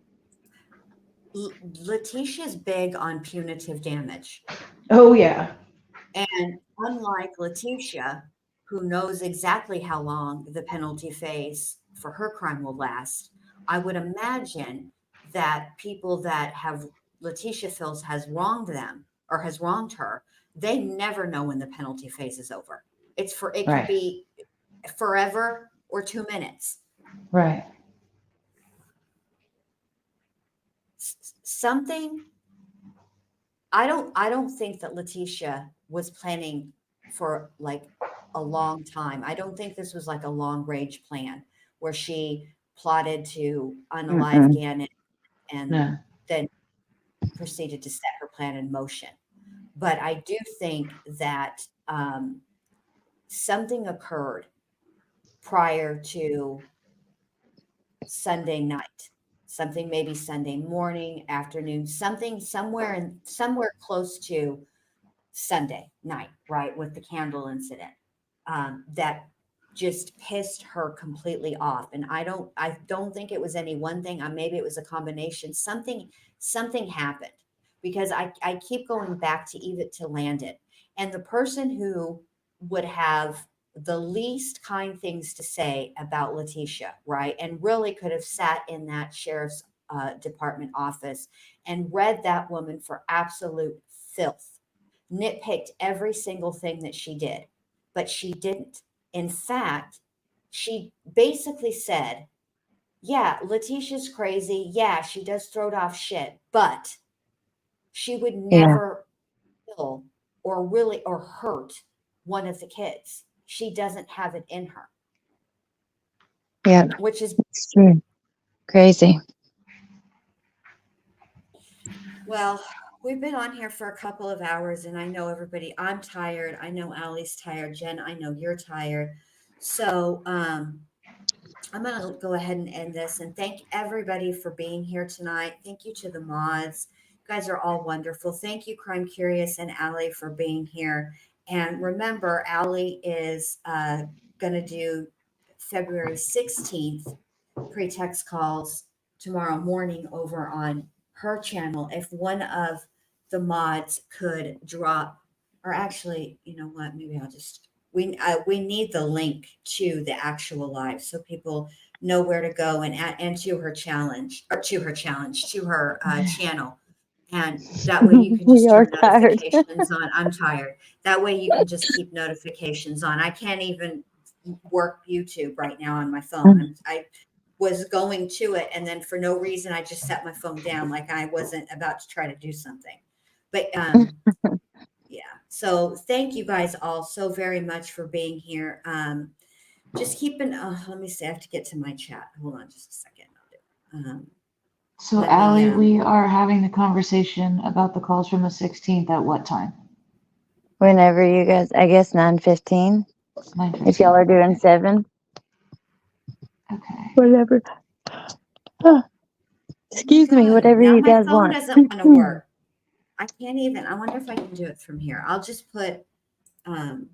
Leticia's big on punitive damage. Oh, yeah. And unlike Leticia, who knows exactly how long the penalty phase for her crime will last, I would imagine that people that have Leticia feels has wronged them or has wronged her, they never know when the penalty phase is over. It could be forever or 2 minutes. Right. Something I don't think that Leticia was planning for like a long time. I don't think this was like a long range plan where she plotted to unalive Gannon and then proceeded to set her plan in motion. But I do think that something occurred prior to Sunday night, something maybe Sunday morning, afternoon, somewhere close to Sunday night, right, with the candle incident, that just pissed her completely off. And I don't think it was any one thing. Maybe it was a combination. Something happened, because I keep going back to Landon, and the person who would have the least kind things to say about Leticia, right, and really could have sat in that sheriff's department office and read that woman for absolute filth, nitpicked every single thing that she did, but she didn't. In fact, she basically said, yeah, Leticia's crazy. Yeah, she does throw off shit, but she would never kill or hurt one of the kids. She doesn't have it in her. Yeah. Which is true. Crazy. Well, we've been on here for a couple of hours, and I know I'm tired. I know Allie's tired. Jen, I know you're tired. So I'm going to go ahead and end this, and thank everybody for being here tonight. Thank you to the mods. You guys are all wonderful. Thank you, Crime Curious and Allie, for being here. And remember, Allie is going to do February 16th pretext calls tomorrow morning over on her channel. If one of the mods could drop, or actually, you know what, maybe I'll just, we need the link to the actual live so people know where to go and to her challenge, or to her channel. And that way you can just turn notifications on. I'm tired. That way you can just keep notifications on. I can't even work YouTube right now on my phone. I was going to it, and then for no reason I just set my phone down like I wasn't about to try to do something. But yeah, So thank you guys all so very much for being here. Just keeping, let me see, I have to get to my chat. Hold on just a second. So, Let me, Allie, we are having the conversation about the calls from the 16th at what time? Whenever you guys, I guess 9:15. 9:15. If y'all are doing 7. Okay. Whatever. Oh, excuse me, God, whatever now you my guys phone want. doesn't want to work. I can't even, I wonder if I can do it from here. I'll just put, from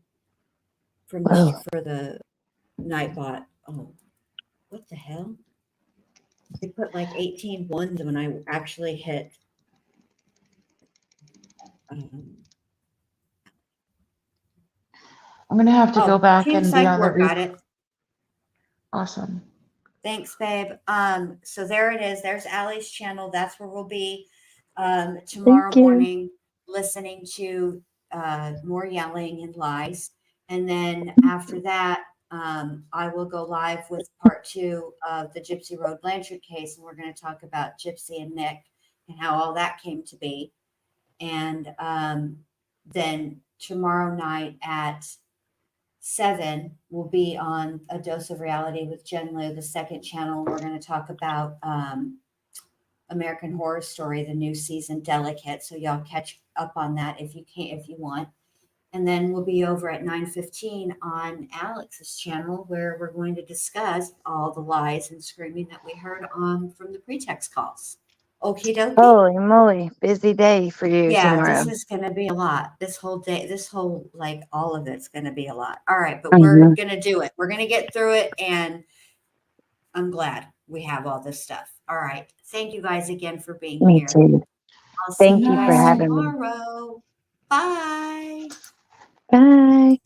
Whoa. for the Nightbot. Oh, what the hell? They put like 18 ones when I actually hit. I'm going to have to go back Team and be Psych on the Work got it. Awesome. Thanks, babe. So there it is. There's Allie's channel. That's where we'll be tomorrow Thank you. morning, listening to more yelling and lies. And then after that, I will go live with part 2 of the Gypsy Road Blanchard case. And we're going to talk about Gypsy and Nick and how all that came to be. And then tomorrow night at 7 will be on A Dose of Reality with Jen Liu, the second channel. We're going to talk about American Horror Story, the new season, Delicate. So y'all catch up on that if you can, if you want. And then we'll be over at 9:15 on Alex's channel, where we're going to discuss all the lies and screaming that we heard from the Pretext calls. Okie dokie. Holy moly, busy day for you Yeah, tomorrow. this is going to be a lot. This whole day, like all of it's going to be a lot. All right, but we're going to do it. We're going to get through it. And I'm glad we have all this stuff. All right. Thank you guys again for being Me here. too. I'll see Thank you you for guys having me. tomorrow. Bye. Bye.